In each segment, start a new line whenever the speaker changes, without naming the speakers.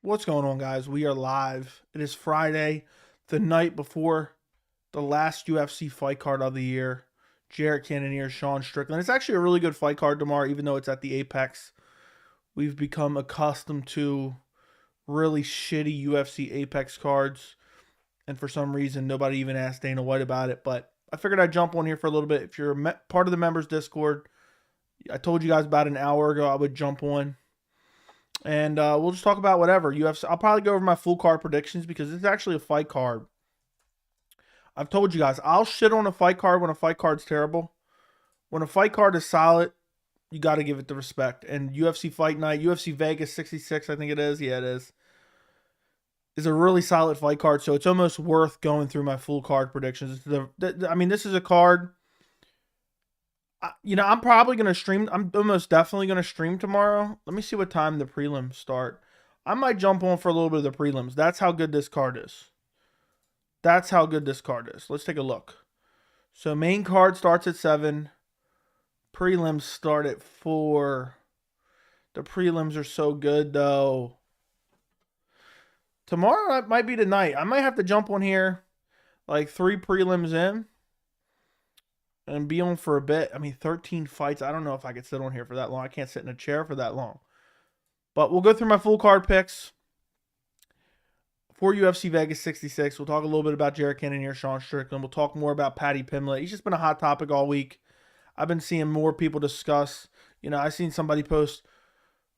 What's going on, guys? We are live. It is Friday, the night before the last UFC fight card of the year. Jared Cannonier, Sean Strickland. It's actually a really good fight card tomorrow, even though it's at the Apex. We've become accustomed to really shitty UFC Apex cards, and for some reason, nobody even asked Dana White about it. But I figured I'd jump on here for a little bit. If you're part of the members Discord, I told you guys about an hour ago I would jump on. And we'll just talk about whatever. UFC. I'll probably go over my full card predictions because it's actually a fight card. I've told you guys, I'll shit on a fight card when a fight card's terrible. When a fight card is solid, you got to give it the respect. And UFC Fight Night, UFC Vegas 66, I think it is. Yeah, it is a really solid fight card. So it's almost worth going through my full card predictions. I mean, this is a card. I'm probably going to stream. I'm almost definitely going to stream tomorrow. Let me see what time the prelims start. I might jump on for a little bit of the prelims. That's how good this card is. That's how good this card is. Let's take a look. So main card starts at 7. Prelims start at 4. The prelims are so good, though. Tomorrow might be the night. I might have to jump on here like 3 prelims in and be on for a bit. I mean, 13 fights. I don't know if I could sit on here for that long. I can't sit in a chair for that long. But we'll go through my full card picks for UFC Vegas 66. We'll talk a little bit about Jared Cannonier, Sean Strickland. We'll talk more about Paddy Pimblett. He's just been a hot topic all week. I've been seeing more people discuss. I seen somebody post,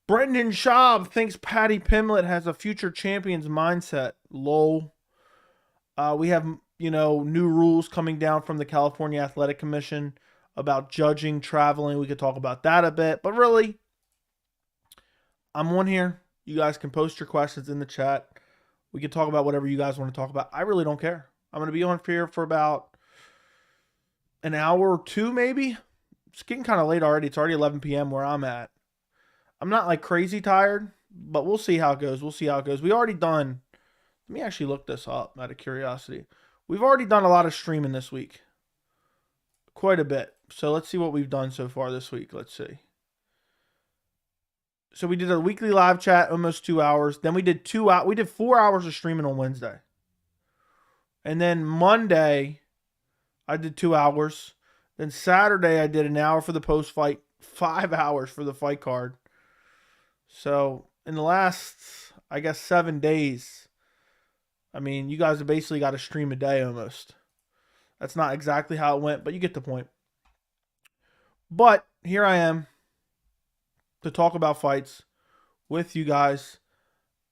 Brendan Schaub thinks Paddy Pimblett has a future champion's mindset. Lol. We have new rules coming down from the California Athletic Commission about judging, traveling. We could talk about that a bit. But really, I'm on here. You guys can post your questions in the chat. We can talk about whatever you guys want to talk about. I really don't care. I'm going to be on here for about an hour or 2 maybe. It's getting kind of late already. It's already 11 p.m. where I'm at. I'm not like crazy tired, but we'll see how it goes. We already done. Let me actually look this up out of curiosity. We've already done a lot of streaming this week. Quite a bit. So let's see what we've done so far this week. Let's see. So we did a weekly live chat, almost 2 hours. Then we did 4 hours of streaming on Wednesday. And then Monday, I did 2 hours. Then Saturday, I did an hour for the post-fight, 5 hours for the fight card. So in the last, 7 days, you guys have basically got to stream a day almost. That's not exactly how it went, but you get the point. But here I am to talk about fights with you guys.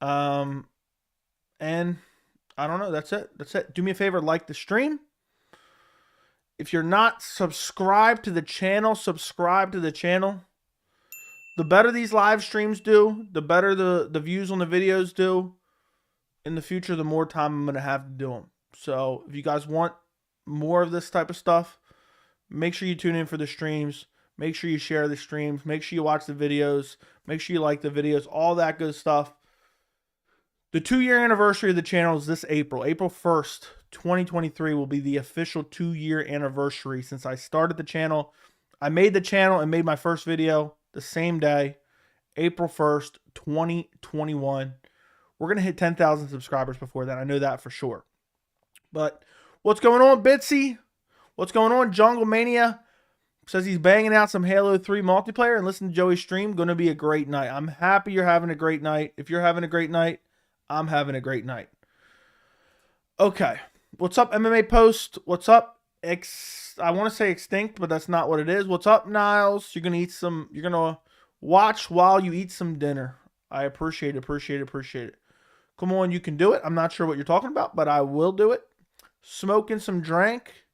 And I don't know. That's it. Do me a favor, like the stream. If you're not subscribed to the channel, subscribe to the channel. The better these live streams do, the better the views on the videos do. In the future, the more time I'm going to have to do them. So if you guys want more of this type of stuff, make sure you tune in for the streams. Make sure you share the streams. Make sure you watch the videos. Make sure you like the videos. All that good stuff. The 2-year anniversary of the channel is this April. April 1st, 2023 will be the official 2-year anniversary since I started the channel. I made the channel and made my first video the same day, April 1st, 2021. We're going to hit 10,000 subscribers before that. I know that for sure. But what's going on, Bitsy? What's going on? Jungle Mania says he's banging out some Halo 3 multiplayer and listen to Joey's stream. Going to be a great night. I'm happy you're having a great night. If you're having a great night, I'm having a great night. Okay. What's up, MMA Post? What's up? I want to say extinct, but that's not what it is. What's up, Niles? You're going to watch while you eat some dinner. I appreciate it. Come on, you can do it. I'm not sure what you're talking about, but I will do it. Smoking some drink.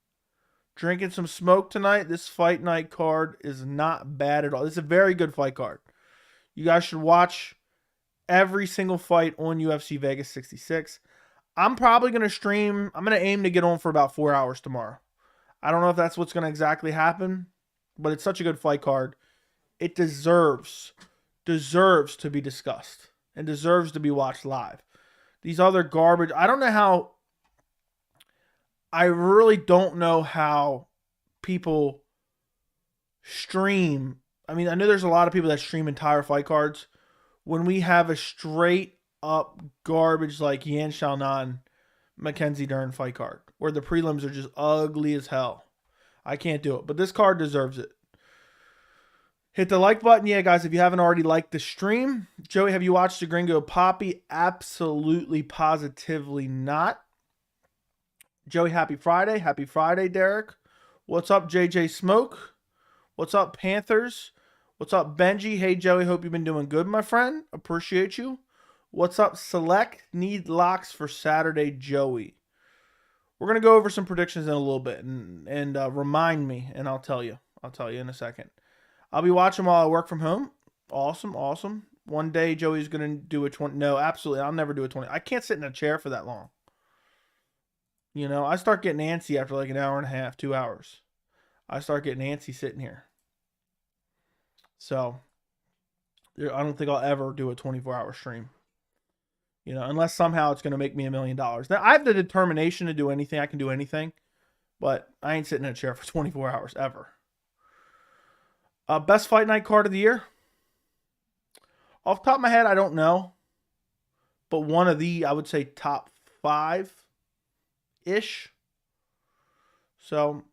Drinking some smoke tonight. This fight night card is not bad at all. It's a very good fight card. You guys should watch every single fight on UFC Vegas 66. I'm probably going to stream. I'm going to aim to get on for about 4 hours tomorrow. I don't know if that's what's going to exactly happen, but it's such a good fight card. It deserves to be discussed and deserves to be watched live. These other garbage, I really don't know how people stream. I know there's a lot of people that stream entire fight cards. When we have a straight up garbage like Yan Xiaonan Mackenzie Dern fight card, where the prelims are just ugly as hell. I can't do it, but this card deserves it. Hit the like button. Yeah, guys, if you haven't already liked the stream. Joey, have you watched the Gringo Poppy? Absolutely, positively not. Joey, happy Friday. Happy Friday, Derek. What's up, JJ Smoke? What's up, Panthers? What's up, Benji? Hey, Joey, hope you've been doing good, my friend. Appreciate you. What's up, Select? Need locks for Saturday, Joey. We're going to go over some predictions in a little bit and remind me, and I'll tell you. I'll tell you in a second. I'll be watching while I work from home. Awesome, awesome. One day, Joey's going to do a 20. No, absolutely. I'll never do a 20. I can't sit in a chair for that long. You know, I start getting antsy after like an hour and a half, 2 hours. I start getting antsy sitting here. So, I don't think I'll ever do a 24-hour stream. You know, unless somehow it's going to make me $1 million. Now, I have the determination to do anything. I can do anything. But I ain't sitting in a chair for 24 hours ever. Best fight night card of the year? Off the top of my head, I don't know. But one of the, I would say, top 5-ish. So,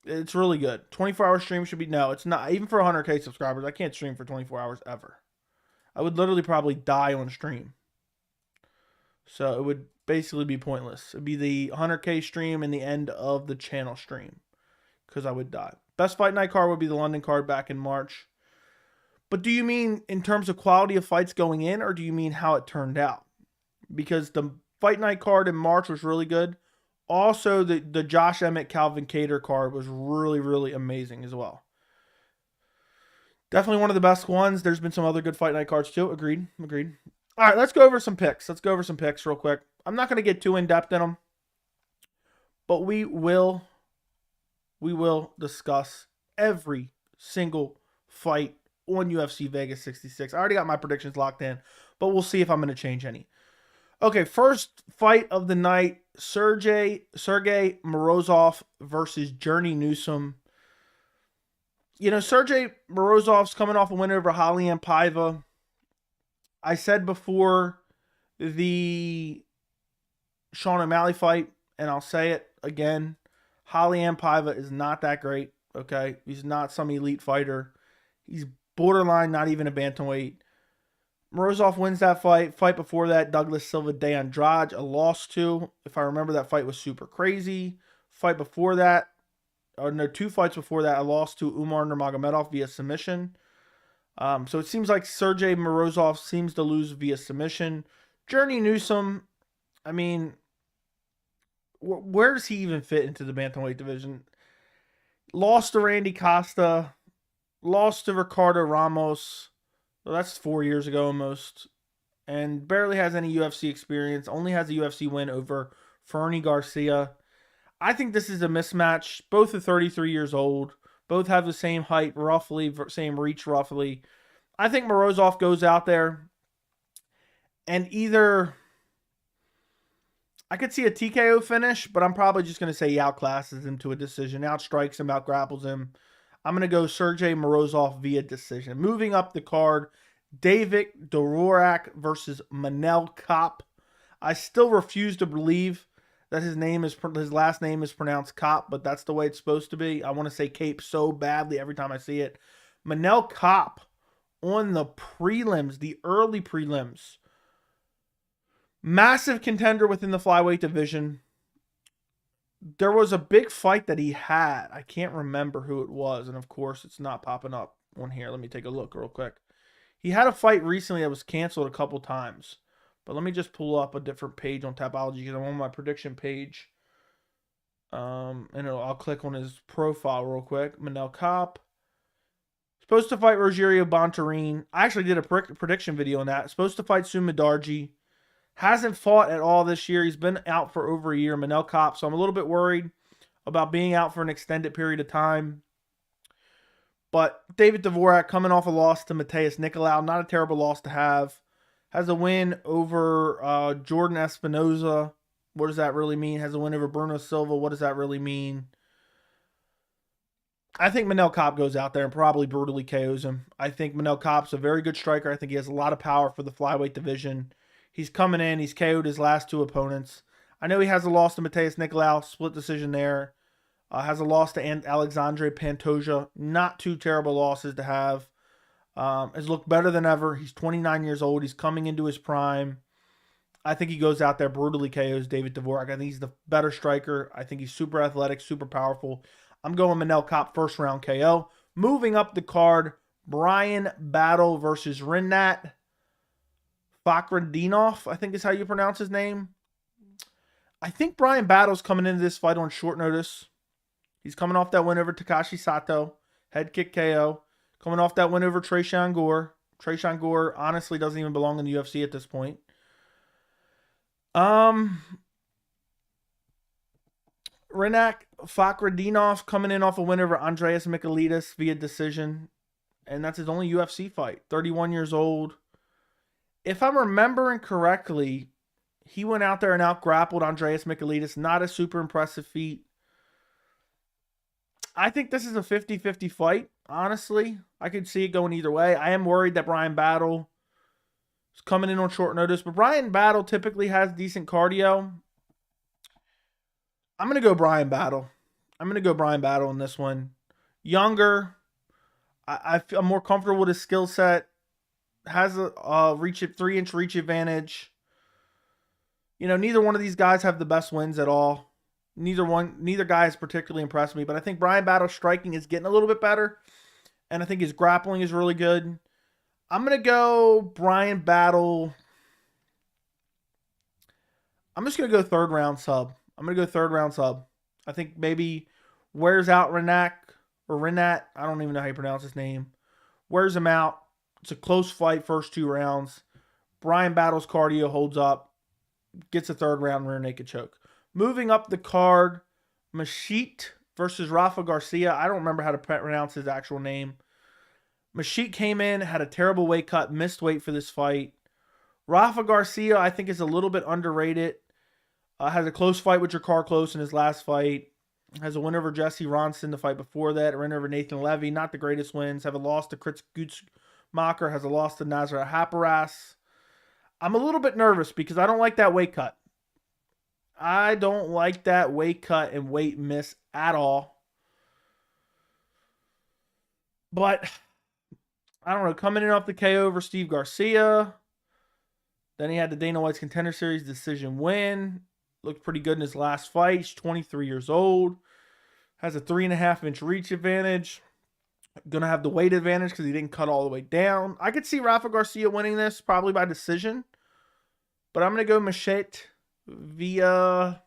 it's really good. 24-hour stream should be, no, it's not. Even for 100K subscribers, I can't stream for 24 hours ever. I would literally probably die on stream. So, it would basically be pointless. It would be the 100K stream and the end of the channel stream. Because I would die. Best fight night card would be the London card back in March. But do you mean in terms of quality of fights going in, or do you mean how it turned out? Because the fight night card in March was really good. Also, the Josh Emmett Calvin Kattar card was really, really amazing as well. Definitely one of the best ones. There's been some other good fight night cards too. Agreed. All right, let's go over some picks. Real quick. I'm not going to get too in-depth in them. But we will discuss every single fight on UFC Vegas 66. I already got my predictions locked in, but we'll see if I'm going to change any. Okay, first fight of the night, Sergey Morozov versus Journey Newsom. You know, Sergey Morozov's coming off a win over Raulian Paiva. I said before the Sean O'Malley fight, and I'll say it again, Raulian Paiva is not that great, okay? He's not some elite fighter. He's borderline not even a bantamweight. Morozov wins that fight. Fight before that, Douglas Silva de Andrade, a loss to. If I remember, that fight was super crazy. Fight before that, or no, 2 fights before that, I lost to Umar Nurmagomedov via submission. So it seems like Sergey Morozov seems to lose via submission. Journey Newsom, I mean, where does he even fit into the bantamweight division? Lost to Randy Costa, lost to Ricardo Ramos. Well, that's 4 years ago almost. And barely has any UFC experience. Only has a UFC win over Fernie Garcia. I think this is a mismatch. Both are 33 years old. Both have the same height, roughly, same reach, roughly. I think Morozov goes out there and either... I could see a TKO finish, but I'm probably just going to say he outclasses him to a decision, outstrikes him, outgrapples him. I'm going to go Sergey Morozov via decision. Moving up the card, David Dvorak versus Manel Kape. I still refuse to believe that his last name is pronounced Kape, but that's the way it's supposed to be. I want to say Cape so badly every time I see it. Manel Kape on the prelims, the early prelims. Massive contender within the flyweight division. There was a big fight that he had. I can't remember who it was. And of course, it's not popping up on here. Let me take a look real quick. He had a fight recently that was canceled a couple times. But let me just pull up a different page on Tapology because I'm on my prediction page. And I'll click on his profile real quick. Manel Kape. Supposed to fight Rogerio Bontorin. I actually did a prediction video on that. Supposed to fight Sumadarji. Hasn't fought at all this year. He's been out for over a year, Manel Kape. So I'm a little bit worried about being out for an extended period of time. But David Dvorak coming off a loss to Mateus Nicolau. Not a terrible loss to have. Has a win over Jordan Espinoza. What does that really mean? Has a win over Bruno Silva. What does that really mean? I think Manel Kopp goes out there and probably brutally KOs him. I think Manel Kopp's a very good striker. I think he has a lot of power for the flyweight division. He's coming in. He's KO'd his last 2 opponents. I know he has a loss to Mateus Nicolau, split decision there. Has a loss to Alexandre Pantoja. Not 2 terrible losses to have. Has looked better than ever. He's 29 years old. He's coming into his prime. I think he goes out there, brutally KOs David Dvorak. I think he's the better striker. I think he's super athletic, super powerful. I'm going Manel Kopp first round KO. Moving up the card, Bryan Battle versus Rinat Fakhretdinov, I think is how you pronounce his name. I think Bryan Battle's coming into this fight on short notice. He's coming off that win over Takashi Sato, head kick KO. Coming off that win over Tresean Gore. Tresean Gore honestly doesn't even belong in the UFC at this point. Rinat Fakhretdinov coming in off a win over Andreas Michailidis via decision. And that's his only UFC fight. 31 years old. If I'm remembering correctly, he went out there and out-grappled Andreas Michailidis. Not a super impressive feat. I think this is a 50-50 fight, honestly. I could see it going either way. I am worried that Bryan Battle is coming in on short notice. But Bryan Battle typically has decent cardio. I'm going to go Bryan Battle. I'm going to go Bryan Battle in this one. Younger. I feel more comfortable with his skill set. Has a 3-inch reach advantage. You know, neither one of these guys have the best wins at all. Neither guy has particularly impressed me. But I think Bryan Battle's striking is getting a little bit better. And I think his grappling is really good. I'm going to go Bryan Battle. I'm just going to go third round sub. I think maybe wears out Rinat. I don't even know how you pronounce his name. Wears him out. It's a close fight, first 2 rounds. Bryan Battle's cardio holds up. Gets a third round rear naked choke. Moving up the card, Mashit versus Rafa Garcia. I don't remember how to pronounce his actual name. Mashit came in, had a terrible weight cut, missed weight for this fight. Rafa Garcia, I think, is a little bit underrated. Has a close fight with Jakar Close in his last fight. Has a win over Jesse Ronson the fight before that. A win over Nathan Levy. Not the greatest wins. Have a loss to Chris Gutzmacher. Has a loss to Nazar Haparas. I'm a little bit nervous because I don't like that weight cut. I don't like that weight cut and weight miss at all. But, I don't know, coming in off the KO over Steve Garcia. Then he had the Dana White's Contender Series decision win. Looked pretty good in his last fight. He's 23 years old. Has a 3.5-inch reach advantage. Going to have the weight advantage because he didn't cut all the way down. I could see Rafa Garcia winning this, probably by decision. But I'm going to go Machete via...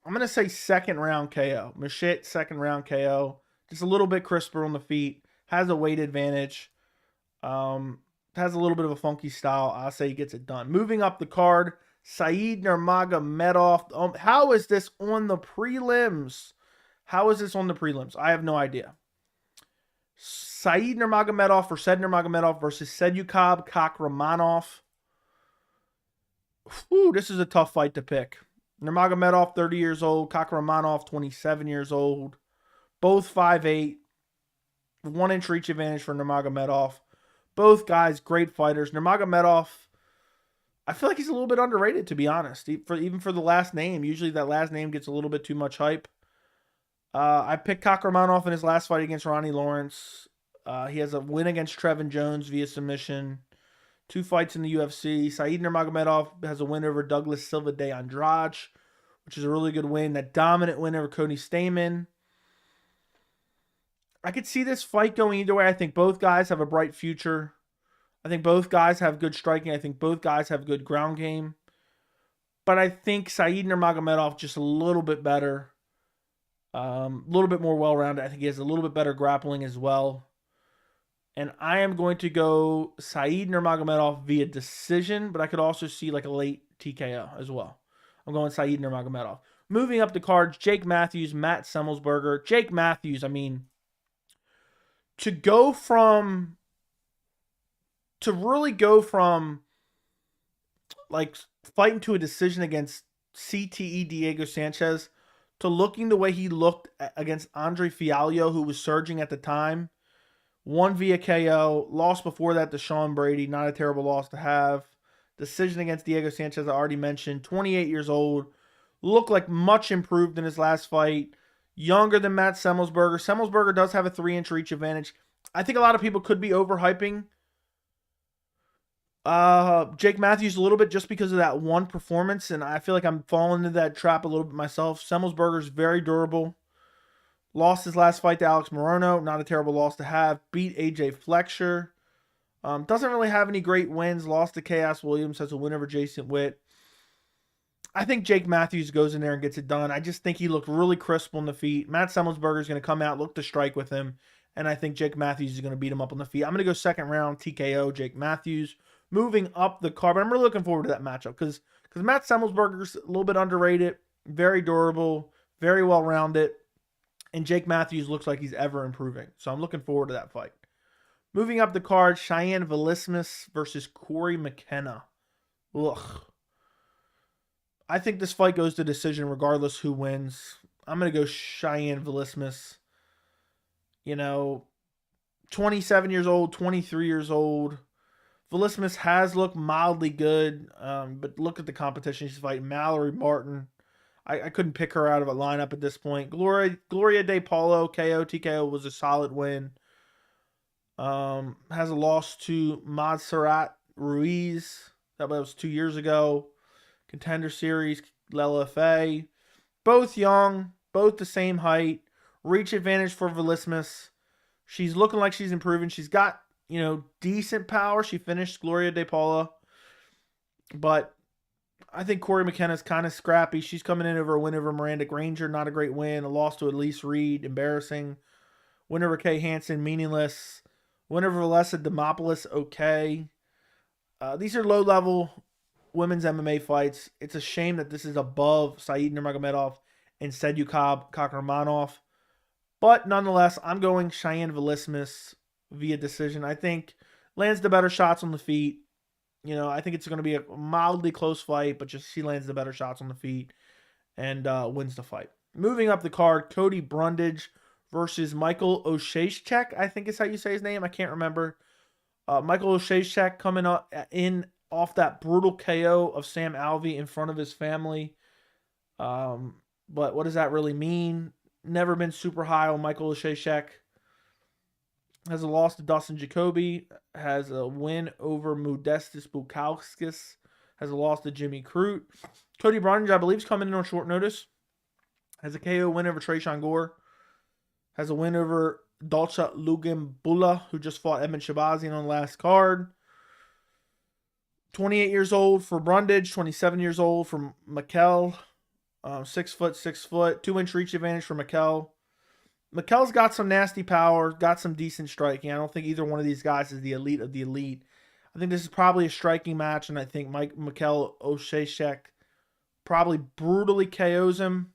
I'm going to say second round KO. Machete, second round KO. Just a little bit crisper on the feet. Has a weight advantage. Has a little bit of a funky style. I'll say he gets it done. Moving up the card, Said Nurmagomedov. How is this on the prelims? I have no idea. Said Nurmagomedov or Said Nurmagomedov versus Sedyukab Kakhramonov. Whew, this is a tough fight to pick. Nurmagomedov, 30 years old. Kakhramonov, 27 years old. Both 5'8". 1-inch reach advantage for Nurmagomedov. Both guys, great fighters. Nurmagomedov, I feel like he's a little bit underrated, to be honest. Even for the last name. Usually that last name gets a little bit too much hype. I picked Kakhramonov in his last fight against Ronnie Lawrence. He has a win against Trevin Jones via submission. 2 fights in the UFC. Said Nurmagomedov has a win over Douglas Silva de Andrade, which is a really good win. That dominant win over Cody Stamann. I could see this fight going either way. I think both guys have a bright future. I think both guys have good striking. I think both guys have good ground game. But I think Said Nurmagomedov just a little bit better. A little bit more well-rounded. I think he has a little bit better grappling as well. And I am going to go Said Nurmagomedov via decision, but I could also see like a late TKO as well. I'm going Said Nurmagomedov. Moving up the cards, Jake Matthews, Matt Semmelsberger. Jake Matthews, I mean, to really go from like fighting to a decision against CTE Diego Sanchez to looking the way he looked against Andre Fialho, who was surging at the time. Won via KO. Lost before that to Sean Brady. Not a terrible loss to have. Decision against Diego Sanchez, I already mentioned. 28 years old. Looked like much improved in his last fight. Younger than Matt Semmelsberger. Semmelsberger does have a 3-inch reach advantage. I think a lot of people could be overhyping Jake Matthews a little bit just because of that one performance, and I feel like I'm falling into that trap a little bit myself. Semmelsberger's very durable. Lost his last fight to Alex Morono. Not a terrible loss to have. Beat AJ Fletcher. Doesn't really have any great wins. Lost to Chaos Williams. Has a win over Jason Witt. I think Jake Matthews goes in there and gets it done. I just think he looked really crisp on the feet. Matt Semmelsberger is going to come out, look to strike with him, and I think Jake Matthews is going to beat him up on the feet. I'm going to go second round TKO, Jake Matthews. Moving up the card, but I'm really looking forward to that matchup because Matt Semmelsberger's a little bit underrated, very durable, very well-rounded, and Jake Matthews looks like he's ever improving. So I'm looking forward to that fight. Moving up the card, Cheyenne Velismus versus Corey McKenna. Ugh. I think this fight goes to decision regardless who wins. I'm going to go Cheyenne Velismus. 27 years old, 23 years old. Velismus has looked mildly good, but look at the competition she's fighting. Mallory Martin. I couldn't pick her out of a lineup at this point. Gloria De Paulo, KO, TKO was a solid win. Has a loss to Montserrat Ruiz. That was 2 years ago. Contender Series, LFA. Both young, both the same height. Reach advantage for Velismus. She's looking like she's improving. She's got, decent power. She finished Gloria De Paula. But I think Corey McKenna's kind of scrappy. She's coming in over a win over Miranda Granger. Not a great win. A loss to Elise Reed. Embarrassing. Win over Kay Hansen. Meaningless. Win over Valessa Demopoulos. Okay. These are low-level women's MMA fights. It's a shame that this is above Said Nurmagomedov and Sedyukab Kakramanov. But nonetheless, I'm going Cheyenne Velismus via decision. I think lands the better shots on the feet. I think it's going to be a mildly close fight, but just she lands the better shots on the feet and wins the fight. Moving up the card, Cody Brundage versus Michael Oshaychek, I think is how you say his name. I can't remember. Michael Oshaychek coming up in off that brutal KO of Sam Alvey in front of his family. But what does that really mean? Never been super high on Michael Oshaychek. Has a loss to Dustin Jacoby. Has a win over Modestas Bukauskas. Has a loss to Jimmy Crute. Cody Brundage, I believe, is coming in on short notice. Has a KO win over Trayshawn Gore. Has a win over Dalcha Lugimbula, who just fought Edmund Shabazian on the last card. 28 years old for Brundage. 27 years old for Mikel. 6 foot. 2-inch reach advantage for Mikel. Mikel's got some nasty power, got some decent striking. I don't think either one of these guys is the elite of the elite. I think this is probably a striking match, and I think Mikel Oshaychek probably brutally KOs him.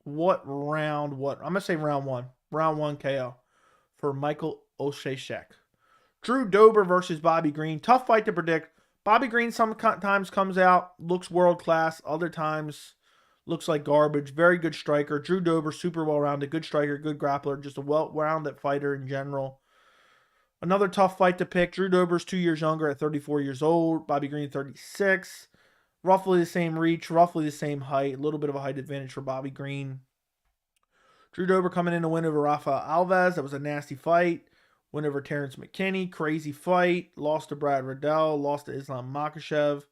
What round? I'm going to say round one. Round 1 KO for Michael Oshaychek. Drew Dober versus Bobby Green. Tough fight to predict. Bobby Green sometimes comes out, looks world-class. Other times looks like garbage. Very good striker. Drew Dober, super well-rounded. Good striker, good grappler. Just a well-rounded fighter in general. Another tough fight to pick. Drew Dober's 2 years younger at 34 years old. Bobby Green, 36. Roughly the same reach, roughly the same height. A little bit of a height advantage for Bobby Green. Drew Dober coming in to win over Rafael Alves. That was a nasty fight. Win over Terrence McKinney. Crazy fight. Lost to Brad Riddell. Lost to Islam Makhachev.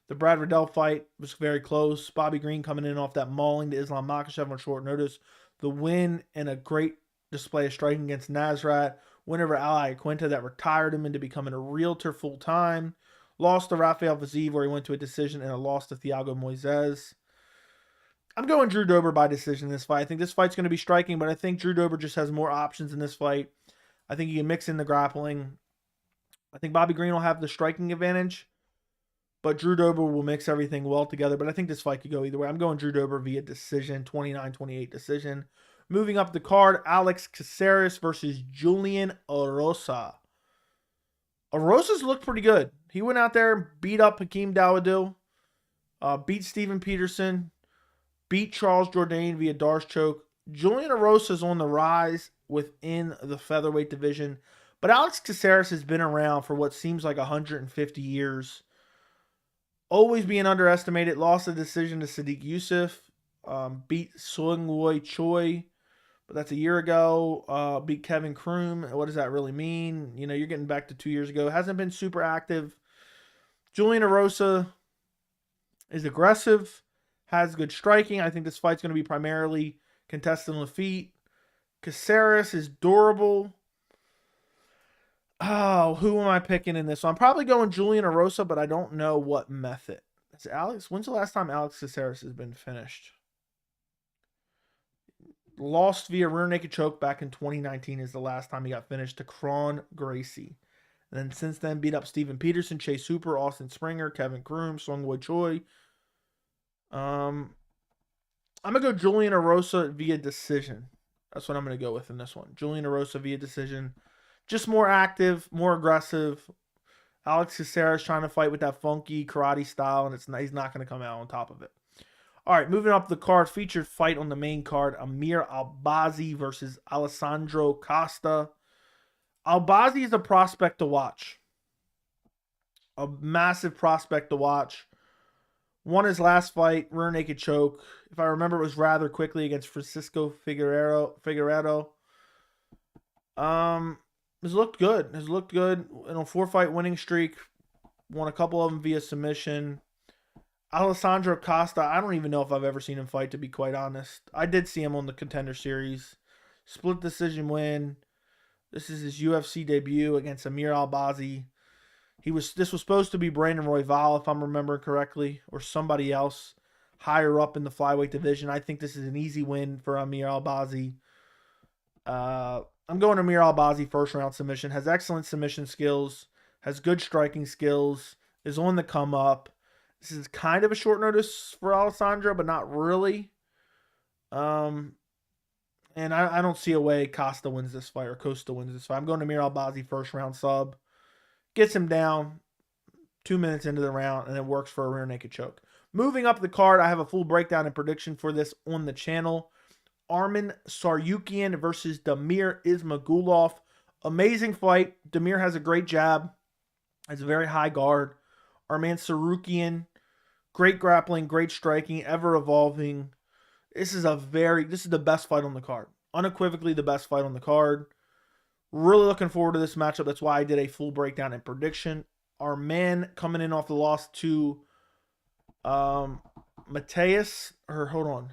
The Brad Riddell fight was very close. Bobby Green coming in off that mauling to Islam Makhachev on short notice. The win and a great display of striking against Nasrat. Win over Ali Quinta that retired him into becoming a realtor full-time. Lost to Rafael Vaziv where he went to a decision, and a loss to Thiago Moises. I'm going Drew Dober by decision in this fight. I think this fight's going to be striking, but I think Drew Dober just has more options in this fight. I think he can mix in the grappling. I think Bobby Green will have the striking advantage, but Drew Dober will mix everything well together. But I think this fight could go either way. I'm going Drew Dober via decision, 29-28 decision. Moving up the card, Alex Caceres versus Julian Erosa. Erosa's looked pretty good. He went out there and beat up Hakeem Dawodu, beat Steven Peterson, beat Charles Jourdain via Darce choke. Julian Erosa is on the rise within the featherweight division, but Alex Caceres has been around for what seems like 150 years. Always being underestimated. Lost a decision to Sadiq Youssef. Beat Sung Woi Choi, but that's a year ago. Beat Kevin Kroom. What does that really mean? You know, you're getting back to 2 years ago. Hasn't been super active. Julian Erosa is aggressive, has good striking. I think this fight's going to be primarily contested on the feet. Caceres is durable. Oh, who am I picking in this? So I'm probably going Julian Erosa, but I don't know what method. When's the last time Alex Caceres has been finished? Lost via rear naked choke back in 2019 is the last time he got finished to Kron Gracie. And then since then, beat up Steven Peterson, Chase Hooper, Austin Springer, Kevin Kroom, Sung Woo Choi. I'm going to go Julian Erosa via decision. That's what I'm going to go with in this one. Julian Erosa via decision. Just more active, more aggressive. Alex Caceres trying to fight with that funky karate style, and he's not going to come out on top of it. All right, moving up the card. Featured fight on the main card. Amir Albazi versus Alessandro Costa. Albazi is a prospect to watch. A massive prospect to watch. Won his last fight, rear naked choke. If I remember, it was rather quickly against Francisco Figueiredo. Has looked good. In a 4-fight winning streak. Won a couple of them via submission. Alessandro Costa, I don't even know if I've ever seen him fight, to be quite honest. I did see him on the Contender Series. Split decision win. This is his UFC debut against Amir Albazi. This was supposed to be Brandon Royval, if I'm remembering correctly, or somebody else higher up in the flyweight division. I think this is an easy win for Amir Albazi. I'm going Amir Albazi first round submission. Has excellent submission skills. Has good striking skills. Is on the come up. This is kind of a short notice for Alessandro, but not really. And I don't see a way Costa wins this fight or Costa wins this fight. I'm going Amir Albazi first round sub. Gets him down 2 minutes into the round, and it works for a rear naked choke. Moving up the card, I have a full breakdown and prediction for this on the channel. Arman Tsarukyan versus Damir Ismagulov. Amazing fight. Damir has a great jab. Has a very high guard. Arman Tsarukyan, great grappling, great striking, ever evolving. This is the best fight on the card. Unequivocally the best fight on the card. Really looking forward to this matchup. That's why I did a full breakdown and prediction. Arman coming in off the loss to Mateus, or hold on.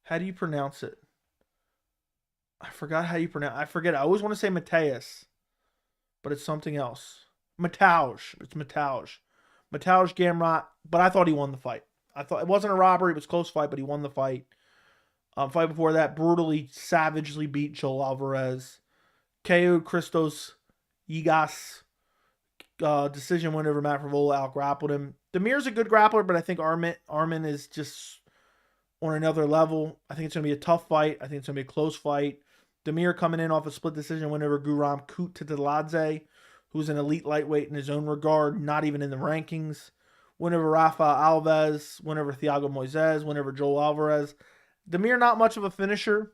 How do you pronounce it? I forgot how you pronounce it. I forget. I always want to say Mateus, but it's something else. Matauj. It's Matauj. Matauj Gamrot, but I thought he won the fight. I thought it wasn't a robbery. It was a close fight, but he won the fight. Fight before that, brutally, savagely beat Joel Alvarez. KO'd Christos Yigas. Decision win over Matt Frevola, out-grappled him. Damir's a good grappler, but I think Arman is just on another level. I think it's going to be a tough fight. I think it's going to be a close fight. Damir coming in off a split decision win over Guram Kutateladze, who's an elite lightweight in his own regard, not even in the rankings. Win over Rafael Alves, win over Thiago Moises, win over Joel Alvarez. Damir, not much of a finisher,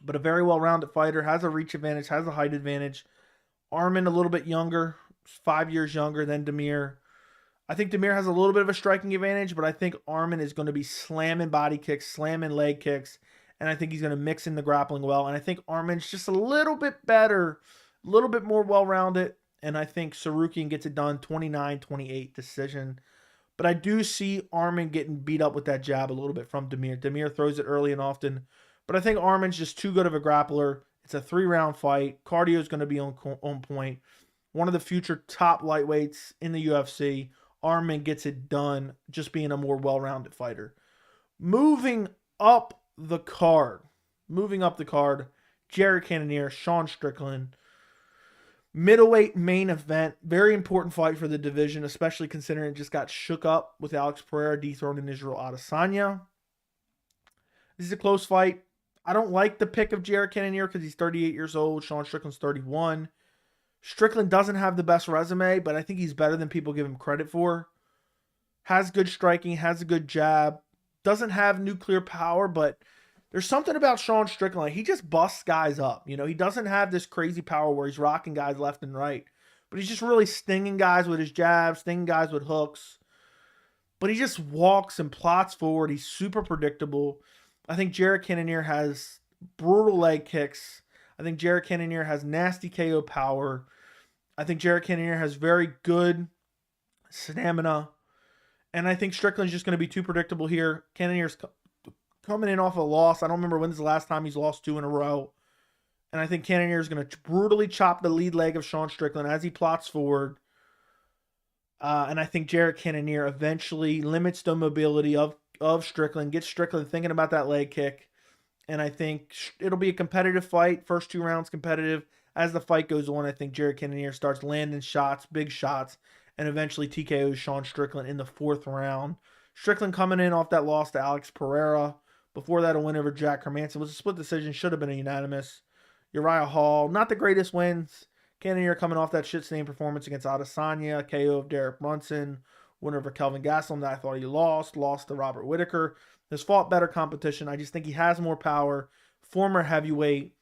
but a very well-rounded fighter, has a reach advantage, has a height advantage. Arman a little bit younger, 5 years younger than Damir. I think Damir has a little bit of a striking advantage, but I think Arman is going to be slamming body kicks, slamming leg kicks, and I think he's going to mix in the grappling well. And I think Arman's just a little bit better, a little bit more well-rounded, and I think Tsarukyan gets it done 29-28 decision. But I do see Arman getting beat up with that jab a little bit from Damir. Damir throws it early and often, but I think Arman's just too good of a grappler. It's a 3-round fight. Cardio is going to be on point. One of the future top lightweights in the UFC. Arman gets it done, just being a more well-rounded fighter. Moving up the card, Jared Cannonier, Sean Strickland. Middleweight main event. Very important fight for the division, especially considering it just got shook up with Alex Pereira dethroning Israel Adesanya. This is a close fight. I don't like the pick of Jared Cannonier because he's 38 years old. Sean Strickland's 31. Strickland doesn't have the best resume, but I think he's better than people give him credit for. Has good striking, has a good jab. doesn't have nuclear power, but there's something about Sean Strickland. Like, he just busts guys up. You know, he doesn't have this crazy power where he's rocking guys left and right, but he's just really stinging guys with his jabs, stinging guys with hooks. But he just walks and plots forward. He's super predictable. I think Jared Cannonier has brutal leg kicks. I think Jared Cannonier has nasty KO power. I think Jared Cannonier has very good stamina. And I think Strickland's just going to be too predictable here. Cannonier's coming in off a loss. I don't remember when's the last time he's lost 2 in a row. And I think Cannonier is going to brutally chop the lead leg of Sean Strickland as he plots forward. And I think Jared Cannonier eventually limits the mobility of Strickland, gets Strickland thinking about that leg kick. And I think it'll be a competitive fight. First 2 rounds competitive. As the fight goes on, I think Jared Cannonier starts landing shots, big shots, and eventually TKOs Sean Strickland in the 4th round. Strickland coming in off that loss to Alex Pereira. Before that, a win over Jack Hermanson. It was a split decision. Should have been a unanimous. Uriah Hall, not the greatest wins. Cannonier coming off that shit-stained performance against Adesanya, KO of Derek Brunson, winner over Kelvin Gastelum that I thought he lost to Robert Whittaker. Has fought better competition. I just think he has more power. Former heavyweight,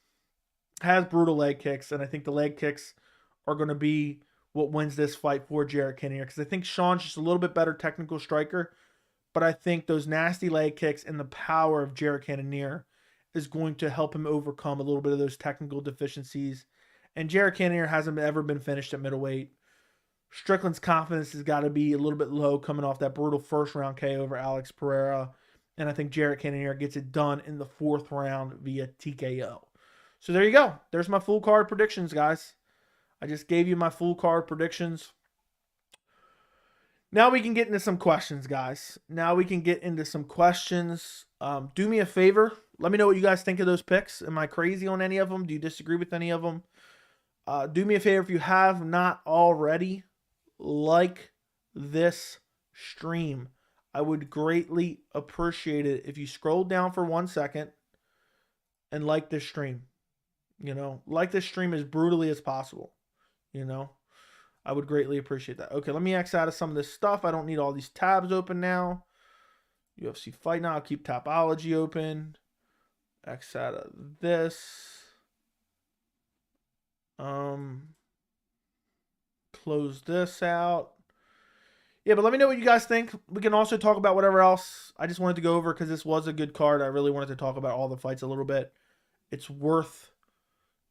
has brutal leg kicks, and I think the leg kicks are going to be what wins this fight for Jared Cannonier, because I think Sean's just a little bit better technical striker, but I think those nasty leg kicks and the power of Jared Cannonier is going to help him overcome a little bit of those technical deficiencies. And Jared Cannonier hasn't ever been finished at middleweight. Strickland's confidence has got to be a little bit low coming off that brutal 1st round KO over Alex Pereira. And I think Jared Cannonier gets it done in the 4th round via TKO. So there you go. There's my full card predictions, guys. I just gave you my full card predictions. Now we can get into some questions, guys. Now we can get into some questions. Do me a favor. Let me know what you guys think of those picks. Am I crazy on any of them? Do you disagree with any of them? Do me a favor if you have not already, like this stream. I would greatly appreciate it if you scroll down for 1 second and like this stream. You know, like this stream as brutally as possible. You know, I would greatly appreciate that. Okay, let me X out of some of this stuff. I don't need all these tabs open now. UFC Fight Now. I'll keep Tapology open. X out of this. Close this out. Yeah, but let me know what you guys think. We can also talk about whatever else. I just wanted to go over because this was a good card. I really wanted to talk about all the fights a little bit. It's worth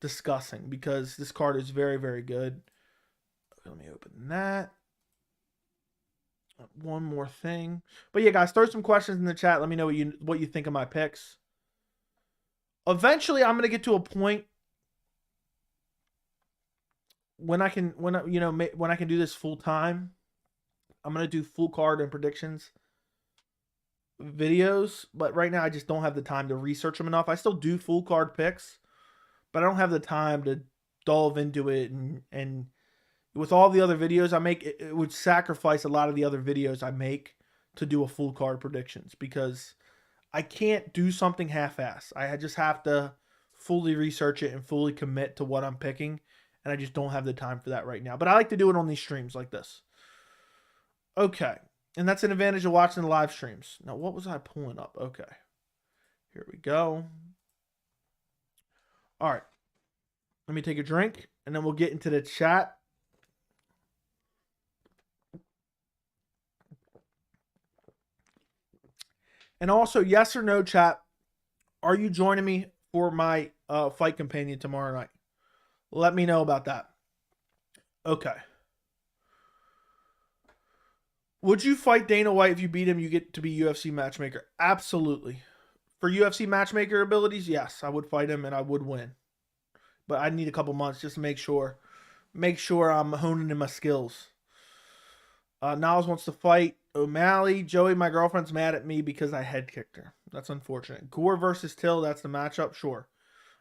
discussing because this card is very, very good. Okay, let me open that. One more thing. But yeah, guys, throw some questions in the chat. Let me know what you think of my picks. Eventually, I'm going to get to a point when I can do this full time. I'm going to do full card and predictions videos, but right now I just don't have the time to research them enough. I still do full card picks, but I don't have the time to delve into it, and with all the other videos I make, it would sacrifice a lot of the other videos I make to do a full card predictions because I can't do something half-ass. I just have to fully research it and fully commit to what I'm picking, and I just don't have the time for that right now. But I like to do it on these streams like this. Okay, and that's an advantage of watching the live streams. Now, what was I pulling up? Okay, here we go. All right, let me take a drink, and then we'll get into the chat. And also, yes or no, chat, are you joining me for my fight companion tomorrow night? Let me know about that. Okay. Would you fight Dana White? If you beat him, you get to be UFC matchmaker. Absolutely. For UFC matchmaker abilities, yes, I would fight him and I would win. But I need a couple months just to make sure I'm honing in my skills. Niles wants to fight O'Malley. Joey, my girlfriend's mad at me because I head kicked her. That's unfortunate. Gore versus Till, that's the matchup. Sure.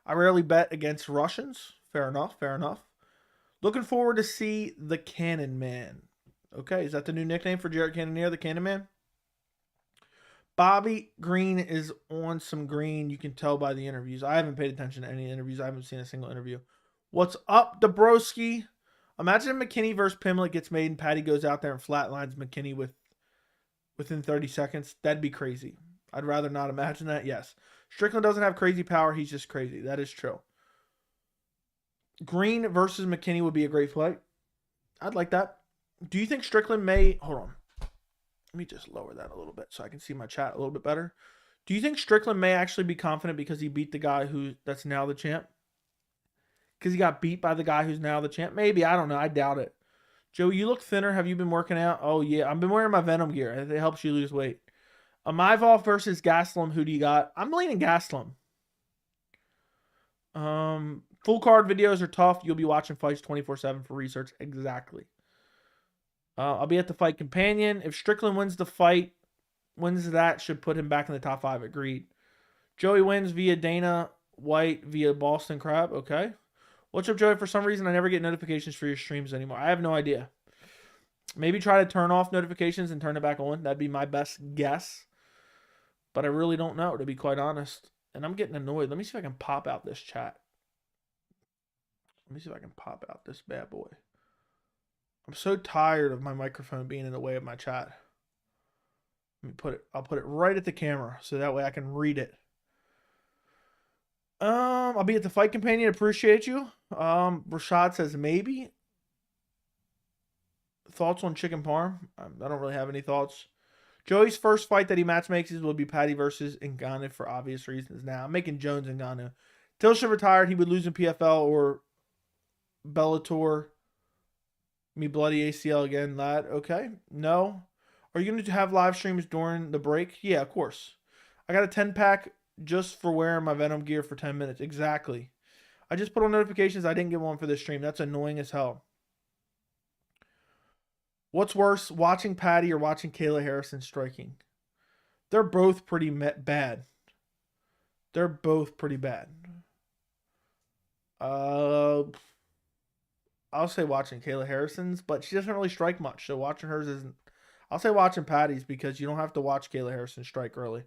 I rarely bet against Russians. Fair enough. Fair enough. Looking forward to see the Cannon Man. Okay, is that the new nickname for Jared Cannonier, the Cannon Man? Bobby Green is on some green. You can tell by the interviews. I haven't paid attention to any interviews. I haven't seen a single interview. What's up, Dabrowski? Imagine if McKinney versus Pimblett gets made and Paddy goes out there and flatlines McKinney within 30 seconds. That'd be crazy. I'd rather not imagine that. Yes. Strickland doesn't have crazy power. He's just crazy. That is true. Green versus McKinney would be a great fight. I'd like that. Do you think Strickland may... Hold on. Let me just lower that a little bit so I can see my chat a little bit better. Do you think Strickland may actually be confident because he beat the guy that's now the champ? Because he got beat by the guy who's now the champ? Maybe. I don't know. I doubt it. Joe, you look thinner. Have you been working out? Oh, yeah. I've been wearing my Venom gear. It helps you lose weight. Amivov versus Gastelum. Who do you got? I'm leaning Gastelum. Full card videos are tough. You'll be watching fights 24/7 for research. Exactly. I'll be at the fight companion. If Strickland wins the fight, that should put him back in the top 5. Agreed. Joey wins via Dana White via Boston Crab. Okay. What's up, Joey? For some reason, I never get notifications for your streams anymore. I have no idea. Maybe try to turn off notifications and turn it back on. That'd be my best guess. But I really don't know, to be quite honest. And I'm getting annoyed. Let me see if I can pop out this chat. Let me see if I can pop out this bad boy. I'm so tired of my microphone being in the way of my chat. Let me put it. I'll put it right at the camera so that way I can read it. I'll be at the fight companion. Appreciate you. Rashad says maybe. Thoughts on chicken parm? I don't really have any thoughts. Joey's first fight that he matchmakes will be Paddy versus Ngannou for obvious reasons. Now I'm making Jones Ngannou. Tilshire retired. He would lose in PFL or Bellator. Me bloody ACL again, lad. Okay. No. Are you going to have live streams during the break? Yeah, of course. I got a 10-pack just for wearing my Venom gear for 10 minutes. Exactly. I just put on notifications. I didn't get one for this stream. That's annoying as hell. What's worse, watching Paddy or watching Kayla Harrison striking? They're both pretty bad. They're both pretty bad. I'll say watching Kayla Harrison's, but she doesn't really strike much. So watching hers isn't. I'll say watching Paddy's because you don't have to watch Kayla Harrison strike early.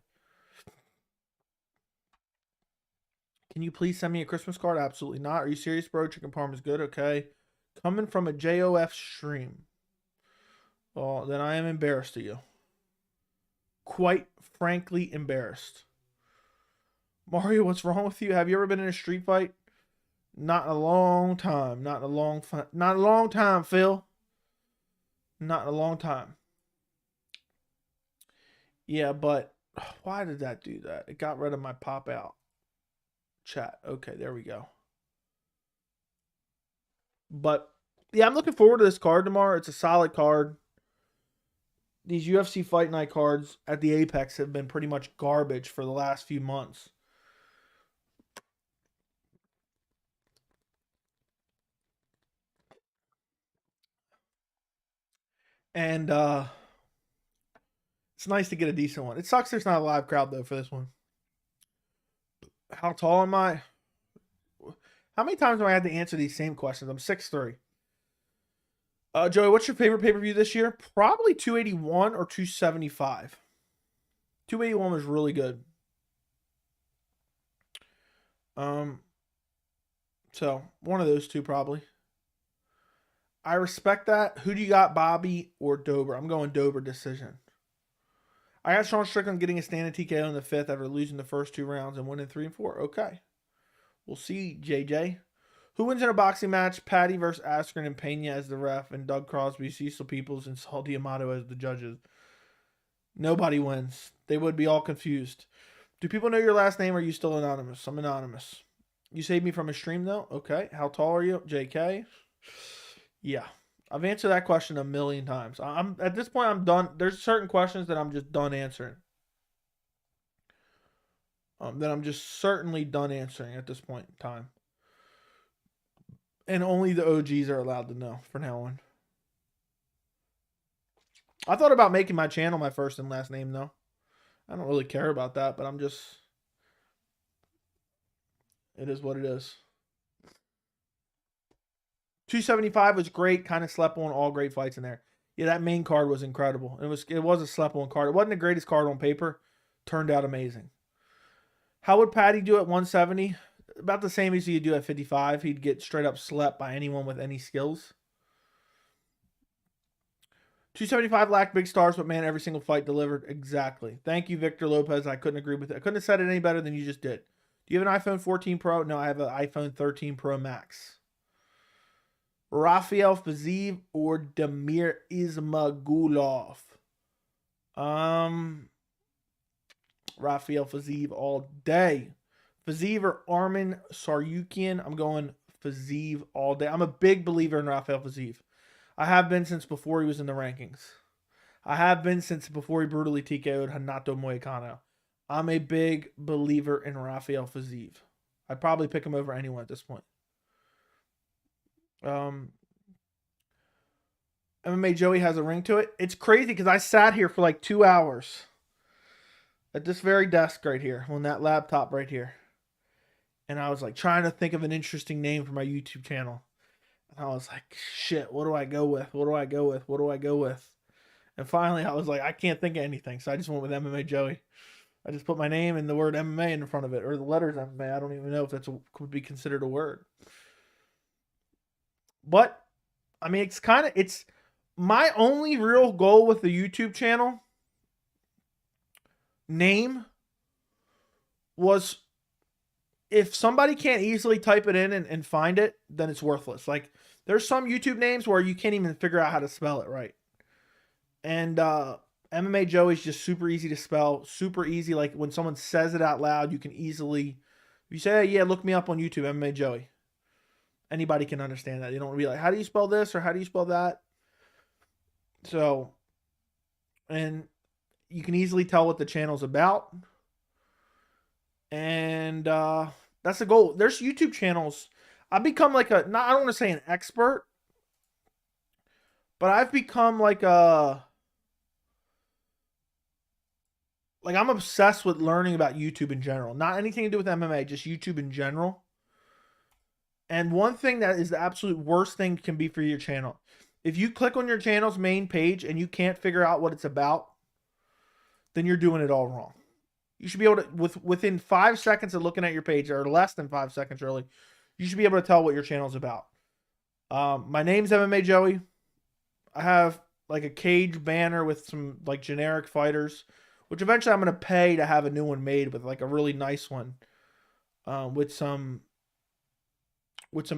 Can you please send me a Christmas card? Absolutely not. Are you serious, bro? Chicken parm is good. Okay. Coming from a JOF stream. Well, then I am embarrassed to you. Quite frankly embarrassed. Mario, what's wrong with you? Have you ever been in a street fight? Not in a long time. Not in a long time, Phil. Not in a long time. Yeah, but why did that do that? It got rid of my pop out chat. Okay, there we go. But yeah, I'm looking forward to this card tomorrow. It's a solid card. These UFC Fight Night cards at the Apex have been pretty much garbage for the last few months. And it's nice to get a decent one. It sucks there's not a live crowd, though, for this one. How tall am I? How many times do I have to answer these same questions? I'm 6'3". Joey, what's your favorite pay-per-view this year? Probably 281 or 275. 281 was really good. So one of those two probably. I respect that. Who do you got, Bobby or Dober? I'm going Dober decision. I got Sean Strickland getting a standing TKO in the 5th after losing the first 2 rounds and winning 3 and 4. Okay. We'll see, JJ. Who wins in a boxing match? Paddy versus Askren and Pena as the ref, and Doug Crosby, Cecil Peoples, and Saul D'Amato as the judges. Nobody wins. They would be all confused. Do people know your last name, or are you still anonymous? I'm anonymous. You saved me from a stream, though? Okay. How tall are you? JK? Yeah. I've answered that question a million times. At this point, I'm done. There's certain questions that I'm just done answering. That I'm just certainly done answering at this point in time. And only the OGs are allowed to know from now on. I thought about making my channel my first and last name, though. I don't really care about that, but I'm just... It is what it is. 275 was great. Kind of slept on, all great fights in there. Yeah, that main card was incredible. It was a slept on card. It wasn't the greatest card on paper. Turned out amazing. How would Paddy do at 170? About the same as he'd do at 55. He'd get straight up slept by anyone with any skills. 275 lacked big stars, but man, every single fight delivered. Exactly. Thank you, Victor Lopez. I couldn't agree with it. I couldn't have said it any better than you just did. Do you have an iPhone 14 Pro? No, I have an iPhone 13 Pro Max. Rafael Fiziev or Damir Ismagulov? Rafael Fiziev all day. Fiziev or Armin Saryukian? I'm going Fiziev all day. I'm a big believer in Rafael Fiziev. I have been since before he was in the rankings. I have been since before he brutally TKO'd Hanato Moicano. I'm a big believer in Rafael Fiziev. I'd probably pick him over anyone at this point. MMA Joey has a ring to it. It's crazy because I sat here for like 2 hours at this very desk right here on that laptop right here. And I was like trying to think of an interesting name for my YouTube channel. And I was like, shit, what do I go with? What do I go with? What do I go with? And finally I was like, I can't think of anything. So I just went with MMA Joey. I just put my name and the word MMA in front of it, or the letters MMA. I don't even know if that could be considered a word. But, I mean, it's my only real goal with the YouTube channel name was if somebody can't easily type it in and find it, then it's worthless. Like, there's some YouTube names where you can't even figure out how to spell it right. And MMA Joey is just super easy to spell, super easy. Like, when someone says it out loud, you can easily, if you say, hey, yeah, look me up on YouTube, MMA Joey. Anybody can understand that. You don't be like, how do you spell this or how do you spell that? So, and you can easily tell what the channel's about. And that's the goal. There's YouTube channels. I've become like I don't want to say an expert, but I've become like I'm obsessed with learning about YouTube in general. Not anything to do with MMA, just YouTube in general. And one thing that is the absolute worst thing can be for your channel. If you click on your channel's main page and you can't figure out what it's about, then you're doing it all wrong. You should be able to, within 5 seconds of looking at your page, or less than 5 seconds really, you should be able to tell what your channel's about. My name's MMA Joey. I have like a cage banner with some like generic fighters, which eventually I'm going to pay to have a new one made with like a really nice one, with some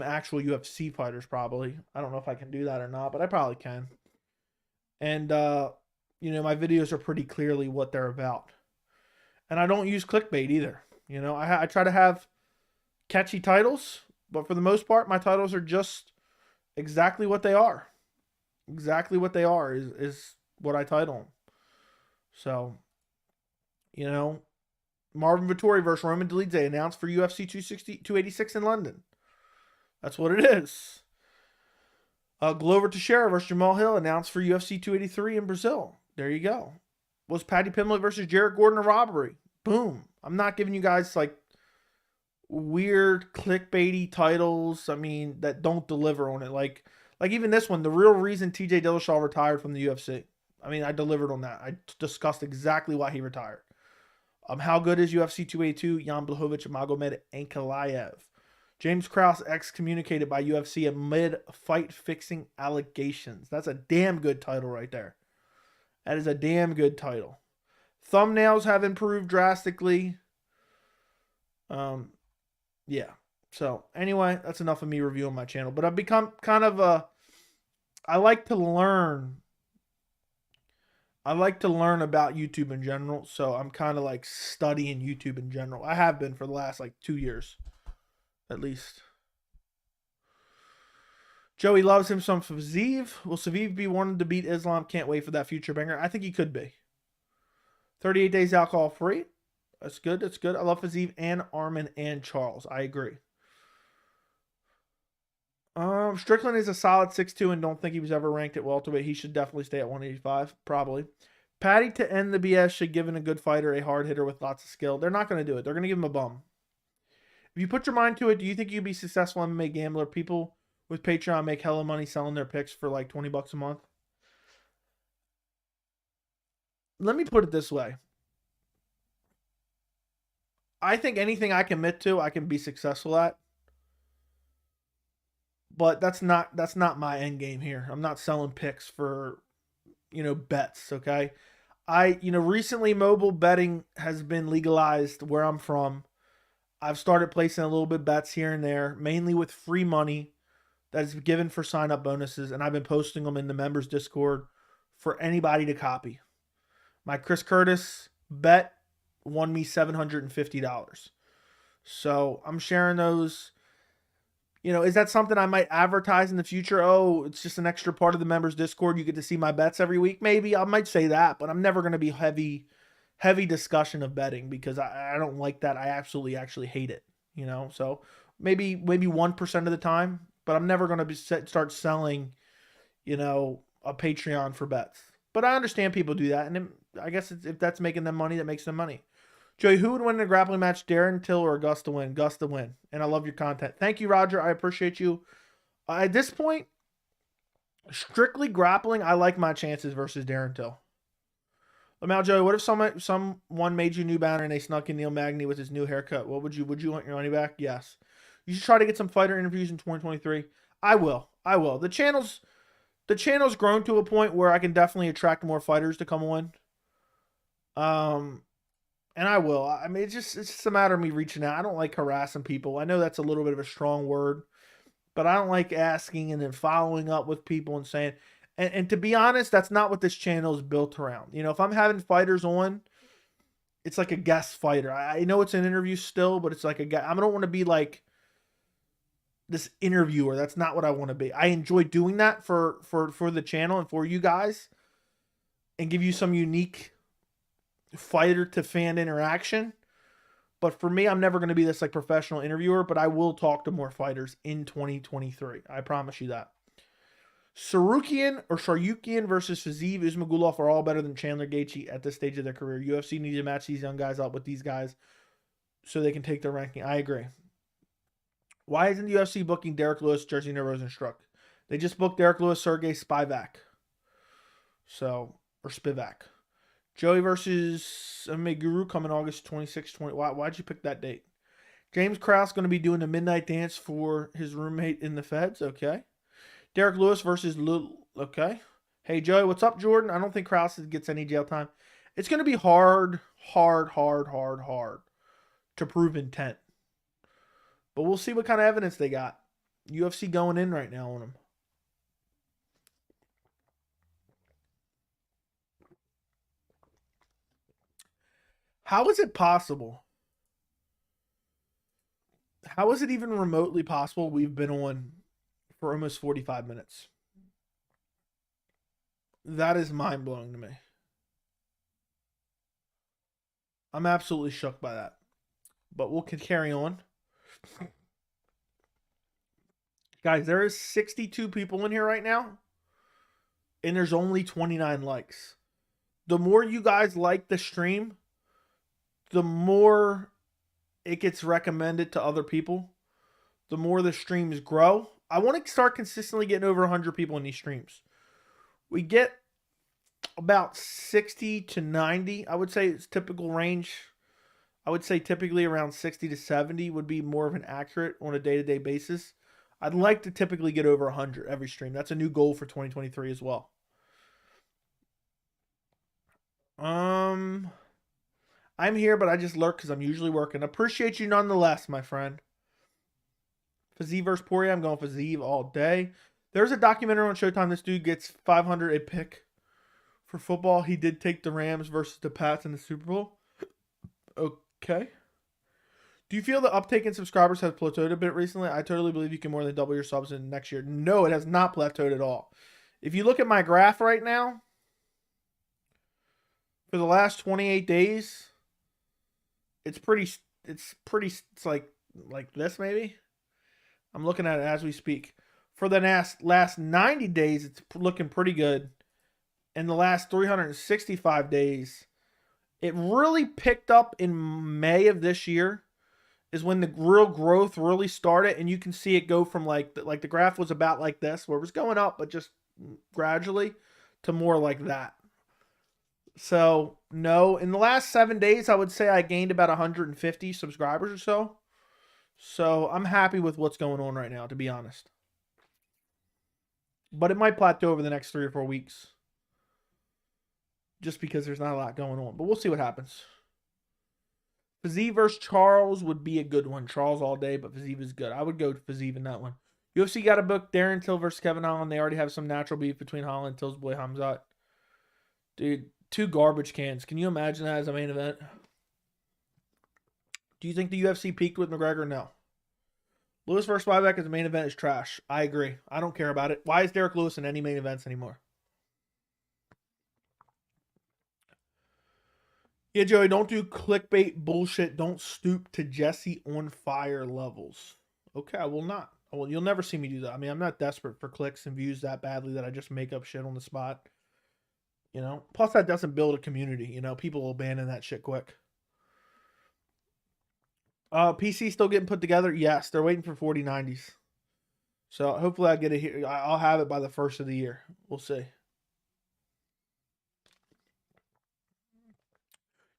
actual UFC fighters probably. I don't know if I can do that or not, but I probably can. And, you know, my videos are pretty clearly what they're about. And I don't use clickbait either. You know, I try to have catchy titles, but for the most part, my titles are just exactly what they are. Exactly what they are is what I title them. So, you know, Marvin Vettori versus Roman Dolidze announced for UFC 286 in London. That's what it is. Glover Teixeira versus Jamal Hill announced for UFC 283 in Brazil. There you go. Was Paddy Pimblett versus Jared Gordon a robbery? Boom. I'm not giving you guys like weird clickbaity titles. I mean, that don't deliver on it. Like even this one, the real reason TJ Dillashaw retired from the UFC. I mean, I delivered on that. I discussed exactly why he retired. How good is UFC 282? Jan Blachowicz, Magomed Ankalaev. James Krause excommunicated by UFC amid fight fixing allegations. That's a damn good title right there. That is a damn good title. Thumbnails have improved drastically. Yeah. So anyway, that's enough of me reviewing my channel. But I've become kind of I like to learn. I like to learn about YouTube in general. So I'm kind of like studying YouTube in general. I have been for the last like 2 years. At least. Joey loves him some Fiziev. Will Fiziev be wanting to beat Islam? Can't wait for that future banger. I think he could be. 38 days alcohol free. That's good. That's good. I love Fiziev and Armin and Charles. I agree. Strickland is a solid 6'2" and don't think he was ever ranked at welterweight. He should definitely stay at 185. Probably. Paddy to end the BS should give in a good fighter, a hard hitter with lots of skill. They're not going to do it. They're going to give him a bum. If you put your mind to it, do you think you'd be successful MMA gambler? People with Patreon make hella money selling their picks for like $20 a month. Let me put it this way. I think anything I commit to, I can be successful at. But that's not my end game here. I'm not selling picks for bets, okay? Recently mobile betting has been legalized where I'm from. I've started placing a little bit bets here and there, mainly with free money that is given for sign up bonuses, and I've been posting them in the members Discord for anybody to copy. My Chris Curtis bet won me $750. So I'm sharing those. Is that something I might advertise in the future? Oh, it's just an extra part of the members Discord. You get to see my bets every week. Maybe I might say that, but I'm never going to be heavy discussion of betting because I don't like that. I absolutely actually hate it. So maybe 1% of the time, but I'm never going to start selling, a Patreon for bets. But I understand people do that, and I guess if that's making them money, that makes them money. Joey, who would win in a grappling match, Darren Till or Gus to win? Gus to win. And I love your content. Thank you, Roger. I appreciate you. At this point, strictly grappling, I like my chances versus Darren Till. Now, Joey, what if someone made you a new banner and they snuck in Neil Magny with his new haircut? What would you want your money back? Yes. You should try to get some fighter interviews in 2023. I will. The channel's grown to a point where I can definitely attract more fighters to come on. And I will. I mean, it's just a matter of me reaching out. I don't like harassing people. I know that's a little bit of a strong word, but I don't like asking and then following up with people and saying, and to be honest, that's not what this channel is built around. If I'm having fighters on, it's like a guest fighter. I know it's an interview still, but it's like a guest. I don't want to be like this interviewer. That's not what I want to be. I enjoy doing that for the channel and for you guys and give you some unique fighter to fan interaction. But for me, I'm never going to be this like professional interviewer, but I will talk to more fighters in 2023. I promise you that. Sarukian versus Fiziev Ismagulov are all better than Chandler Gaethje at this stage of their career. UFC needs to match these young guys up with these guys so they can take their ranking. I agree. Why isn't the UFC booking Derek Lewis, Jerzy Rosenstruck? They just booked Derek Lewis, Sergey Spivak. Or Spivak. Joey versus Meguru coming August 26, 20. Why'd you pick that date? James Krause going to be doing a midnight dance for his roommate in the feds. Okay. Derek Lewis versus Okay. Hey, Joey, what's up, Jordan? I don't think Krause gets any jail time. It's going to be hard to prove intent. But we'll see what kind of evidence they got. UFC going in right now on him. How is it possible? How is it even remotely possible we've been on for almost 45 minutes? That is mind-blowing to me. I'm absolutely shocked by that. But we'll carry on. Guys, there is 62 people in here right now. And there's only 29 likes. The more you guys like the stream, the more it gets recommended to other people. The more the streams grow. I want to start consistently getting over 100 people in these streams. We get about 60 to 90. I would say it's typical range. I would say typically around 60 to 70 would be more of an accurate on a day-to-day basis. I'd like to typically get over 100 every stream. That's a new goal for 2023 as well. I'm here, but I just lurk because I'm usually working. Appreciate you nonetheless, my friend. Fiziev versus Poirier. I'm going Fiziev all day. There's a documentary on Showtime. This dude gets 500 a pick for football. He did take the Rams versus the Pats in the Super Bowl. Okay. Do you feel the uptake in subscribers has plateaued a bit recently? I totally believe you can more than double your subs in next year. No, it has not plateaued at all. If you look at my graph right now, for the last 28 days, it's like this maybe. I'm looking at it as we speak. For the last 90 days, it's looking pretty good. In the last 365 days, it really picked up in May of this year is when the real growth really started. And you can see it go from like the graph was about like this, where it was going up, but just gradually to more like that. So, no, in the last 7 days, I would say I gained about 150 subscribers or so. So, I'm happy with what's going on right now, to be honest. But it might plateau over the next 3 or 4 weeks. just because there's not a lot going on. But we'll see what happens. Fiziev versus Charles would be a good one. Charles all day, but Fiziev is good. I would go to Fiziev in that one. UFC got a book Darren Till versus Kevin Holland. They already have some natural beef between Holland and Till's boy Hamzat. Dude, 2 garbage cans. Can you imagine that as a main event? Do you think the UFC peaked with McGregor? No. Lewis versus Ryback as a main event is trash. I agree. I don't care about it. Why is Derek Lewis in any main events anymore? Yeah, Joey, don't do clickbait bullshit. Don't stoop to Jesse on fire levels. Okay, I will not. Well, you'll never see me do that. I mean, I'm not desperate for clicks and views that badly that I just make up shit on the spot. You know? Plus, that doesn't build a community. You know? People will abandon that shit quick. PC still getting put together? Yes, they're waiting for 4090s. So, hopefully I get it here. I'll have it by the first of the year. We'll see.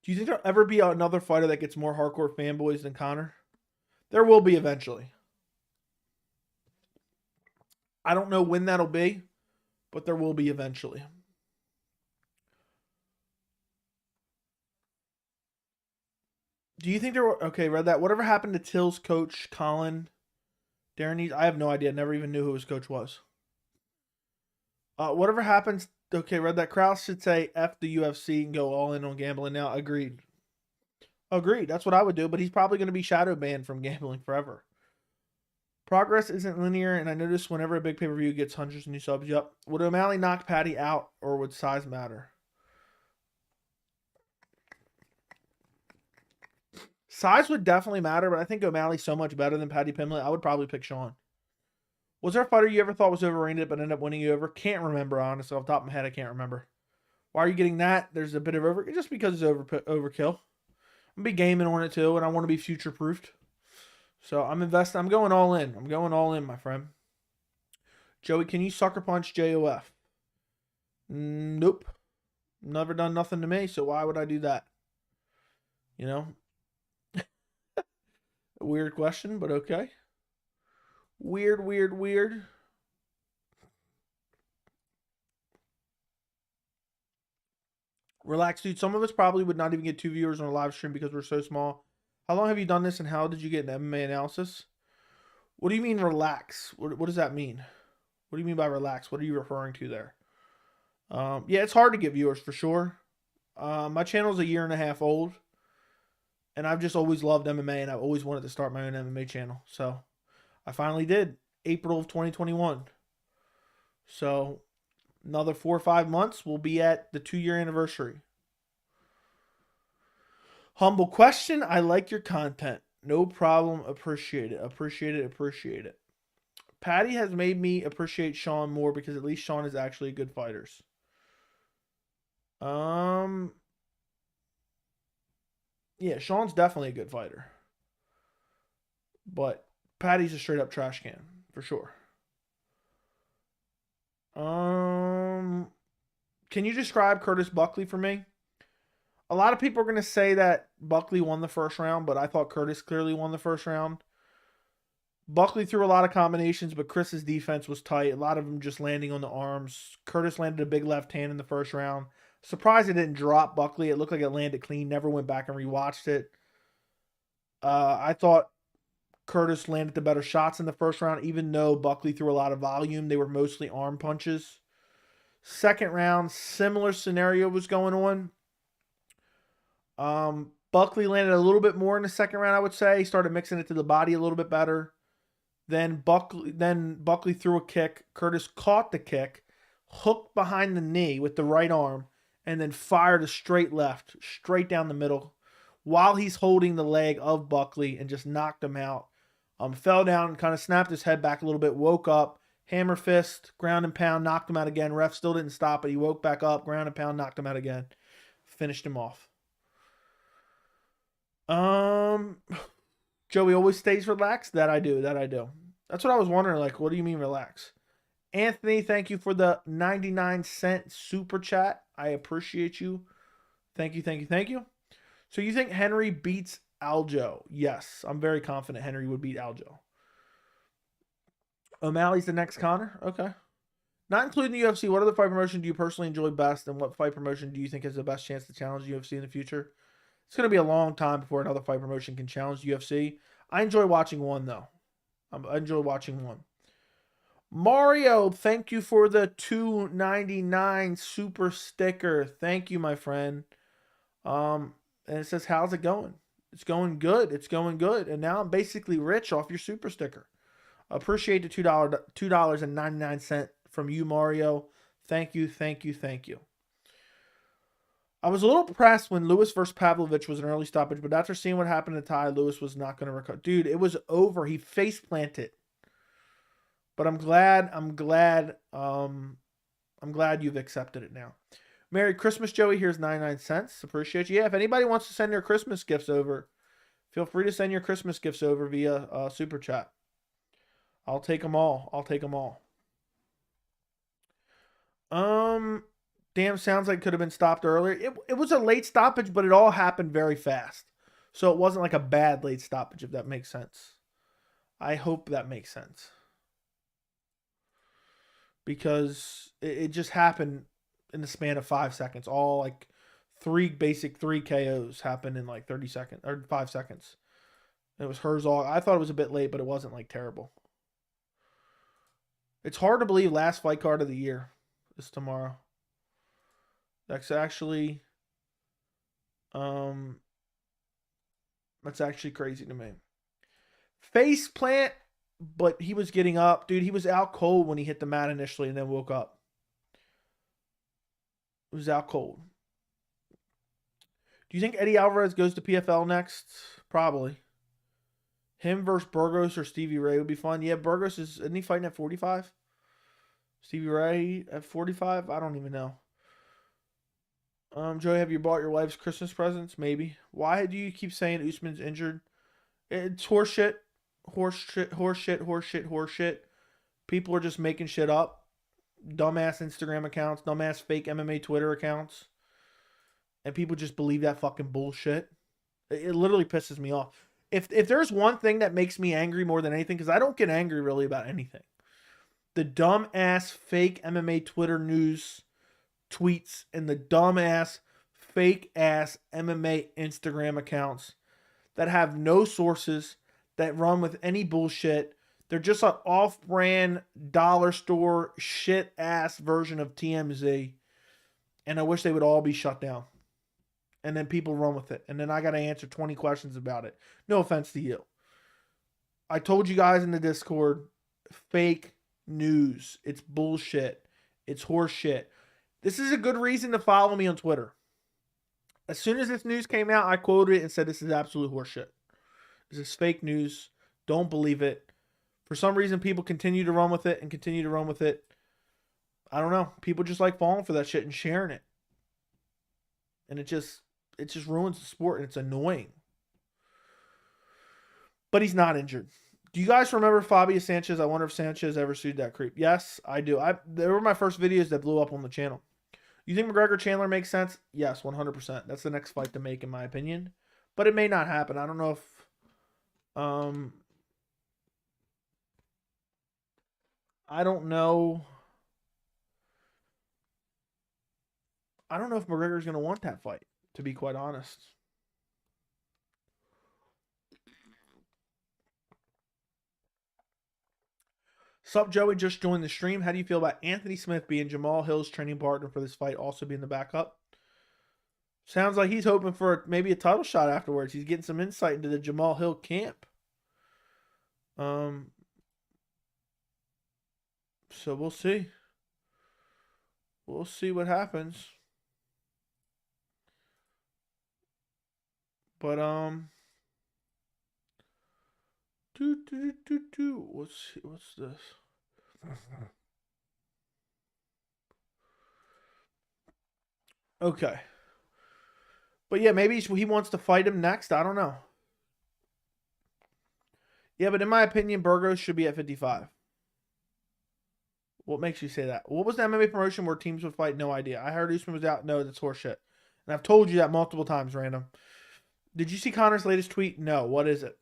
Do you think there'll ever be another fighter that gets more hardcore fanboys than Conor? There will be eventually. I don't know when that'll be, but there will be eventually. Do you think there were... Okay, read that. Whatever happened to Till's coach, Colin Darren? I have no idea. Never even knew who his coach was. Whatever happens... Okay, read that. Krause should say F the UFC and go all in on gambling now. Agreed. Agreed. That's what I would do, but he's probably going to be shadow banned from gambling forever. Progress isn't linear, and I notice whenever a big pay-per-view gets hundreds of new subs, yep. Would O'Malley knock Paddy out, or would size matter? Size would definitely matter, but I think O'Malley's so much better than Paddy Pimblett. I would probably pick Sean. Was there a fighter you ever thought was overrated but ended up winning you over? Can't remember, honestly. Off the top of my head, I can't remember. Why are you getting that? There's a bit of just because it's overkill. I'm going to be gaming on it too, and I want to be future-proofed. So I'm investing. I'm going all in. I'm going all in, my friend. Joey, can you sucker punch JOF? Nope. Never done nothing to me, so why would I do that? You know? A weird question, but okay. Weird. Relax, dude. Some of us probably would not even get 2 viewers on a live stream because we're so small. How long have you done this, and how did you get an MMA analysis? What do you mean relax? What does that mean? What do you mean by relax? What are you referring to there? Yeah, it's hard to get viewers for sure. My channel's 1.5 years old, and I've just always loved MMA, and I've always wanted to start my own MMA channel. So I finally did, April of 2021. So another 4 or 5 months, we'll be at the 2-year anniversary. Humble question. I like your content. No problem. Appreciate it. Appreciate it. Paddy has made me appreciate Sean more because at least Sean is actually good fighters. Yeah, Sean's definitely a good fighter. But Paddy's a straight up trash can, for sure. Can you describe Curtis Buckley for me? A lot of people are going to say that Buckley won the first round, but I thought Curtis clearly won the first round. Buckley threw a lot of combinations, but Chris's defense was tight. A lot of them just landing on the arms. Curtis landed a big left hand in the first round. Surprised it didn't drop Buckley. It looked like it landed clean. Never went back and rewatched it. I thought Curtis landed the better shots in the first round, even though Buckley threw a lot of volume. They were mostly arm punches. Second round, similar scenario was going on. Buckley landed a little bit more in the second round, I would say. He started mixing it to the body a little bit better. Then Buckley threw a kick. Curtis caught the kick, hooked behind the knee with the right arm, and then fired a straight left, straight down the middle, while he's holding the leg of Buckley and just knocked him out. Fell down and kind of snapped his head back a little bit, woke up, hammer fist, ground and pound, knocked him out again. Ref still didn't stop it. He woke back up, ground and pound, knocked him out again. Finished him off. Joey always stays relaxed. That I do. That's what I was wondering. Like, what do you mean relax? Anthony, thank you for the 99-cent super chat. I appreciate you. Thank you. So you think Henry beats Aljo? Yes, I'm very confident Henry would beat Aljo. O'Malley's the next Conor? Okay. Not including the UFC, what other fight promotion do you personally enjoy best, and what fight promotion do you think has the best chance to challenge the UFC in the future? It's going to be a long time before another fight promotion can challenge the UFC. I enjoy watching one, though. I enjoy watching one. Mario, thank you for the $2.99 super sticker. Thank you, my friend. And it says, how's it going? It's going good. It's going good. And now I'm basically rich off your super sticker. Appreciate the $2.99 from you, Mario. Thank you, thank you, thank you. I was a little depressed when Lewis versus Pavlovich was an early stoppage, but after seeing what happened to Ty, Lewis was not going to recover. Dude, it was over. He face planted. But I'm glad you've accepted it now. Merry Christmas, Joey. Here's 99 cents. Appreciate you. Yeah, if anybody wants to send their Christmas gifts over, feel free to send your Christmas gifts over via Super Chat. I'll take them all. I'll take them all. Damn, sounds like it could have been stopped earlier. It was a late stoppage, but it all happened very fast. So it wasn't like a bad late stoppage, if that makes sense. I hope that makes sense. Because it just happened in the span of 5 seconds. All like three KOs happened in like 30 seconds or 5 seconds. It was Herzog. I thought it was a bit late, but it wasn't like terrible. It's hard to believe last fight card of the year is tomorrow. That's actually crazy to me. Face plant, but he was getting up. Dude, he was out cold when he hit the mat initially and then woke up. It was out cold. Do you think Eddie Alvarez goes to PFL next? Probably. Him versus Burgos or Stevie Ray would be fun. Yeah, Burgos isn't he fighting at 45? Stevie Ray at 45? I don't even know. Joey, have you bought your wife's Christmas presents? Maybe. Why do you keep saying Usman's injured? It's horseshit. Horseshit. People are just making shit up. Dumbass Instagram accounts, dumbass fake MMA Twitter accounts. And people just believe that fucking bullshit. It literally pisses me off. If there's one thing that makes me angry more than anything, because I don't get angry really about anything. The dumbass fake MMA Twitter news tweets and the dumbass fake ass MMA Instagram accounts that have no sources, that run with any bullshit. They're just an off-brand dollar store shit ass version of TMZ. And I wish they would all be shut down. And then people run with it. And then I got to answer 20 questions about it. No offense to you. I told you guys in the Discord, fake news. It's bullshit. It's horse shit. This is a good reason to follow me on Twitter. As soon as this news came out, I quoted it and said this is absolute horseshit. This is fake news. Don't believe it. For some reason, people continue to run with it and continue to run with it. I don't know. People just like falling for that shit and sharing it. And it just ruins the sport, and it's annoying. But he's not injured. Do you guys remember Fabio Sanchez? I wonder if Sanchez ever sued that creep. Yes, I do. They were my first videos that blew up on the channel. You think McGregor Chandler makes sense? Yes, 100%. That's the next fight to make, in my opinion. But it may not happen. I don't know if I don't know if McGregor's going to want that fight, to be quite honest. Sup, Joey, just joined the stream. How do you feel about Anthony Smith being Jamal Hill's training partner for this fight, also being the backup? Sounds like he's hoping for maybe a title shot afterwards. He's getting some insight into the Jamal Hill camp. So we'll see. We'll see what happens. But what's this? Okay. But yeah, maybe he wants to fight him next. I don't know. Yeah, but in my opinion, Burgos should be at 55. What makes you say that? What was the MMA promotion where teams would fight? No idea. I heard Usman was out. No, that's horseshit. And I've told you that multiple times, random. Did you see Connor's latest tweet? No. What is it?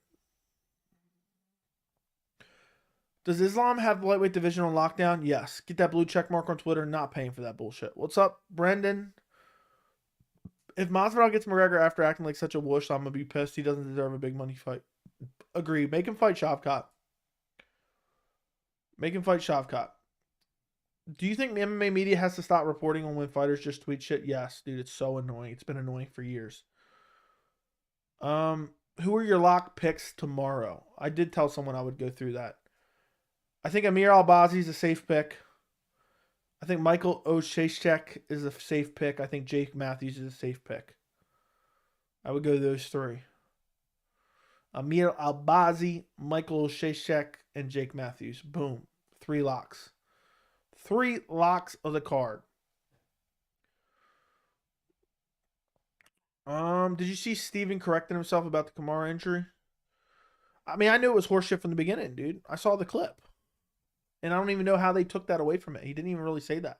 Does Islam have the lightweight division on lockdown? Yes. Get that blue check mark on Twitter. Not paying for that bullshit. What's up, Brendan? If Masvidal gets McGregor after acting like such a whoosh, I'm gonna be pissed. He doesn't deserve a big money fight. Agree. Make him fight Shavkat. Make him fight Shavkat. Do you think the MMA media has to stop reporting on when fighters just tweet shit? Yes, dude. It's so annoying. It's been annoying for years. Who are your lock picks tomorrow? I did tell someone I would go through that. I think Amir Albazi is a safe pick. I think Michael Oshachek is a safe pick. I think Jake Matthews is a safe pick. I would go those three. Amir Albazi, Michael Oshachek, and Jake Matthews. Boom. 3 locks. 3 locks of the card. Did you see Steven correcting himself about the Kamara injury? I mean, I knew it was horseshit from the beginning, dude. I saw the clip. And I don't even know how they took that away from it. He didn't even really say that.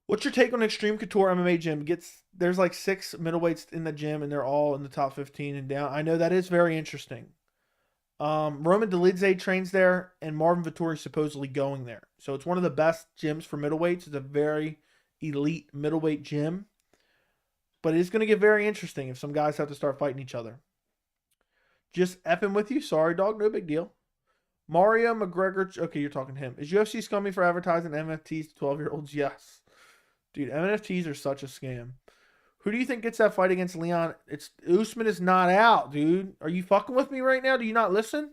What's your take on Extreme Couture MMA gym? There's like 6 middleweights in the gym, and they're all in the top 15 and down. I know that is very interesting. Roman Dolidze trains there, and Marvin Vettori supposedly going there. So it's one of the best gyms for middleweights. It's a very elite middleweight gym. But it's going to get very interesting if some guys have to start fighting each other. Just effing with you. Sorry, dog. No big deal. Mario McGregor. Okay, you're talking to him. Is UFC scummy for advertising NFTs to 12-year-olds? Yes. Dude, NFTs are such a scam. Who do you think gets that fight against Leon? Usman is not out, dude. Are you fucking with me right now? Do you not listen?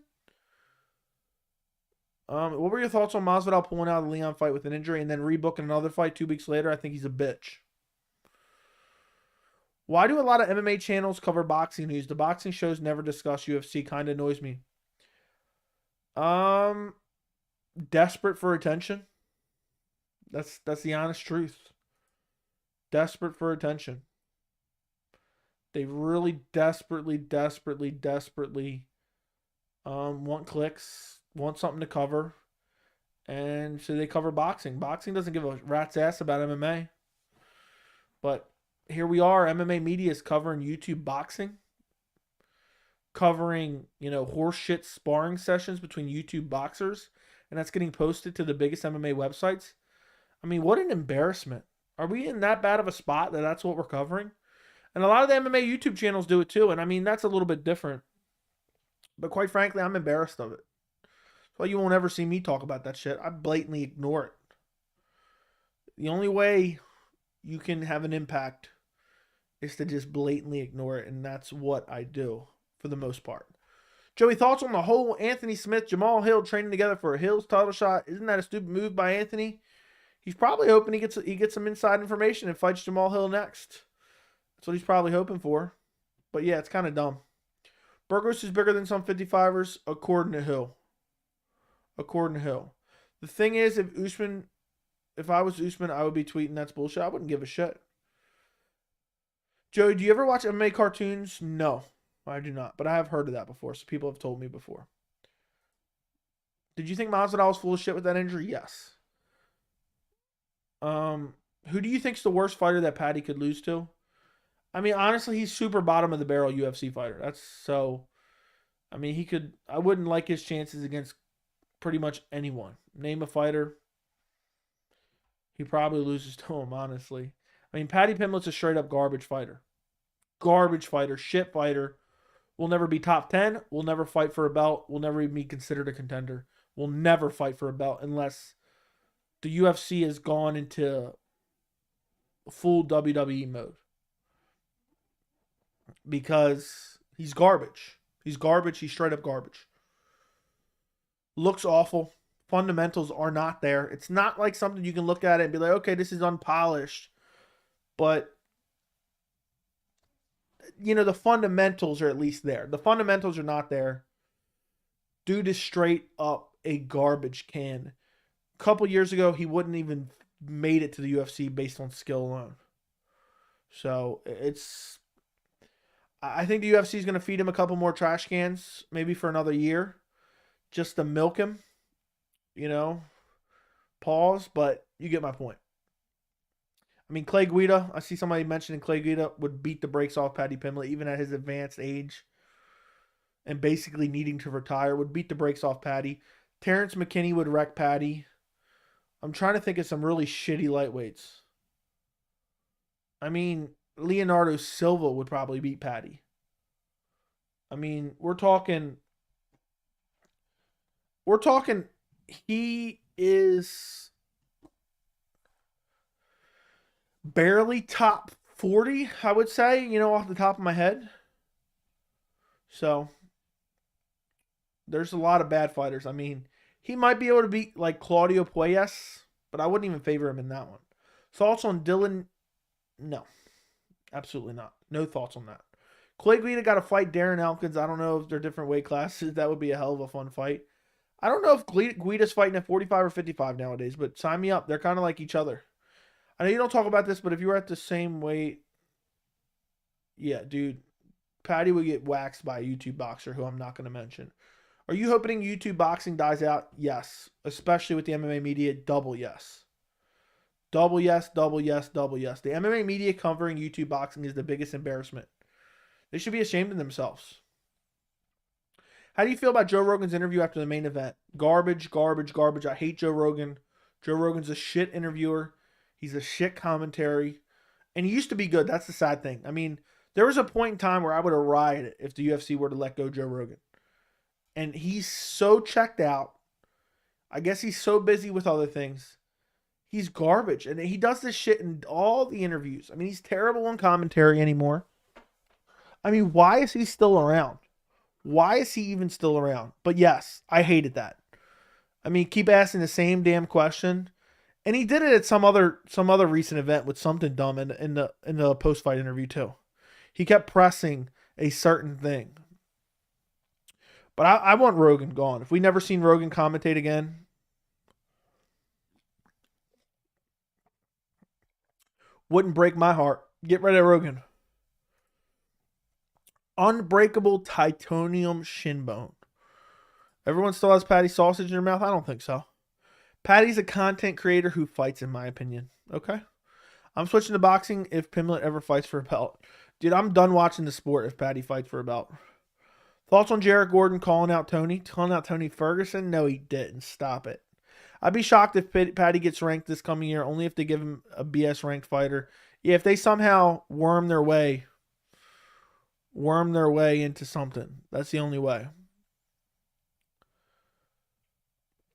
What were your thoughts on Masvidal pulling out of the Leon fight with an injury and then rebooking another fight 2 weeks later? I think he's a bitch. Why do a lot of MMA channels cover boxing news? The boxing shows never discuss UFC. Kind of annoys me. Desperate for attention. That's the honest truth. Desperate for attention. They really desperately want clicks, want something to cover, and so they cover boxing. Boxing doesn't give a rat's ass about MMA. But here we are, MMA media is covering YouTube boxing, covering, horseshit sparring sessions between YouTube boxers, and that's getting posted to the biggest MMA websites. I mean, what an embarrassment. Are we in that bad of a spot that that's what we're covering? And a lot of the MMA YouTube channels do it too, and I mean, that's a little bit different. But quite frankly, I'm embarrassed of it. That's why you won't ever see me talk about that shit. I blatantly ignore it. The only way you can have an impact is to just blatantly ignore it, and that's what I do for the most part. Joey, thoughts on the whole Anthony Smith, Jamal Hill training together for a Hills title shot? Isn't that a stupid move by Anthony? He's probably hoping he gets some inside information and fights Jamal Hill next. That's what he's probably hoping for. But yeah, it's kind of dumb. Burgos is bigger than some 55ers, according to Hill. According to Hill. The thing is, if I was Usman, I would be tweeting that's bullshit. I wouldn't give a shit. Joey, do you ever watch MMA cartoons? No, I do not. But I have heard of that before, so people have told me before. Did you think Masvidal was full of shit with that injury? Yes. Who do you think's the worst fighter that Paddy could lose to? I mean, honestly, he's super bottom of the barrel UFC fighter. I mean, I wouldn't like his chances against pretty much anyone. Name a fighter, he probably loses to him, honestly. I mean, Paddy Pimblett's a straight up garbage fighter. Garbage fighter, shit fighter. Will never be top 10. Will never fight for a belt. Will never even be considered a contender. Will never fight for a belt unless the UFC has gone into full WWE mode. Because he's garbage. He's garbage. He's straight up garbage. Looks awful. Fundamentals are not there. It's not like something you can look at it and be like, okay, this is unpolished. But, the fundamentals are at least there. The fundamentals are not there. Dude is straight up a garbage can. A couple years ago, he wouldn't even made it to the UFC based on skill alone. So, I think the UFC is going to feed him a couple more trash cans, maybe for another year, just to milk him, pause, but you get my point. I mean, Clay Guida, I see somebody mentioning Clay Guida would beat the brakes off Paddy Pimblett, even at his advanced age and basically needing to retire, would beat the brakes off Paddy. Terrence McKinney would wreck Paddy. I'm trying to think of some really shitty lightweights. I mean, Leonardo Silva would probably beat Paddy. I mean, we're talking he is barely top 40, I would say, off the top of my head. So, there's a lot of bad fighters. I mean, he might be able to beat like Claudio Puelles, but I wouldn't even favor him in that one. Thoughts on Dylan? No, absolutely not. No thoughts on that. Clay Guida got to fight Darren Elkins. I don't know if they're different weight classes. That would be a hell of a fun fight. I don't know if Guida's fighting at 45 or 55 nowadays, but sign me up. They're kind of like each other. I know you don't talk about this, but if you were at the same weight, yeah, dude, Paddy would get waxed by a YouTube boxer who I'm not going to mention. Are you hoping YouTube boxing dies out? Yes. Especially with the MMA media, double yes. Double yes, double yes, double yes. The MMA media covering YouTube boxing is the biggest embarrassment. They should be ashamed of themselves. How do you feel about Joe Rogan's interview after the main event? Garbage, garbage, garbage. I hate Joe Rogan. Joe Rogan's a shit interviewer. He's a shit commentary. And he used to be good. That's the sad thing. I mean, there was a point in time where I would have rioted if the UFC were to let go Joe Rogan. And he's so checked out. I guess he's so busy with other things. He's garbage. And he does this shit in all the interviews. I mean, he's terrible on commentary anymore. I mean, why is he still around? Why is he even still around? But yes, I hated that. I mean, keep asking the same damn question. And he did it at some other recent event with something dumb in the post-fight interview too. He kept pressing a certain thing. But I want Rogan gone. If we never seen Rogan commentate again, wouldn't break my heart. Get rid of Rogan. Unbreakable titanium shin bone. Everyone still has Paddy sausage in their mouth? I don't think so. Paddy's a content creator who fights, in my opinion. Okay? I'm switching to boxing if Pimblett ever fights for a belt. Dude, I'm done watching the sport if Paddy fights for a belt. Thoughts on Jared Gordon calling out Tony Ferguson? No, he didn't. Stop it. I'd be shocked if Paddy gets ranked this coming year, only if they give him a BS ranked fighter. Yeah, if they somehow worm their way into something. That's the only way.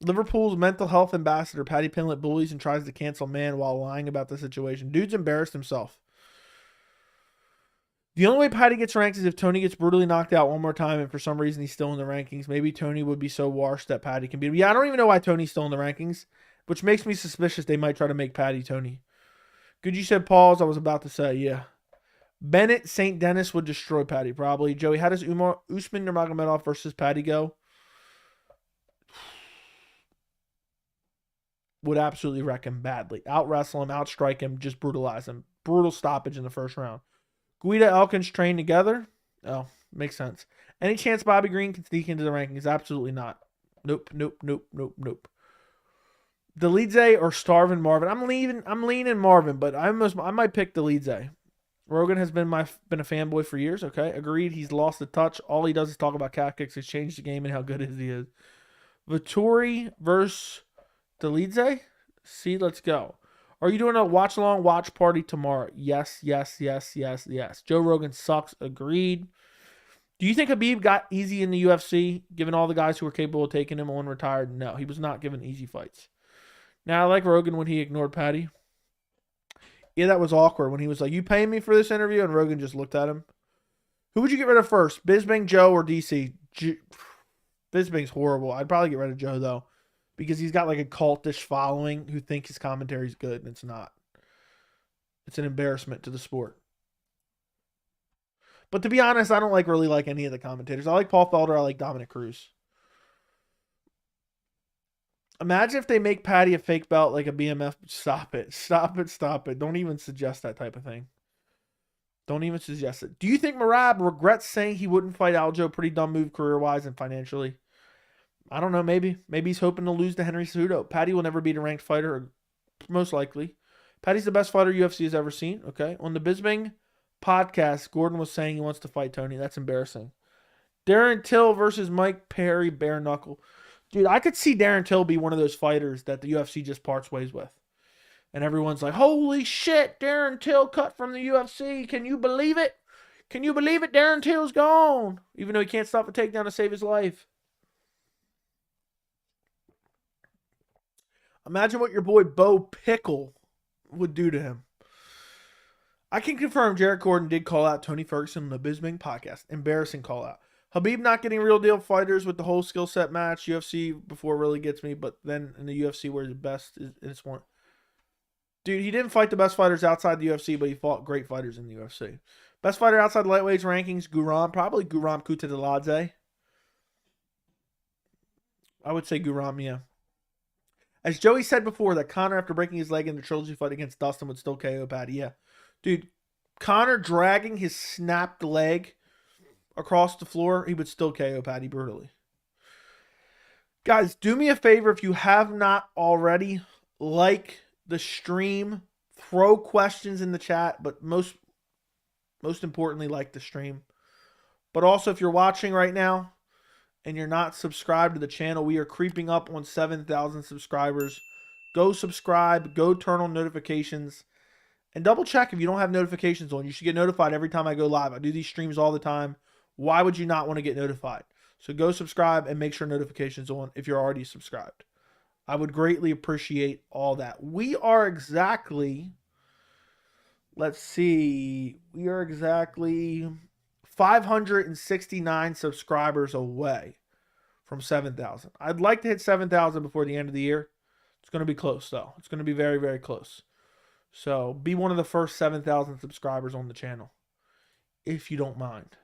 Liverpool's mental health ambassador, Paddy Pimblett, bullies and tries to cancel man while lying about the situation. Dude's embarrassed himself. The only way Paddy gets ranked is if Tony gets brutally knocked out one more time and for some reason he's still in the rankings. Maybe Tony would be so washed that Paddy can beat him. Yeah, I don't even know why Tony's still in the rankings, which makes me suspicious they might try to make Paddy Tony. Good you said pause. I was about to say, yeah. Bennett St. Dennis would destroy Paddy, probably. Joey, how does Usman Nurmagomedov versus Paddy go? Would absolutely wreck him badly. Out-wrestle him, out-strike him, just brutalize him. Brutal stoppage in the first round. Guida Elkins train together? Oh, makes sense. Any chance Bobby Green can sneak into the rankings? Absolutely not. Nope. Delidze or Starvin Marvin? I'm leaning Marvin, but I might pick Delidze. Rogan has been a fanboy for years. Okay, agreed. He's lost the touch. All he does is talk about calf kicks. He's changed the game and how good he is. Vittori versus Delidze? See, let's go. Are you doing a watch party tomorrow? Yes. Joe Rogan sucks. Agreed. Do you think Khabib got easy in the UFC, given all the guys who were capable of taking him on retired? No, he was not given easy fights. Now, I like Rogan when he ignored Paddy. Yeah, that was awkward when he was like, you paying me for this interview? And Rogan just looked at him. Who would you get rid of first? Bisping, Joe, or DC? Bisping's horrible. I'd probably get rid of Joe, though, because he's got like a cultish following who think his commentary is good, and it's not. It's an embarrassment to the sport. But to be honest, I don't really like any of the commentators. I like Paul Felder. I like Dominic Cruz. Imagine if they make Paddy a fake belt like a BMF. Stop it. Don't even suggest that type of thing. Don't even suggest it. Do you think Merab regrets saying he wouldn't fight Aljo? Pretty dumb move career-wise and financially. I don't know, maybe. Maybe he's hoping to lose to Henry Cejudo. Paddy will never beat a ranked fighter, most likely. Paddy's the best fighter UFC has ever seen, okay? On the Bisping podcast, Gordon was saying he wants to fight Tony. That's embarrassing. Darren Till versus Mike Perry, bare knuckle. Dude, I could see Darren Till be one of those fighters that the UFC just parts ways with. And everyone's like, holy shit, Darren Till cut from the UFC. Can you believe it? Can you believe it? Darren Till's gone. Even though he can't stop a takedown to save his life. Imagine what your boy Bo Pickle would do to him. I can confirm Jared Gordon did call out Tony Ferguson on the Bisbing podcast. Embarrassing call out. Habib not getting real deal fighters with the whole skill set match. UFC before really gets me, but then in the UFC where the best is it's one. Dude, he didn't fight the best fighters outside the UFC, but he fought great fighters in the UFC. Best fighter outside the lightweights rankings, Guram. Probably Guram Kutateladze. I would say Guram, yeah. As Joey said before, that Conor, after breaking his leg in the trilogy fight against Dustin, would still KO Paddy. Yeah. Dude, Conor dragging his snapped leg across the floor, he would still KO Paddy brutally. Guys, do me a favor if you have not already. Like the stream. Throw questions in the chat, but most importantly, like the stream. But also, if you're watching right now and you're not subscribed to the channel, we are creeping up on 7,000 subscribers. Go subscribe. Go turn on notifications. And double check if you don't have notifications on. You should get notified every time I go live. I do these streams all the time. Why would you not want to get notified? So go subscribe and make sure notifications on if you're already subscribed. I would greatly appreciate all that. We are exactly, let's see, we are exactly 569 subscribers away from 7,000. I'd like to hit 7,000 before the end of the year. It's going to be close, though. It's going to be very, very close. So be one of the first 7,000 subscribers on the channel, if you don't mind.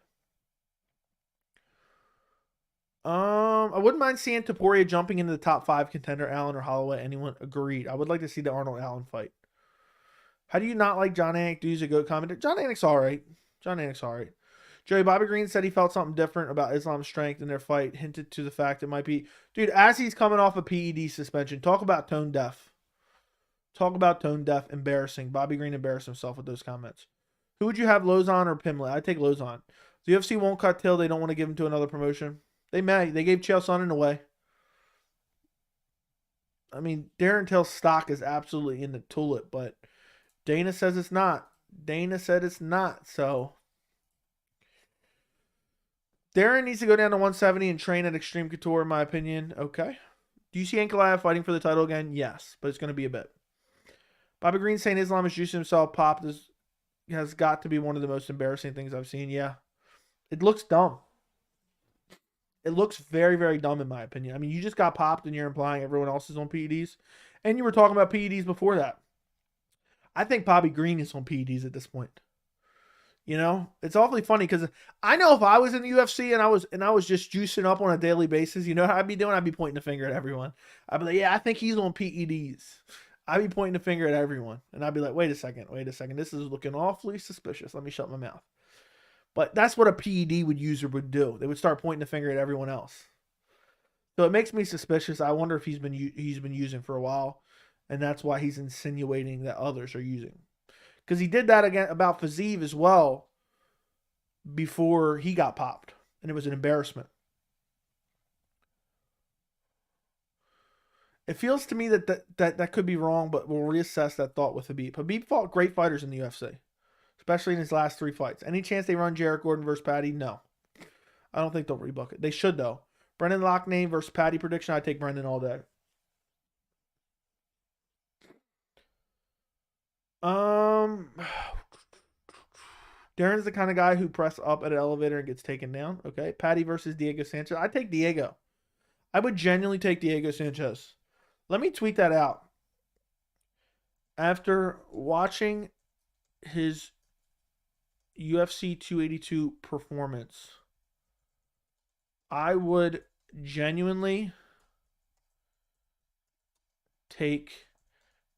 I wouldn't mind seeing Topuria jumping into the top 5 contender, Allen or Holloway. Anyone? Agreed. I would like to see the Arnold Allen fight. How do you not like John Anik? Do you a goat commenter? John Anik's all right. John Anik's all right. Joey Bobby Green said he felt something different about Islam's strength in their fight. Hinted to the fact it might be... Dude, as he's coming off a PED suspension, talk about tone deaf. Talk about tone deaf. Embarrassing. Bobby Green embarrassed himself with those comments. Who would you have, Lozon or Pimblett? I'd take Lozon. The UFC won't cut Till. They don't want to give him to another promotion. They may. They gave Chael Sonnen away. I mean, Darren Till's stock is absolutely in the tulip, but Dana says it's not. Dana said it's not, so... Darren needs to go down to 170 and train at Extreme Couture, in my opinion. Okay. Do you see Ankalaev fighting for the title again? Yes, but it's going to be a bit. Bobby Green saying Islam is juicing himself. Pop has got to be one of the most embarrassing things I've seen. Yeah. It looks dumb. It looks very, very dumb in my opinion. I mean, you just got popped and you're implying everyone else is on PEDs. And you were talking about PEDs before that. I think Bobby Green is on PEDs at this point. You know, it's awfully funny because I know if I was in the UFC and I was just juicing up on a daily basis, you know what I'd be doing? I'd be pointing the finger at everyone. I'd be like, yeah, I think he's on PEDs. I'd be pointing the finger at everyone. And I'd be like, wait a second. This is looking awfully suspicious. Let me shut my mouth. But that's what a PED user would do. They would start pointing the finger at everyone else. So it makes me suspicious. I wonder if he's been using for a while, and that's why he's insinuating that others are using. Because he did that again about Fazeev as well before he got popped, and it was an embarrassment. It feels to me that could be wrong, but we'll reassess that thought with Habib. Habib fought great fighters in the UFC. Especially in his last 3 fights. Any chance they run Jared Gordon versus Paddy? No. I don't think they'll rebook it. They should, though. Brendan Loughnane versus Paddy prediction. I'd take Brendan all day. Darren's the kind of guy who press up at an elevator and gets taken down. Okay. Paddy versus Diego Sanchez. I'd take Diego. I would genuinely take Diego Sanchez. Let me tweet that out. After watching his UFC 282 performance, I would genuinely take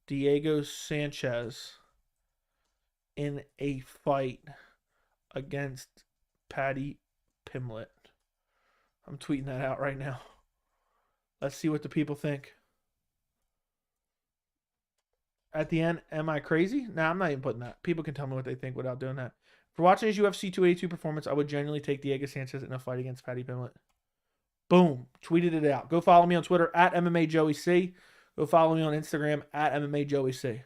Diego Sanchez in a fight against Paddy Pimblett. I'm tweeting that out right now. Let's see what the people think. At the end, am I crazy? Nah, I'm not even putting that. People can tell me what they think without doing that. For watching his UFC 282 performance, I would genuinely take Diego Sanchez in a fight against Paddy Pimblett. Boom. Tweeted it out. Go follow me on Twitter at MMA Joey C. Go follow me on Instagram at MMA Joey C.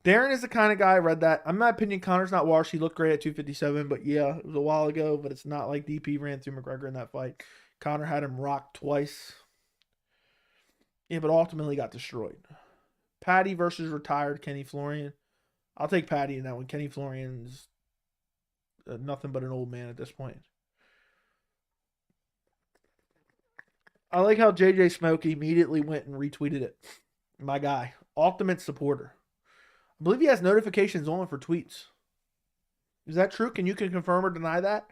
Darren is the kind of guy, I read that. In my opinion, Connor's not washed. He looked great at 257, but yeah, it was a while ago, but it's not like DP ran through McGregor in that fight. Connor had him rocked twice. Yeah, but ultimately got destroyed. Paddy versus retired Kenny Florian. I'll take Paddy in that one. Kenny Florian's nothing but an old man at this point. I like how JJ Smoke immediately went and retweeted it. My guy. Ultimate supporter. I believe he has notifications on for tweets. Is that true? Can you confirm or deny that?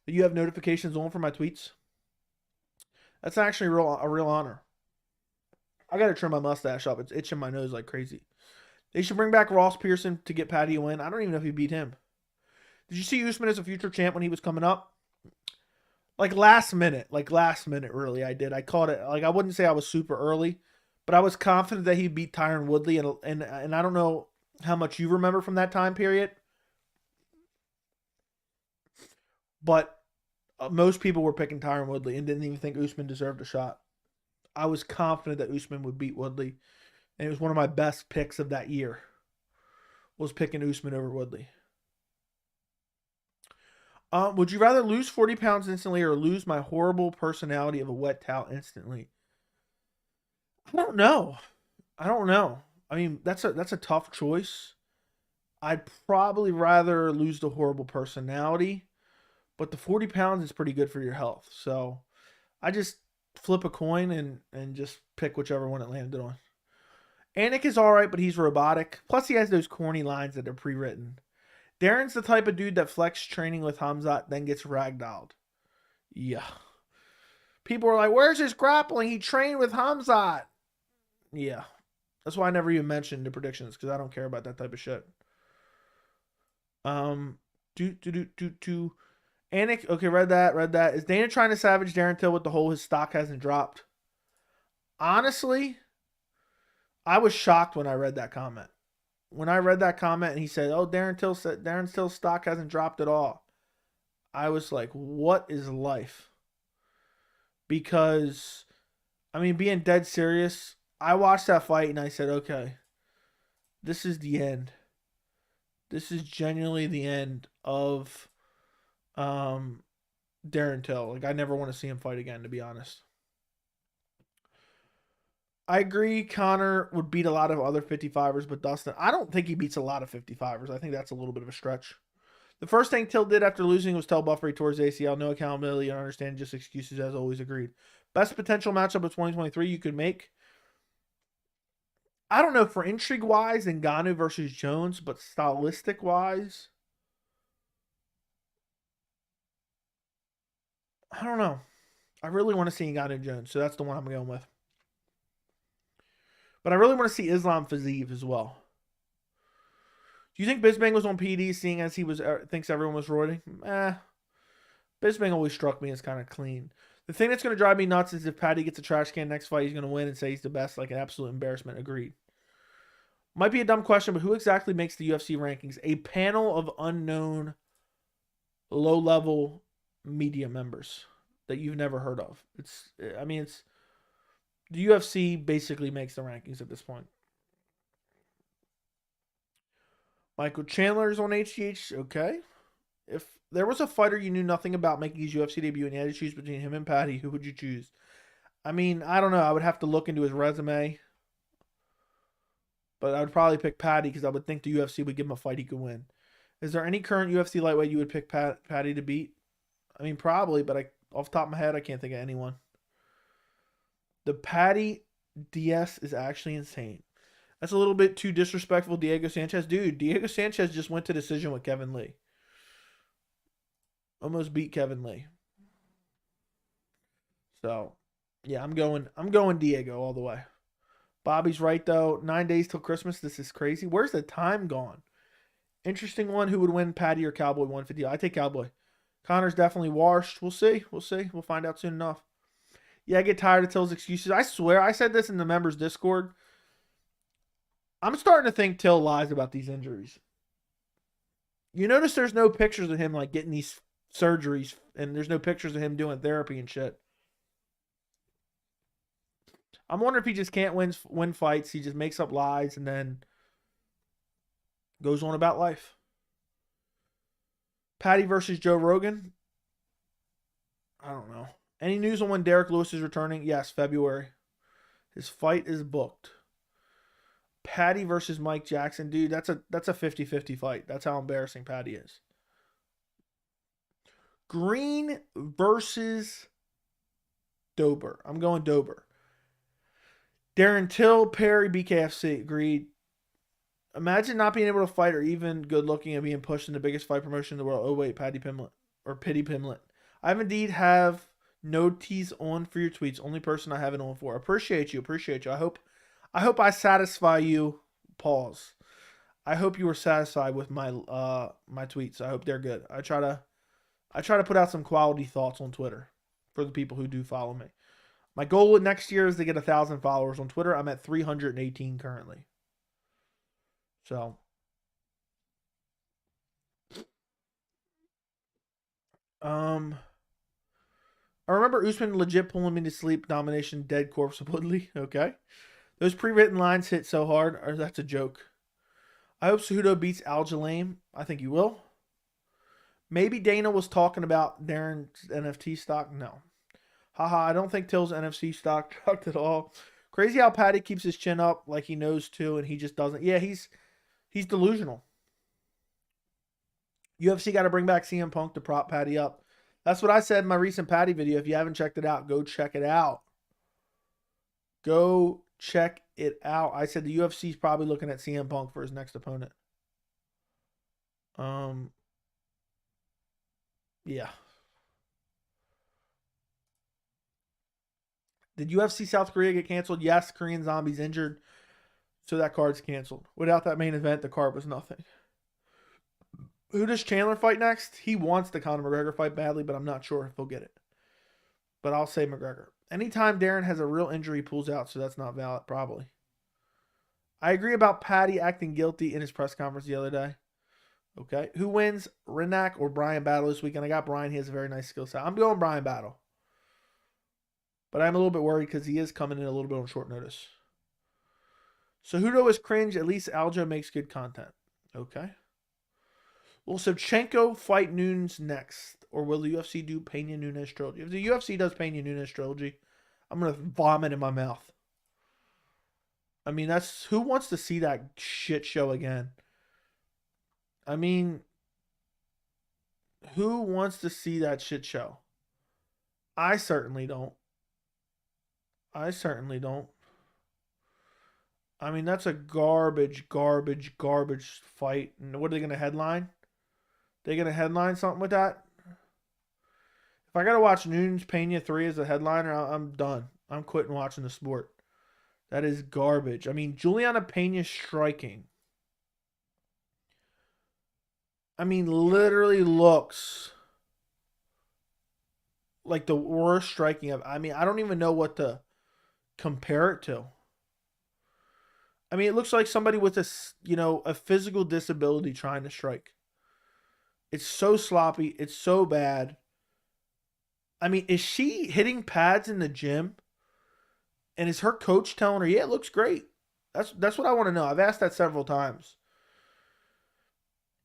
That you have notifications on for my tweets? That's actually a real honor. I got to trim my mustache up. It's itching my nose like crazy. They should bring back Ross Pearson to get Paddy a win. I don't even know if he beat him. Did you see Usman as a future champ when he was coming up? Like last minute, really, I did. I caught it. Like, I wouldn't say I was super early, but I was confident that he'd beat Tyron Woodley, and I don't know how much you remember from that time period, but most people were picking Tyron Woodley and didn't even think Usman deserved a shot. I was confident that Usman would beat Woodley, and it was one of my best picks of that year, was picking Usman over Woodley. Would you rather lose 40 pounds instantly or lose my horrible personality of a wet towel instantly? I don't know. I mean, that's a tough choice. I'd probably rather lose the horrible personality, but the 40 pounds is pretty good for your health. So I just flip a coin and just pick whichever one it landed on. Anik is all right, but he's robotic. Plus, he has those corny lines that are pre-written. Darren's the type of dude that flex training with Hamzat, then gets ragdolled. Yeah. People are like, where's his grappling? He trained with Hamzat. Yeah. That's why I never even mentioned the predictions, because I don't care about that type of shit. Anik, okay, read that. Is Dana trying to savage Darren Till with the whole his stock hasn't dropped? Honestly, I was shocked when I read that comment. When I read that comment and he said, oh, Darren Till's stock hasn't dropped at all, I was like, what is life? Because, I mean, being dead serious, I watched that fight and I said, okay, this is the end. This is genuinely the end of Darren Till. Like, I never want to see him fight again, to be honest. I agree Connor would beat a lot of other 55ers, but Dustin, I don't think he beats a lot of 55ers. I think that's a little bit of a stretch. The first thing Till did after losing was tell Buffer he tore his ACL. No accountability, I understand, just excuses as always. Agreed. Best potential matchup of 2023 you could make? I don't know, for intrigue-wise, Ngannou versus Jones, but stylistic-wise, I don't know. I really want to see Ngannou Jones, so that's the one I'm going with. But I really want to see Islam Fiziev as well. Do you think Bisping was on PD, seeing as he thinks everyone was roiding? Bisping always struck me as kind of clean. The thing that's going to drive me nuts is if Paddy gets a trash can next fight, he's going to win and say he's the best, like an absolute embarrassment. Agreed. Might be a dumb question, but who exactly makes the UFC rankings? A panel of unknown, low-level media members that you've never heard of. It's the UFC basically makes the rankings at this point. Michael Chandler's on HGH. Okay. If there was a fighter you knew nothing about making his UFC debut and you had to choose between him and Paddy, who would you choose? I mean, I don't know. I would have to look into his resume. But I would probably pick Paddy because I would think the UFC would give him a fight he could win. Is there any current UFC lightweight you would pick Paddy to beat? I mean, probably, but off the top of my head, I can't think of anyone. The Paddy DS is actually insane. That's a little bit too disrespectful, Diego Sanchez. Dude, Diego Sanchez just went to decision with Kevin Lee. Almost beat Kevin Lee. So, yeah, I'm going Diego all the way. Bobby's right, though. 9 days till Christmas. This is crazy. Where's the time gone? Interesting one. Who would win, Paddy or Cowboy 150? I take Cowboy. Connor's definitely washed. We'll see. We'll find out soon enough. Yeah, I get tired of Till's excuses. I swear, I said this in the members' Discord. I'm starting to think Till lies about these injuries. You notice there's no pictures of him like getting these surgeries, and there's no pictures of him doing therapy and shit. I'm wondering if he just can't win fights. He just makes up lies and then goes on about life. Paddy versus Joe Rogan. I don't know. Any news on when Derek Lewis is returning? Yes, February. His fight is booked. Paddy versus Mike Jackson. Dude, that's a 50-50 fight. That's how embarrassing Paddy is. Green versus Dober. I'm going Dober. Darren Till, Perry, BKFC. Agreed. Imagine not being able to fight or even good looking and being pushed in the biggest fight promotion in the world. Oh, wait, Paddy Pimblett. Or Paddy Pimblett. I indeed have no teas on for your tweets. Only person I have it on for. Appreciate you. I hope I satisfy you. Pause. I hope you were satisfied with my my tweets. I hope they're good. I try to put out some quality thoughts on Twitter for the people who do follow me. My goal next year is to get 1,000 followers on Twitter. I'm at 318 currently. So, I remember Usman legit pulling me to sleep. Domination, dead corpse, supposedly. Okay. Those pre-written lines hit so hard. Or that's a joke. I hope Cejudo beats Aljamain. I think he will. Maybe Dana was talking about Darren's NFT stock. No. Haha, I don't think Till's NFC stock dropped at all. Crazy how Paddy keeps his chin up like he knows to, and he just doesn't. Yeah, he's delusional. UFC got to bring back CM Punk to prop Paddy up. That's what I said in my recent Paddy video. If you haven't checked it out, go check it out. Go check it out. I said the UFC is probably looking at CM Punk for his next opponent. Yeah. Did UFC South Korea get canceled? Yes, Korean Zombie's injured, so that card's canceled. Without that main event, the card was nothing. Who does Chandler fight next? He wants the Conor McGregor fight badly, but I'm not sure if he'll get it. But I'll say McGregor. Anytime Darren has a real injury, he pulls out, so that's not valid, probably. I agree about Paddy acting guilty in his press conference the other day. Okay. Who wins, Renak or Brian Battle this weekend? I got Brian. He has a very nice skill set. I'm going Brian Battle. But I'm a little bit worried because he is coming in a little bit on short notice. Cejudo is cringe. At least Aljo makes good content. Okay. Will Shevchenko fight Nunes next? Or will the UFC do Pena Nunes trilogy? If the UFC does Pena Nunes trilogy, I'm going to vomit in my mouth. I mean, that's... Who wants to see that shit show again? I mean... Who wants to see that shit show? I certainly don't. I mean, that's a garbage fight. And what are they going to headline? They going to headline something with that? If I got to watch Nunes Pena 3 as a headliner, I'm done. I'm quitting watching the sport. That is garbage. I mean, Juliana Pena striking. I mean, literally looks like the worst striking of. I mean, I don't even know what to compare it to. I mean, it looks like somebody with a physical disability trying to strike. It's so sloppy. It's so bad. I mean, is she hitting pads in the gym? And is her coach telling her, yeah, it looks great? That's what I want to know. I've asked that several times.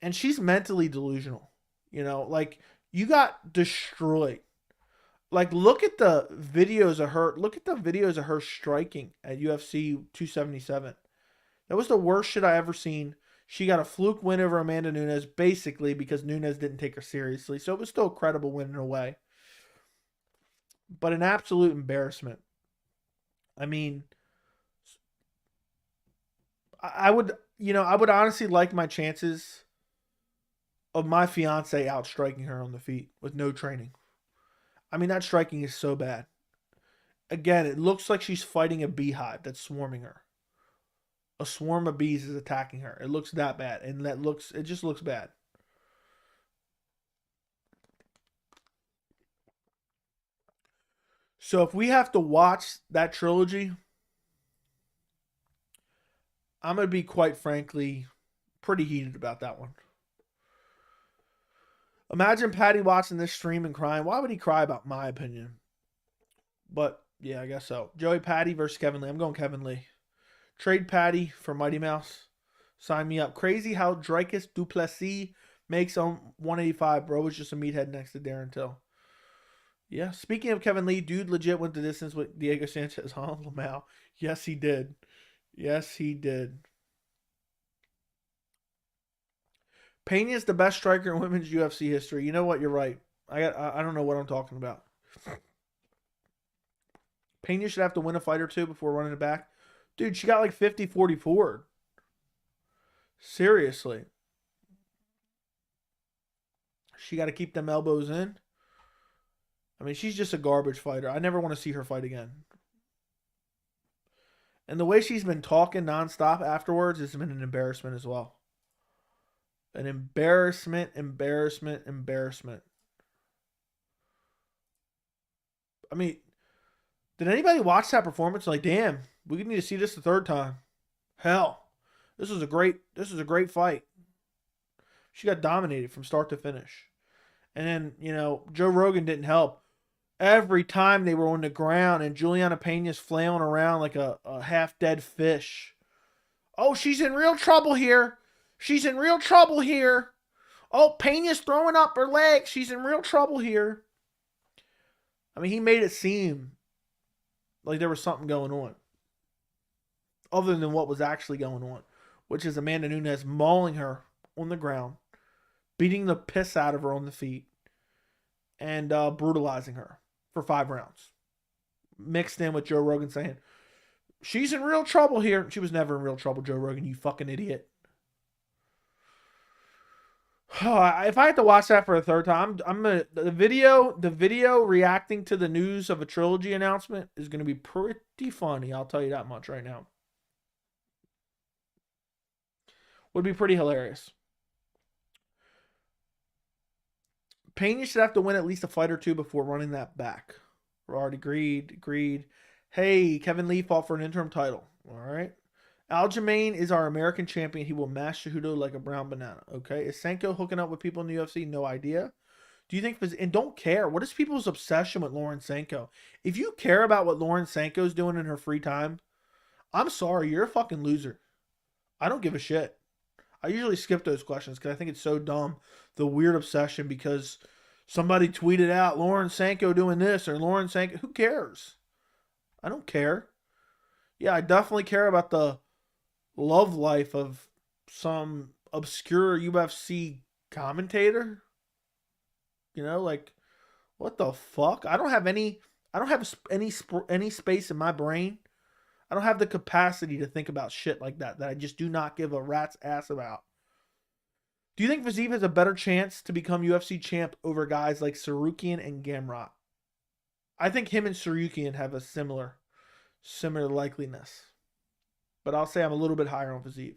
And she's mentally delusional. Like, you got destroyed. Like, look at the videos of her. Look at the videos of her striking at UFC 277. That was the worst shit I ever seen. She got a fluke win over Amanda Nunes, basically, because Nunes didn't take her seriously. So it was still a credible win in a way. But an absolute embarrassment. I mean, I would honestly like my chances of my fiance outstriking her on the feet with no training. I mean, that striking is so bad. Again, it looks like she's fighting a beehive that's swarming her. A swarm of bees is attacking her. It looks that bad. And it just looks bad. So if we have to watch that trilogy, I'm going to be, quite frankly, pretty heated about that one. Imagine Paddy watching this stream and crying. Why would he cry about my opinion? But yeah, I guess so. Joey Paddy versus Kevin Lee. I'm going Kevin Lee. Trade Paddy for Mighty Mouse. Sign me up. Crazy how Dricus Duplessis makes on 185. Bro was just a meathead next to Darren Till. Yeah. Speaking of Kevin Lee, dude legit went the distance with Diego Sanchez on Lamau. Yes, he did. Yes, he did. Pena is the best striker in women's UFC history. You know what? You're right. I don't know what I'm talking about. Pena should have to win a fight or two before running it back. Dude, she got like 50-40 forward. Seriously. She got to keep them elbows in. I mean, she's just a garbage fighter. I never want to see her fight again. And the way she's been talking nonstop afterwards has been an embarrassment as well. An embarrassment. I mean, did anybody watch that performance? Like, damn, we need to see this the third time. Hell, this was a great fight. She got dominated from start to finish. And then, you know, Joe Rogan didn't help. Every time they were on the ground and Juliana Pena's flailing around like a half-dead fish. Oh, she's in real trouble here. She's in real trouble here. Oh, Pena's throwing up her legs. She's in real trouble here. I mean, he made it seem like there was something going on. Other than what was actually going on. Which is Amanda Nunes mauling her on the ground. Beating the piss out of her on the feet. And brutalizing her for 5 rounds. Mixed in with Joe Rogan saying, she's in real trouble here. She was never in real trouble, Joe Rogan, you fucking idiot. If I had to watch that for a third time, the video reacting to the news of a trilogy announcement is going to be pretty funny. I'll tell you that much right now. Would be pretty hilarious. Pena should have to win at least a fight or two before running that back. Rard agreed. Hey, Kevin Lee fought for an interim title. All right. Aljamain is our American champion. He will mash Cejudo like a brown banana. Okay. Is Sanko hooking up with people in the UFC? No idea. Do you think, and don't care. What is people's obsession with Lauren Sanko? If you care about what Lauren Sanko's doing in her free time, I'm sorry. You're a fucking loser. I don't give a shit. I usually skip those questions because I think it's so dumb. The weird obsession because somebody tweeted out Lauren Sanko doing this or Lauren Sanko. Who cares? I don't care. Yeah, I definitely care about the love life of some obscure UFC commentator. You know, like, what the fuck? I don't have any space in my brain. I don't have the capacity to think about shit like that I just do not give a rat's ass about. Do you think Fiziev has a better chance to become UFC champ over guys like Sarukian and Gamrot? I think him and Sarukian have a similar likeliness. But I'll say I'm a little bit higher on Fiziev.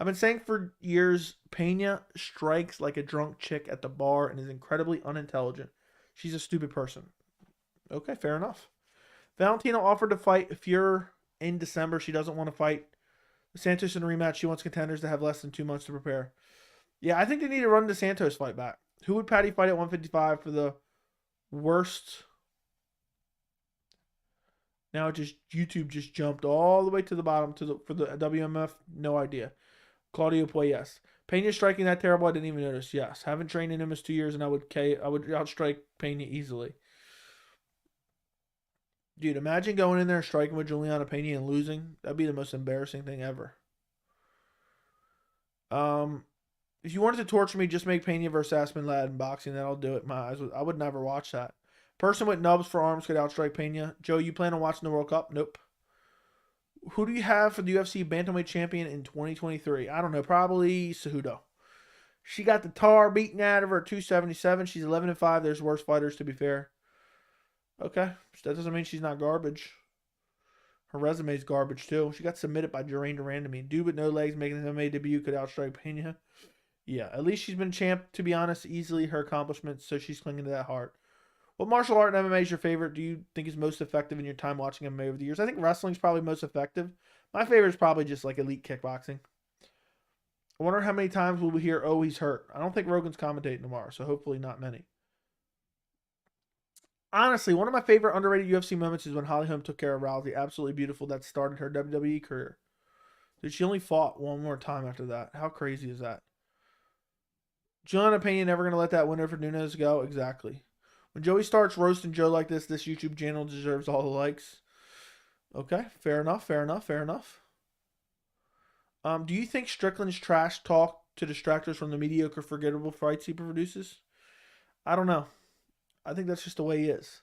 I've been saying for years, Pena strikes like a drunk chick at the bar and is incredibly unintelligent. She's a stupid person. Okay, fair enough. Valentina offered to fight Fuhrer in December. She doesn't want to fight Santos in a rematch. She wants contenders to have less than 2 months to prepare. Yeah, I think they need to run the Santos fight back. Who would Paddy fight at 155 for the worst? Now YouTube just jumped all the way to the bottom for the WMF. No idea. Claudio Puelles. Pena striking that terrible. I didn't even notice. Yes, haven't trained in him as 2 years, and I would outstrike Pena easily. Dude, imagine going in there and striking with Juliana Pena and losing. That'd be the most embarrassing thing ever. If you wanted to torture me, just make Pena versus Aspen Ladd in boxing. Then I'll do it. I would never watch that. Person with nubs for arms could outstrike Pena. Joe, you plan on watching the World Cup? Nope. Who do you have for the UFC Bantamweight champion in 2023? I don't know. Probably Cejudo. She got the tar beaten out of her at 277. She's 11-5. There's worse fighters, to be fair. Okay. That doesn't mean she's not garbage. Her resume's garbage, too. She got submitted by Jeraine Durandamy. Dude with no legs making his MMA debut could outstrike Pena. Yeah, at least she's been champ, to be honest, easily her accomplishments, so she's clinging to that heart. What martial art in MMA is your favorite? Do you think is most effective in your time watching MMA over the years? I think wrestling's probably most effective. My favorite is probably just like elite kickboxing. I wonder how many times will we hear, oh, he's hurt. I don't think Rogan's commentating tomorrow, so hopefully not many. Honestly, one of my favorite underrated UFC moments is when Holly Holm took care of Rousey. Absolutely beautiful. That started her WWE career. Dude, she only fought one more time after that. How crazy is that? Juliana Pena never going to let that winner for Nunes go. Exactly. When Joey starts roasting Joe like this YouTube channel deserves all the likes. Okay, fair enough, fair enough, fair enough. Do you think Strickland's trash talk to distractors from the mediocre, forgettable fights he produces? I don't know. I think that's just the way he is.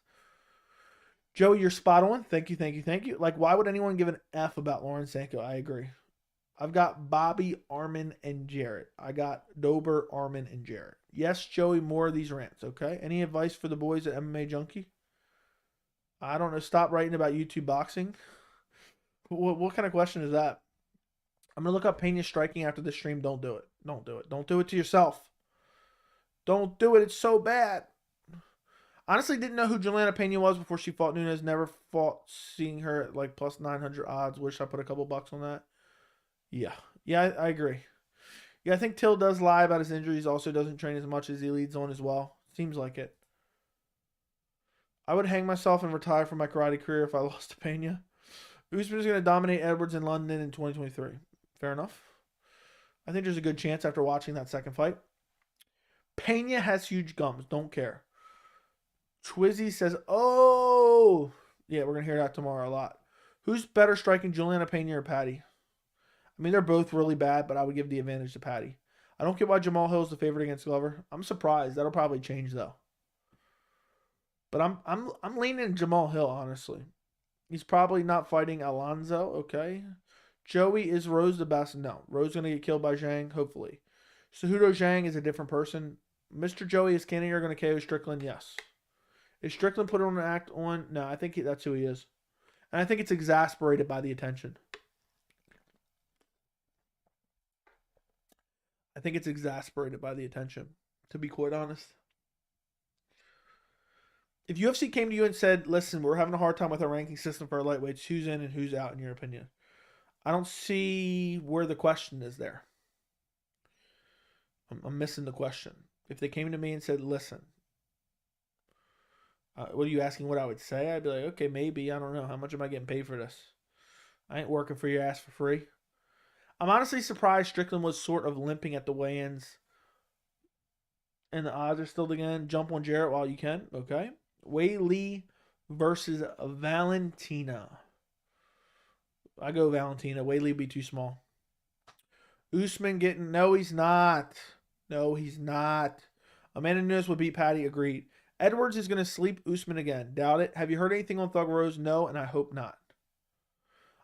Joey, you're spot on. Thank you, thank you, thank you. Like, why would anyone give an F about Lauren Sanko? I agree. I've got Bobby, Armin, and Jarrett. I got Dober, Armin, and Jarrett. Yes, Joey, more of these rants, okay? Any advice for the boys at MMA Junkie? I don't know. Stop writing about YouTube boxing. What kind of question is that? I'm going to look up Pena striking after the stream. Don't do it. Don't do it. Don't do it to yourself. Don't do it. It's so bad. Honestly, didn't know who Juliana Pena was before she fought Nunes. Never fought seeing her at like plus 900 odds. Wish I put a couple bucks on that. Yeah. Yeah, I agree. Yeah, I think Till does lie about his injuries. Also doesn't train as much as he leads on as well. Seems like it. I would hang myself and retire from my karate career if I lost to Pena. Usman is going to dominate Edwards in London in 2023. Fair enough. I think there's a good chance after watching that second fight. Pena has huge gums. Don't care. Twizzy says, oh. Yeah, we're going to hear that tomorrow a lot. Who's better striking, Juliana Pena or Paddy? I mean, they're both really bad, but I would give the advantage to Paddy. I don't get why Jamal Hill's the favorite against Glover. I'm surprised. That'll probably change, though. But I'm leaning Jamal Hill, honestly. He's probably not fighting Alonzo, okay? Joey, is Rose the best? No. Rose going to get killed by Zhang? Hopefully. Cejudo Zhang is a different person. Mr. Joey, is Cannonier going to KO Strickland? Yes. Is Strickland put on an act on? No, I think that's who he is. And I think it's exasperated by the attention. I think it's exasperated by the attention, to be quite honest. If UFC came to you and said, listen, we're having a hard time with our ranking system for our lightweights, who's in and who's out in your opinion? I don't see where the question is there. I'm missing the question. If they came to me and said, listen, what are you asking what I would say? I'd be like, okay, maybe. I don't know. How much am I getting paid for this? I ain't working for your ass for free. I'm honestly surprised Strickland was sort of limping at the weigh-ins. And the odds are still again. Jump on Jarrett while you can. Okay. Wei Lee versus Valentina. I go Valentina. Wei Lee be too small. Usman getting... No, he's not. No, he's not. Amanda Nunes would beat Paddy. Agreed. Edwards is going to sleep Usman again. Doubt it. Have you heard anything on Thug Rose? No, and I hope not.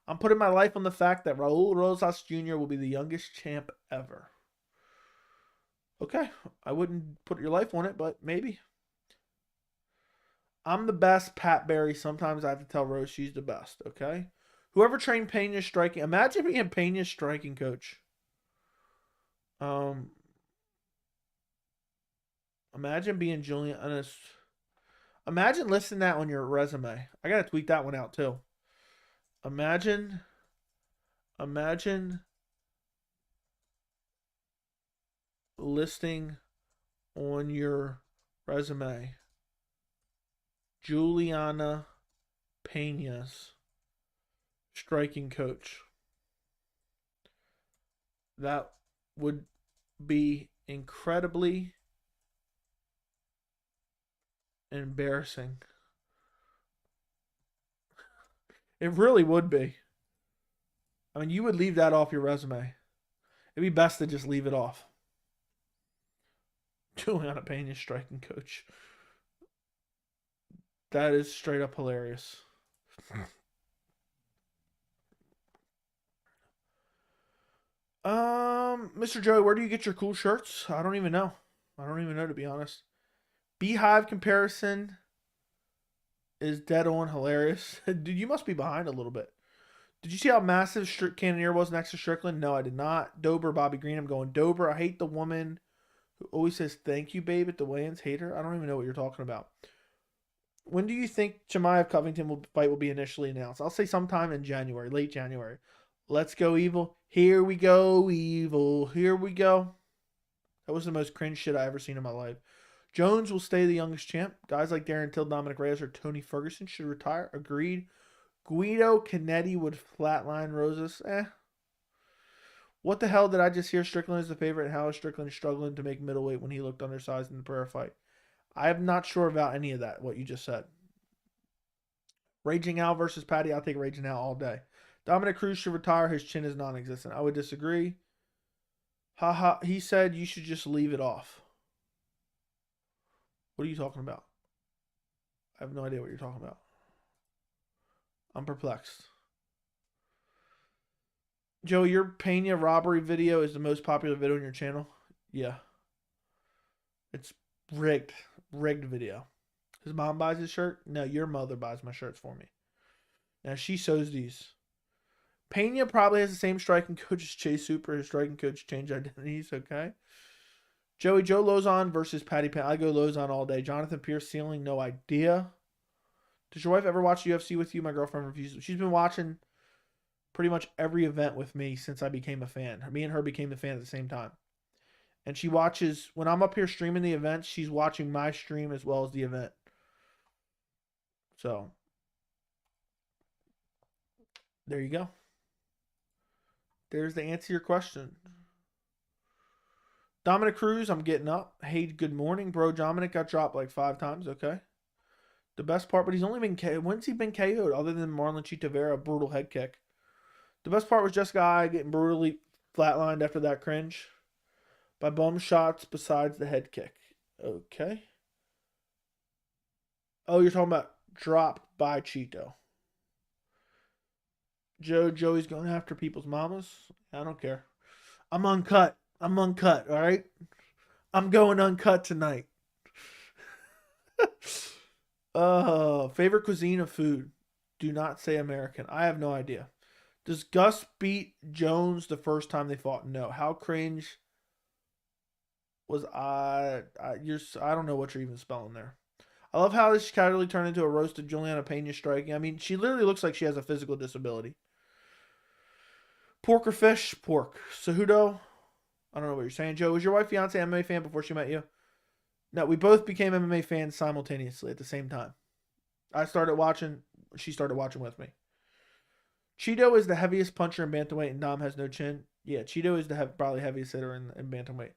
I'm putting my life on the fact that Raul Rosas Jr. will be the youngest champ ever. Okay. I wouldn't put your life on it, but maybe. I'm the best, Pat Barry. Sometimes I have to tell Rose she's the best, okay? Whoever trained Pena's striking. Imagine being Pena's striking coach. Imagine being Julian. Imagine listing that on your resume. I got to tweet that one out too. Imagine listing on your resume Juliana Pena's striking coach. That would be incredibly embarrassing. It really would be. I mean, you would leave that off your resume. It'd be best to just leave it off. Juliana Pena's striking coach. That is straight up hilarious. Mr. Joey, where do you get your cool shirts? I don't even know. To be honest. Beehive comparison is dead on hilarious. Dude, you must be behind a little bit. Did you see how massive Cannonier was next to Strickland? No, I did not. Dober, Bobby Green. I'm going Dober. I hate the woman who always says thank you, babe, at the weigh-ins. Hate her. I don't even know what you're talking about. When do you think Chimaev Covington fight will be initially announced? I'll say sometime in January, late January. Let's go, Evil. Here we go, Evil. Here we go. That was the most cringe shit I ever seen in my life. Jones will stay the youngest champ. Guys like Darren Till, Dominic Reyes, or Tony Ferguson should retire. Agreed. Guido Canetti would flatline Rosas. What the hell did I just hear? Strickland is the favorite, and how is Strickland struggling to make middleweight when he looked undersized in the prayer fight? I am not sure about any of that, what you just said. Raging Al versus Paddy. I'll take Raging Al all day. Dominic Cruz should retire. His chin is non-existent. I would disagree. Haha. He said you should just leave it off. What are you talking about? I have no idea what you're talking about. I'm perplexed. Joe, your Pena robbery video is the most popular video on your channel? Yeah. It's rigged. Rigged video. His mom buys his shirt? No, your mother buys my shirts for me. Now, she sews these. Pena probably has the same striking coach as Chase Super. His striking coach changed identities, okay? Joe Lozon versus Paddy Pimblett. I go Lozon all day. Jonathan Pierce ceiling, no idea. Does your wife ever watch UFC with you? My girlfriend refuses. She's been watching pretty much every event with me since I became a fan. Me and her became a fan at the same time. And she watches, when I'm up here streaming the events, she's watching my stream as well as the event. So, there you go. There's the answer to your question. Dominic Cruz, I'm getting up. Hey, good morning, bro. Dominic got dropped like 5 times. Okay. The best part, but he's only been KO'd. When's he been KO'd other than Marlon Chita Vera, brutal head kick? The best part was Jessica I getting brutally flatlined after that cringe by bum shots besides the head kick. Okay. Oh, you're talking about dropped by Cheeto. Joey's going after people's mamas. I don't care. I'm uncut. All right? I'm going uncut tonight. Favorite cuisine of food? Do not say American. I have no idea. Does Gus beat Jones the first time they fought? No. How cringe was I don't know what you're even spelling there. I love how this casually turned into a roast of Juliana Pena striking. I mean, she literally looks like she has a physical disability. Pork or fish? Pork. Cejudo? I don't know what you're saying. Joe, was your wife fiance MMA fan before she met you? No, we both became MMA fans simultaneously at the same time. I started watching. She started watching with me. Cheeto is the heaviest puncher in bantamweight, and Dom has no chin. Yeah, Cheeto is the probably heaviest hitter in bantamweight.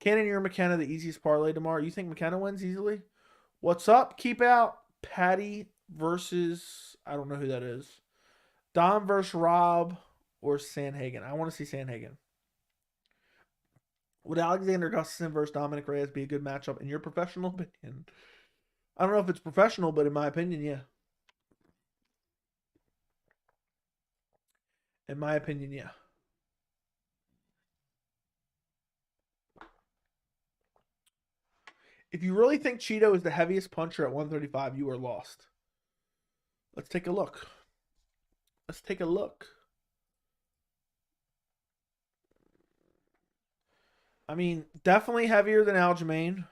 Cannonier McKenna, the easiest parlay tomorrow. You think McKenna wins easily? What's up? Keep out. Paddy versus, I don't know who that is. Dom versus Rob or Sanhagen. I want to see Sanhagen. Would Alexander Gustafsson versus Dominic Reyes be a good matchup in your professional opinion? I don't know if it's professional, but in my opinion, yeah. In my opinion, yeah. If you really think Cheeto is the heaviest puncher at 135, you are lost. Let's take a look. I mean, definitely heavier than Aljamain.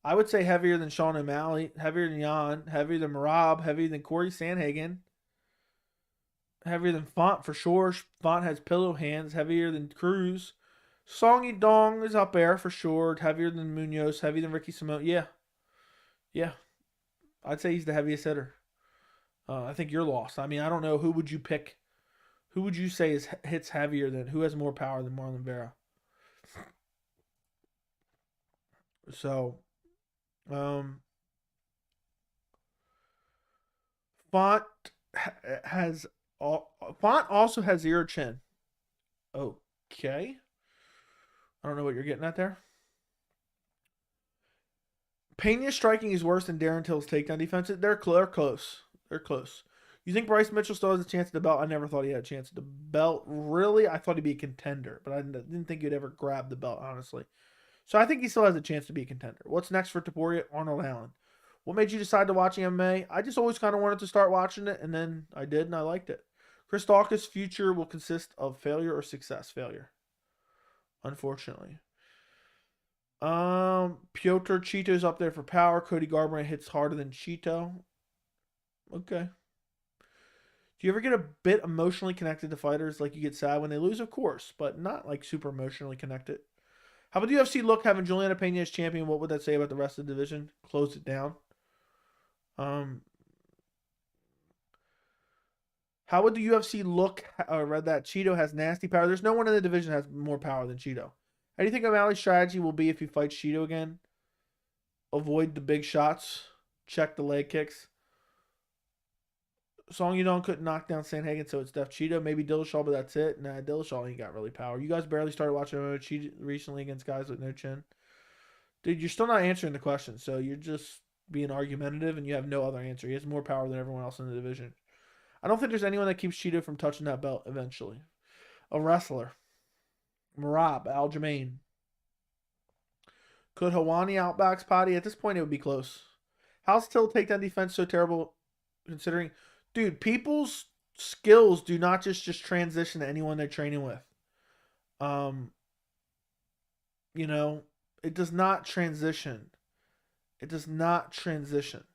I would say heavier than Sean O'Malley, heavier than Jan, heavier than Marab, heavier than Corey Sanhagen, heavier than Font for sure. Font has pillow hands, heavier than Cruz. Songy Dong is up there for sure. Heavier than Munoz, heavier than Ricky Simone. Yeah. I'd say he's the heaviest hitter. I think you're lost. I mean, I don't know. Who would you pick? Who would you say hits heavier than? Who has more power than Marlon Vera? So, Font also has zero chin. Okay. I don't know what you're getting at there. Pena's striking is worse than Darren Till's takedown defense. They're close. You think Bryce Mitchell still has a chance at the belt? I never thought he had a chance at the belt. Really? I thought he'd be a contender, but I didn't think he'd ever grab the belt, honestly. So I think he still has a chance to be a contender. What's next for Topuria? Arnold Allen. What made you decide to watch MMA? I just always kind of wanted to start watching it, and then I did, and I liked it. Chris Dawkins' future will consist of failure or success. Failure. Unfortunately. Piotr Cheeto's up there for power. Cody Garbrandt hits harder than Cheeto. Okay. Do you ever get a bit emotionally connected to fighters? Like you get sad when they lose, of course, but not like super emotionally connected. How about the UFC look having Juliana Pena as champion? What would that say about the rest of the division? Close it down. How would the UFC look? I read that Cheeto has nasty power. There's no one in the division that has more power than Cheeto. How do you think O'Malley's strategy will be if he fights Cheeto again? Avoid the big shots. Check the leg kicks. Song Yudong couldn't knock down Sandhagen, so it's Def Cheeto. Maybe Dillashaw, but that's it. Nah, Dillashaw ain't got really power. You guys barely started watching MMA recently against guys with no chin. Dude, you're still not answering the question, so you're just being argumentative and you have no other answer. He has more power than everyone else in the division. I don't think there's anyone that keeps Cheeto from touching that belt eventually. A wrestler. Marab, Aljamain. Could Hawani outbox Paddy? At this point, it would be close. How's Till takedown defense so terrible considering... Dude, people's skills do not just transition to anyone they're training with. You know, it does not transition. It does not transition.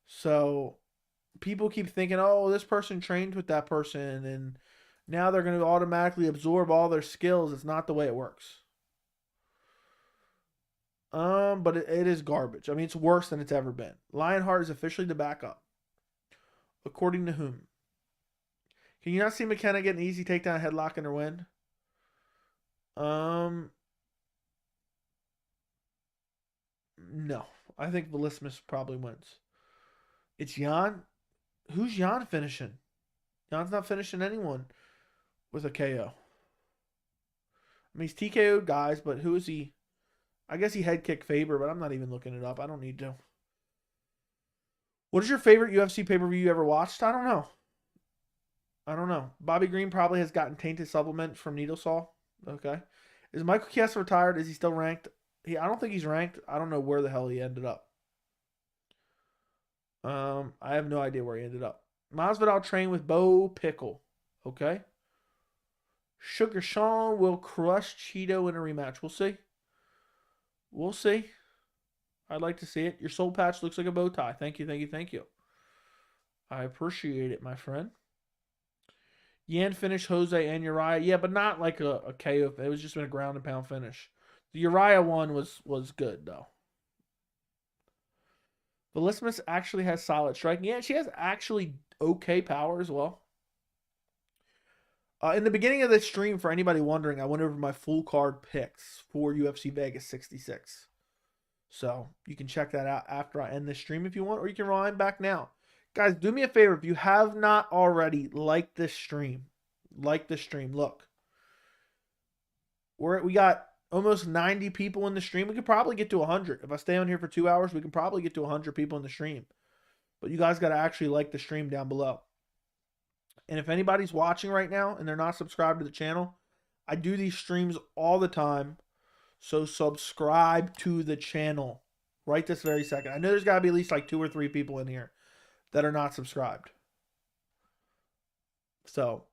So people keep thinking, oh, this person trained with that person and now they're going to automatically absorb all their skills. It's not the way it works. But it is garbage. I mean, it's worse than it's ever been. Lionheart is officially the backup. According to whom? Can you not see McKenna get an easy takedown, headlock, and her win? No. I think Velismus probably wins. It's Jan. Who's Jan finishing? Jan's not finishing anyone with a KO. I mean, he's TKO'd guys, but who is he? I guess he head kicked Faber, but I'm not even looking it up. I don't need to. What is your favorite UFC pay-per-view you ever watched? I don't know. Bobby Green probably has gotten tainted supplement from needle saw. Okay. Is Michael Chiesa retired? Is he still ranked? I don't think he's ranked. I don't know where the hell he ended up. I have no idea where he ended up. Masvidal trained with Bo Pickle. Okay. Sugar Sean will crush Cheeto in a rematch. We'll see. We'll see. I'd like to see it. Your soul patch looks like a bow tie. Thank you. I appreciate it, my friend. Yan finished Jose and Uriah. Yeah, but not like a KO. It was just been a ground and pound finish. The Uriah one was good, though. Velismus actually has solid striking. Yeah, she has actually okay power as well. In the beginning of this stream, for anybody wondering, I went over my full card picks for UFC Vegas 66. So you can check that out after I end this stream if you want, or you can rewind back now. Guys, do me a favor. If you have not already, like this stream. Look. We got almost 90 people in the stream. We could probably get to 100. If I stay on here for 2 hours, we can probably get to 100 people in the stream. But you guys got to actually like the stream down below. And if anybody's watching right now and they're not subscribed to the channel, I do these streams all the time. So subscribe to the channel right this very second. I know there's got to be at least like 2 or 3 people in here that are not subscribed. So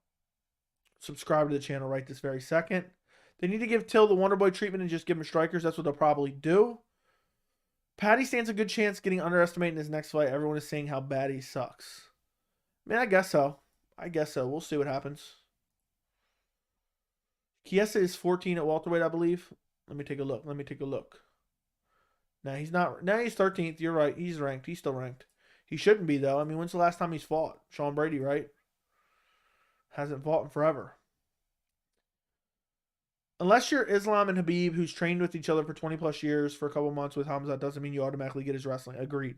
subscribe to the channel right this very second. They need to give Till the Wonder Boy treatment and just give him strikers. That's what they'll probably do. Paddy stands a good chance getting underestimated in his next fight. Everyone is saying how bad he sucks. Man, I guess so. We'll see what happens. Chiesa is 14 at welterweight, I believe. Let me take a look. Now he's not. Now he's 13th. You're right. He's ranked. He's still ranked. He shouldn't be, though. I mean, when's the last time he's fought? Sean Brady, right? Hasn't fought in forever. Unless you're Islam and Habib, who's trained with each other for 20 plus years for a couple months with Hamza, doesn't mean you automatically get his wrestling. Agreed.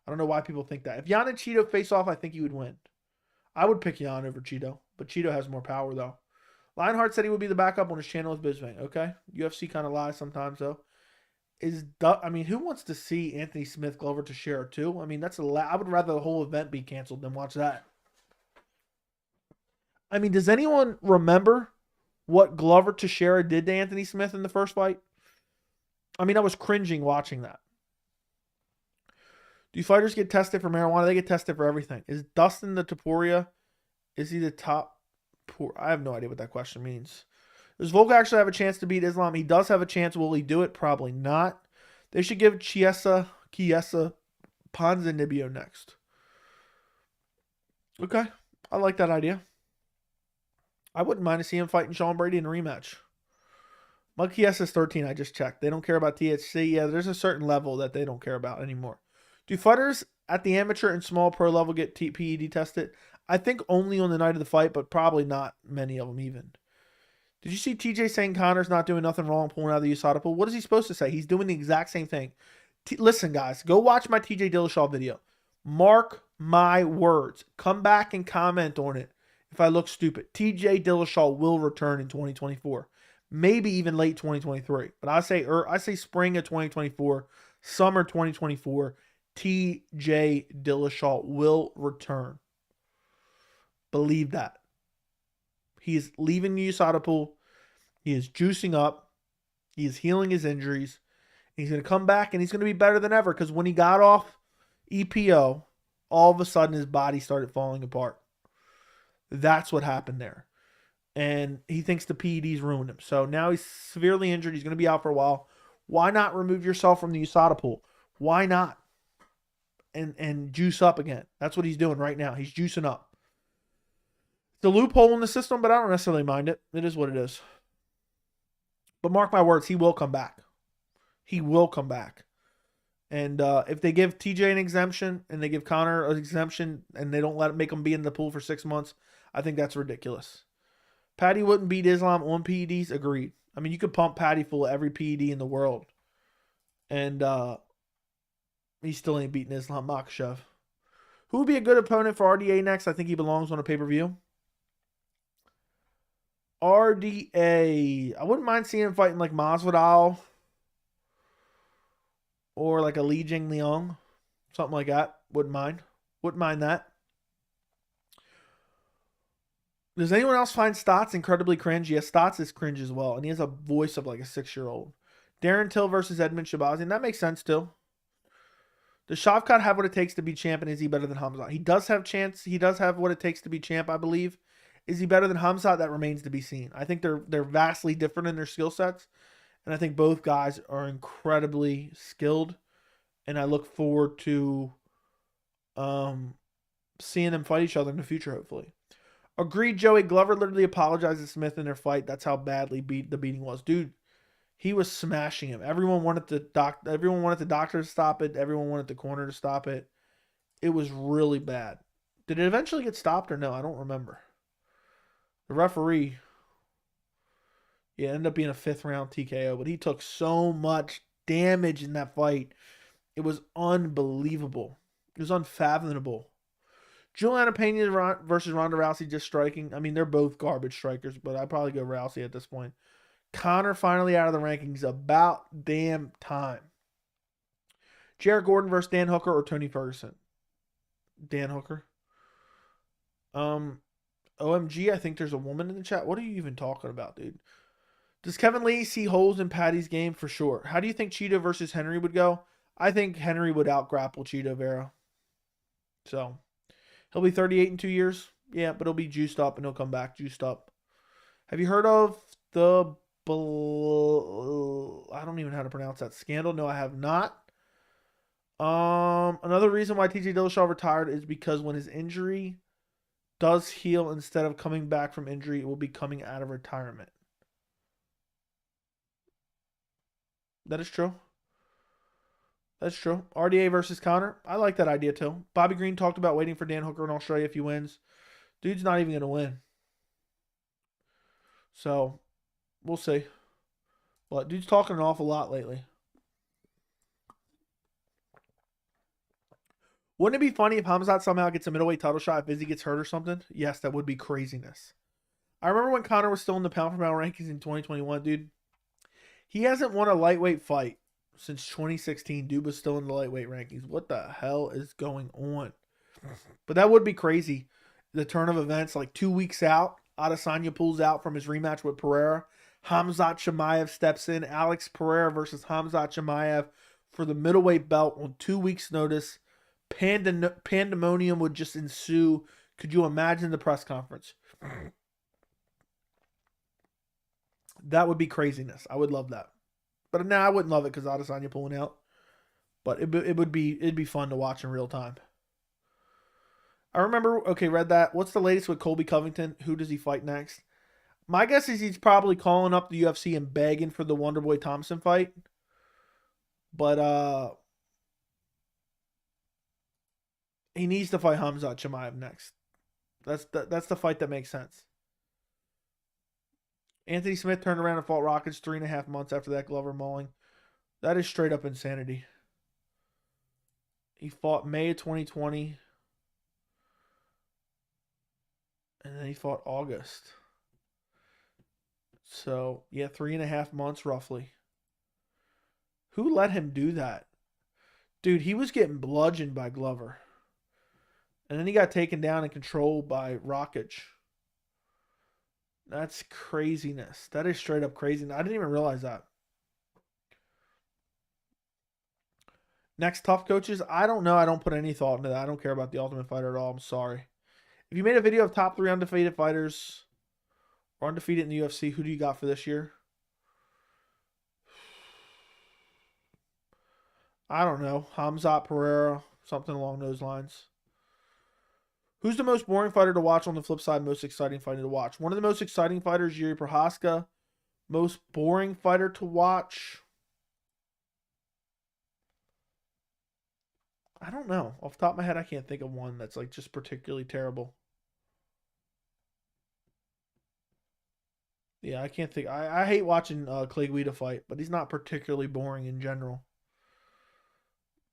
I don't know why people think that. If Jan and Cheeto face off, I think he would win. I would pick Jan over Cheeto, but Cheeto has more power, though. Lionheart said he would be the backup on his channel with Bisbang. Okay. UFC kind of lies sometimes, though. I mean, who wants to see Anthony Smith, Glover Teixeira, too? I mean, that's I would rather the whole event be canceled than watch that. I mean, does anyone remember what Glover Teixeira did to Anthony Smith in the first fight? I mean, I was cringing watching that. Do fighters get tested for marijuana? They get tested for everything. Is Dustin the Taporia? Is he the top? I have no idea what that question means. Does Volk actually have a chance to beat Islam? He does have a chance. Will he do it? Probably not. They should give Chiesa, Ponzinibbio next. Okay. I like that idea. I wouldn't mind to see him fighting Sean Brady in a rematch. Monkey S is 13. I just checked. They don't care about THC. Yeah, there's a certain level that they don't care about anymore. Do fighters at the amateur and small pro level get PED tested? I think only on the night of the fight, but probably not many of them even. Did you see TJ saying Connor's not doing nothing wrong pulling out of the USADA pool? What is he supposed to say? He's doing the exact same thing. Listen, guys, go watch my TJ Dillashaw video. Mark my words. Come back and comment on it if I look stupid. TJ Dillashaw will return in 2024. Maybe even late 2023. But I say spring of 2024, summer 2024, TJ Dillashaw will return. Believe that. He is leaving the USADA pool. He is juicing up. He is healing his injuries. He's going to come back and he's going to be better than ever because when he got off EPO, all of a sudden his body started falling apart. That's what happened there. And he thinks the PEDs ruined him. So now he's severely injured. He's going to be out for a while. Why not remove yourself from the USADA pool? Why not? And juice up again. That's what he's doing right now. He's juicing up. It's a loophole in the system, but I don't necessarily mind it. It is what it is. But mark my words, he will come back. He will come back. And if they give TJ an exemption and they give Connor an exemption and they don't make him be in the pool for 6 months, I think that's ridiculous. Paddy wouldn't beat Islam on PEDs. Agreed. I mean, you could pump Paddy full of every PED in the world. And he still ain't beating Islam Makhachev. Who would be a good opponent for RDA next? I think he belongs on a pay-per-view. RDA. I wouldn't mind seeing him fighting like Masvidal. Or like a Li Jingliang. Something like that. Wouldn't mind. Wouldn't mind that. Does anyone else find Stotts incredibly cringe? Yes, Stotts is cringe as well. And he has a voice of like a 6-year-old. Darren Till versus Edmund Shabazian. That makes sense too. Does Shavkat have what it takes to be champ, and is he better than Hamzat? He does have chance. He does have what it takes to be champ, I believe. Is he better than Hamzat? That remains to be seen. I think they're vastly different in their skill sets. And I think both guys are incredibly skilled. And I look forward to seeing them fight each other in the future, hopefully. Agreed, Joey. Glover literally apologized to Smith in their fight. That's how badly the beating was. Dude, he was smashing him. Everyone wanted the doctor to stop it. Everyone wanted the corner to stop it. It was really bad. Did it eventually get stopped or no? I don't remember. The referee, yeah, ended up being a 5th round TKO, but he took so much damage in that fight. It was unbelievable. It was unfathomable. Juliana Pena versus Ronda Rousey just striking. I mean, they're both garbage strikers, but I'd probably go Rousey at this point. Connor finally out of the rankings. About damn time. Jared Gordon versus Dan Hooker or Tony Ferguson? Dan Hooker. OMG, I think there's a woman in the chat. What are you even talking about, dude? Does Kevin Lee see holes in Paddy's game? For sure. How do you think Cheeto versus Henry would go? I think Henry would out-grapple Cheeto Vera. So, he'll be 38 in 2 years. Yeah, but he'll be juiced up and he'll come back juiced up. Have you heard of the... I don't even know how to pronounce that. Scandal? No, I have not. Another reason why TJ Dillashaw retired is because when his injury does heal, instead of coming back from injury, it will be coming out of retirement. That is true. That's true. RDA versus Connor. I like that idea too. Bobby Green talked about waiting for Dan Hooker in Australia if he wins. Dude's not even going to win. So, we'll see. But dude's talking an awful lot lately. Wouldn't it be funny if Hamzat somehow gets a middleweight title shot if Izzy gets hurt or something? Yes, that would be craziness. I remember when Connor was still in the pound for pound rankings in 2021, dude. He hasn't won a lightweight fight since 2016. Dude was still in the lightweight rankings. What the hell is going on? But that would be crazy. The turn of events, like 2 weeks out, Adesanya pulls out from his rematch with Pereira. Hamzat Chimaev steps in. Alex Pereira versus Hamzat Chimaev for the middleweight belt on 2 weeks' notice. Pandemonium would just ensue. Could you imagine the press conference? That would be craziness. I would love that. But now I wouldn't love it because Adesanya pulling out. But it'd be fun to watch in real time. I remember, okay, read that. What's the latest with Colby Covington? Who does he fight next? My guess is he's probably calling up the UFC and begging for the Wonderboy Thompson fight. But he needs to fight Hamzat Chimaev next. That's the fight that makes sense. Anthony Smith turned around and fought Rockets 3.5 months after that Glover mauling. That is straight up insanity. He fought May of 2020. And then he fought August. So, yeah, 3.5 months roughly. Who let him do that? Dude, he was getting bludgeoned by Glover. And then he got taken down and controlled by Rockage. That's craziness. That is straight up craziness. I didn't even realize that. Next tough coaches, I don't know. I don't put any thought into that. I don't care about the Ultimate Fighter at all. I'm sorry. If you made a video of top 3 undefeated fighters or undefeated in the UFC, who do you got for this year? I don't know. Hamzat Pereira, something along those lines. Who's the most boring fighter to watch? On the flip side, most exciting fighter to watch? One of the most exciting fighters, Yuri Prohaska. Most boring fighter to watch? I don't know. Off the top of my head, I can't think of one that's like just particularly terrible. Yeah, I can't think. I hate watching Clay Guida fight, but he's not particularly boring in general.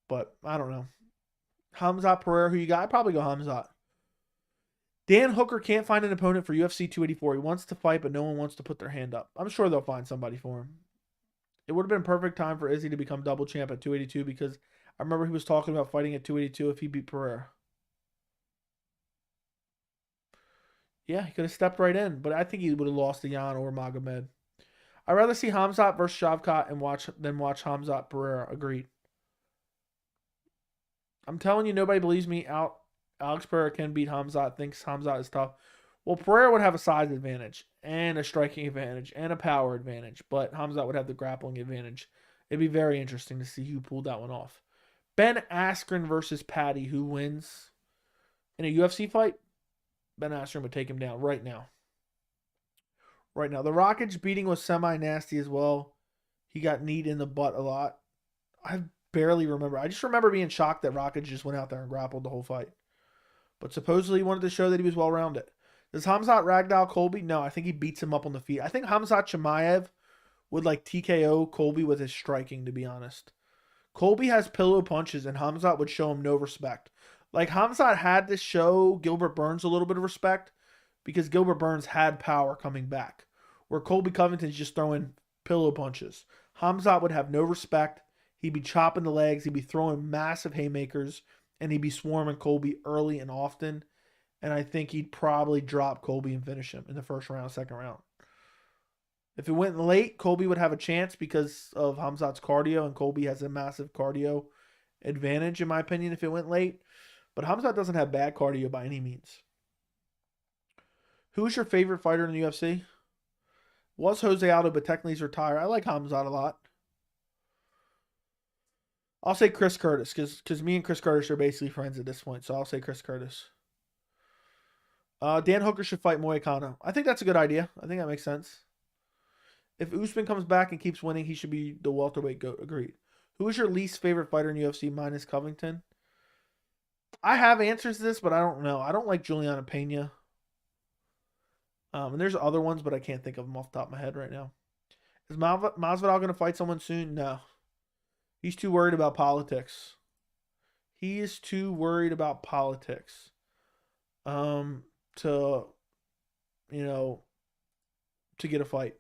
But I don't know. Hamzat Pereira, who you got? I'd probably go Hamzat. Dan Hooker can't find an opponent for UFC 284. He wants to fight, but no one wants to put their hand up. I'm sure they'll find somebody for him. It would have been perfect time for Izzy to become double champ at 282 because I remember he was talking about fighting at 282 if he beat Pereira. Yeah, he could have stepped right in, but I think he would have lost to Jan or Magomed. I'd rather see Hamzat versus Shavkat than watch Hamzat Pereira. Agreed. I'm telling you, nobody believes me. Alex Pereira can beat Hamzat. Thinks Hamzat is tough. Well, Pereira would have a size advantage and a striking advantage and a power advantage, but Hamzat would have the grappling advantage. It'd be very interesting to see who pulled that one off. Ben Askren versus Paddy. Who wins? In a UFC fight, Ben Askren would take him down right now. Right now. The Rockage beating was semi-nasty as well. He got kneed in the butt a lot. I barely remember. I just remember being shocked that Rockage just went out there and grappled the whole fight. But supposedly he wanted to show that he was well-rounded. Does Hamzat ragdoll Colby? No, I think he beats him up on the feet. I think Hamzat Chimaev would like TKO Colby with his striking, to be honest. Colby has pillow punches, and Hamzat would show him no respect. Like, Hamzat had to show Gilbert Burns a little bit of respect because Gilbert Burns had power coming back, where Colby Covington's just throwing pillow punches. Hamzat would have no respect. He'd be chopping the legs. He'd be throwing massive haymakers, and he'd be swarming Colby early and often. And I think he'd probably drop Colby and finish him in the first round, second round. If it went late, Colby would have a chance because of Hamzat's cardio, and Colby has a massive cardio advantage, in my opinion, if it went late. But Hamzat doesn't have bad cardio by any means. Who's your favorite fighter in the UFC? Was Jose Aldo, but technically he's retired. I like Hamzat a lot. I'll say Chris Curtis because me and Chris Curtis are basically friends at this point, so I'll say Chris Curtis. Dan Hooker should fight Moicano. I think that's a good idea. I think that makes sense. If Usman comes back and keeps winning, he should be the welterweight GOAT. Agreed. Who is your least favorite fighter in UFC minus Covington? I have answers to this, but I don't know. I don't like Juliana Pena. And there's other ones, but I can't think of them off the top of my head right now. Is Masvidal going to fight someone soon? No. He's too worried about politics. He is too worried about politics. To get a fight,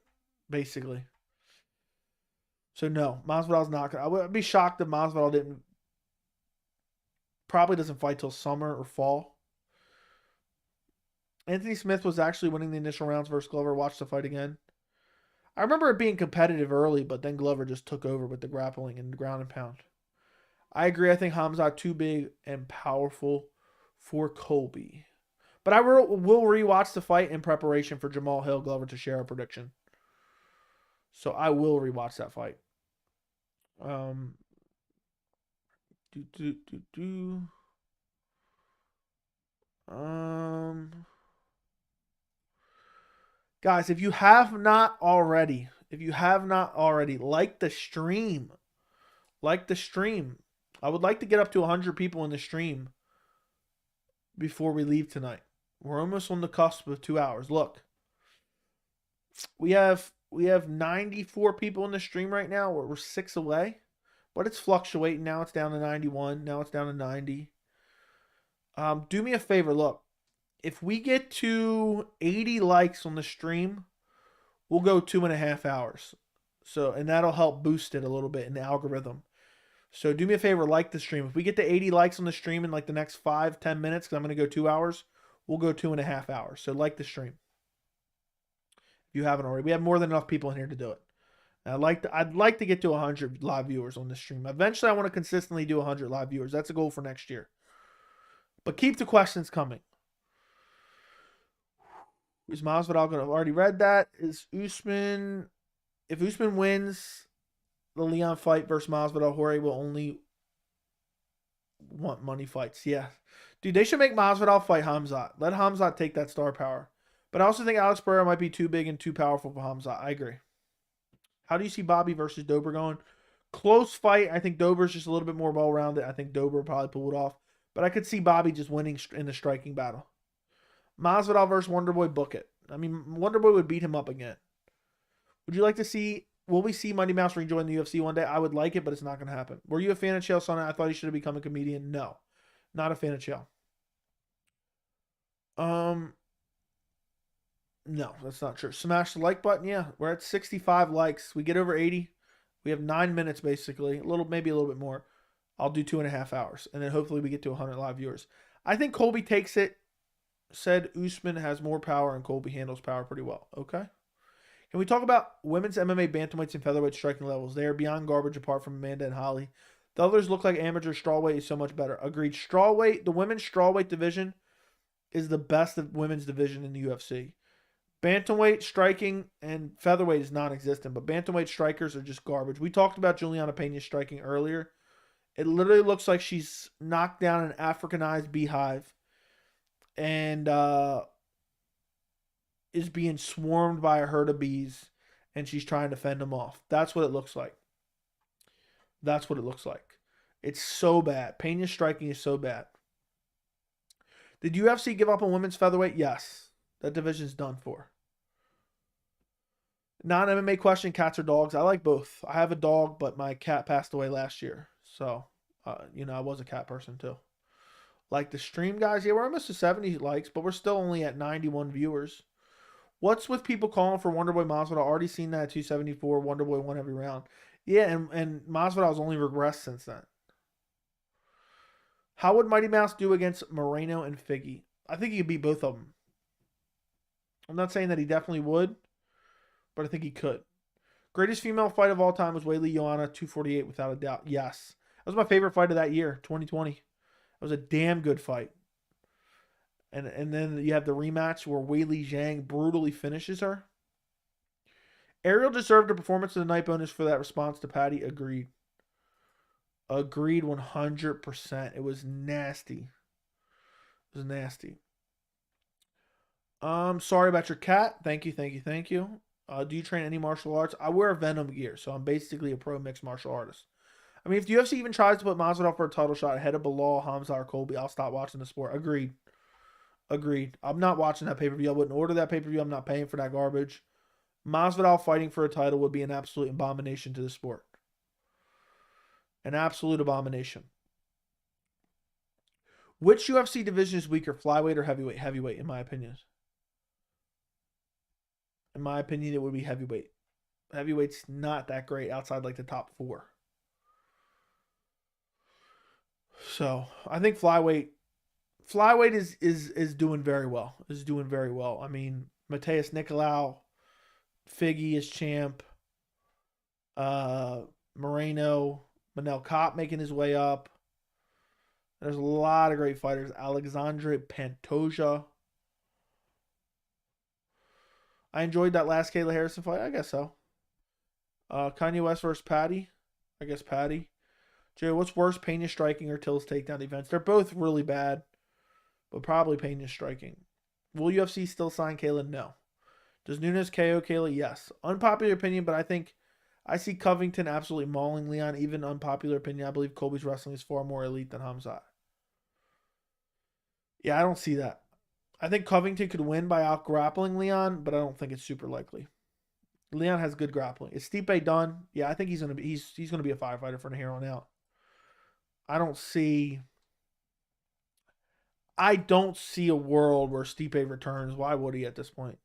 basically. So no, Masvidal's not gonna. I would be shocked if Masvidal probably doesn't fight till summer or fall. Anthony Smith was actually winning the initial rounds versus Glover. Watch the fight again. I remember it being competitive early, but then Glover just took over with the grappling and the ground and pound. I agree. I think Hamzat too big and powerful for Colby. But I will rewatch the fight in preparation for Jamal Hill Glover Teixeira prediction. So I will rewatch that fight. Guys, if you have not already, like the stream. Like the stream. I would like to get up to 100 people in the stream before we leave tonight. We're almost on the cusp of 2 hours. Look, we have 94 people in the stream right now. We're 6 away, but it's fluctuating. Now it's down to 91. Now it's down to 90. Do me a favor. Look, if we get to 80 likes on the stream, we'll go 2.5 hours. So, and that'll help boost it a little bit in the algorithm. So do me a favor, like the stream. If we get to 80 likes on the stream in like the next 5-10 minutes, because I'm going to go 2 hours, we'll go 2.5 hours. So like the stream. If you haven't already. We have more than enough people in here to do it. And I'd like to get to 100 live viewers on the stream. Eventually, I want to consistently do 100 live viewers. That's a goal for next year. But keep the questions coming. Is Masvidal going to have already read that? Is Usman... If Usman wins the Leon fight versus Masvidal, Jorge will only want money fights. Yeah. Dude, they should make Masvidal fight Hamzat. Let Hamzat take that star power. But I also think Alex Pereira might be too big and too powerful for Hamzat. I agree. How do you see Bobby versus Dober going? Close fight. I think Dober's just a little bit more well-rounded. I think Dober will probably pull it off. But I could see Bobby just winning in the striking battle. Masvidal versus Wonderboy, book it. I mean, Wonderboy would beat him up again. Would you like to see... Will we see Mighty Mouse rejoin the UFC one day? I would like it, but it's not going to happen. Were you a fan of Chael Sonnen? I thought he should have become a comedian. No. Not a fan of Chael. No, that's not true. Smash the like button. Yeah, we're at 65 likes. We get over 80. We have 9 minutes basically. Maybe a little bit more. I'll do 2.5 hours, and then hopefully we get to 100 live viewers. I think Colby takes it. Said Usman has more power, and Colby handles power pretty well. Okay. Can we talk about women's MMA bantamweights and featherweight striking levels? They are beyond garbage apart from Amanda and Holly. The others look like amateur. Strawweight is so much better. Agreed. Strawweight, the women's strawweight division is the best of women's division in the UFC. Bantamweight, striking, and featherweight is non-existent, but bantamweight strikers are just garbage. We talked about Juliana Peña striking earlier. It literally looks like she's knocked down an Africanized beehive and is being swarmed by a herd of bees, and she's trying to fend them off. That's what it looks like. That's what it looks like. It's so bad. Peña's striking is so bad. Did UFC give up on women's featherweight? Yes. That division's done for. Non-MMA question, cats or dogs? I like both. I have a dog, but my cat passed away last year. So, I was a cat person too. Like the stream, guys. Yeah, we're almost to 70 likes, but we're still only at 91 viewers. What's with people calling for Wonderboy Masvidal? Already seen that at 274. Wonderboy won every round. Yeah, and Masvidal's only regressed since then. How would Mighty Mouse do against Moreno and Figgy? I think he could beat both of them. I'm not saying that he definitely would, but I think he could. Greatest female fight of all time was Weili Joanna, 248 without a doubt. Yes. That was my favorite fight of that year, 2020. It was a damn good fight. And then you have the rematch where Weili Zhang brutally finishes her. Ariel deserved a performance of the night bonus for that response to Paddy. Agreed. Agreed 100%. It was nasty. It was nasty. Sorry about your cat. Thank you. Do you train any martial arts? I wear Venom gear, so I'm basically a pro mixed martial artist. I mean, if the UFC even tries to put Masvidal for a title shot ahead of Bilal, Hamza, or Colby, I'll stop watching the sport. Agreed. I'm not watching that pay-per-view. I wouldn't order that pay-per-view. I'm not paying for that garbage. Masvidal fighting for a title would be an absolute abomination to the sport. An absolute abomination. Which UFC division is weaker, flyweight or heavyweight? Heavyweight, in my opinion. In my opinion, it would be heavyweight. Heavyweight's not that great outside like the top 4. So I think flyweight is doing very well. I mean, Mateus Nicolau, Figgy is champ. Moreno, Manel Kape making his way up. There's a lot of great fighters. Alexandre Pantoja. I enjoyed that last Kayla Harrison fight. I guess so. Kanye West versus Paddy. I guess Paddy. Joe, what's worse, Peña striking or Till's takedown defense? They're both really bad. but probably Pena's striking. Will UFC still sign Kayla? No. Does Nunes KO Kayla? Yes. Unpopular opinion, but I think I see Covington absolutely mauling Leon. Even unpopular opinion, I believe Colby's wrestling is far more elite than Hamzat. Yeah, I don't see that. I think Covington could win by out grappling Leon, but I don't think it's super likely. Leon has good grappling. Is Stipe done? Yeah, I think he's gonna be a firefighter from here on out. I don't see a world where Stipe returns. Why would he at this point?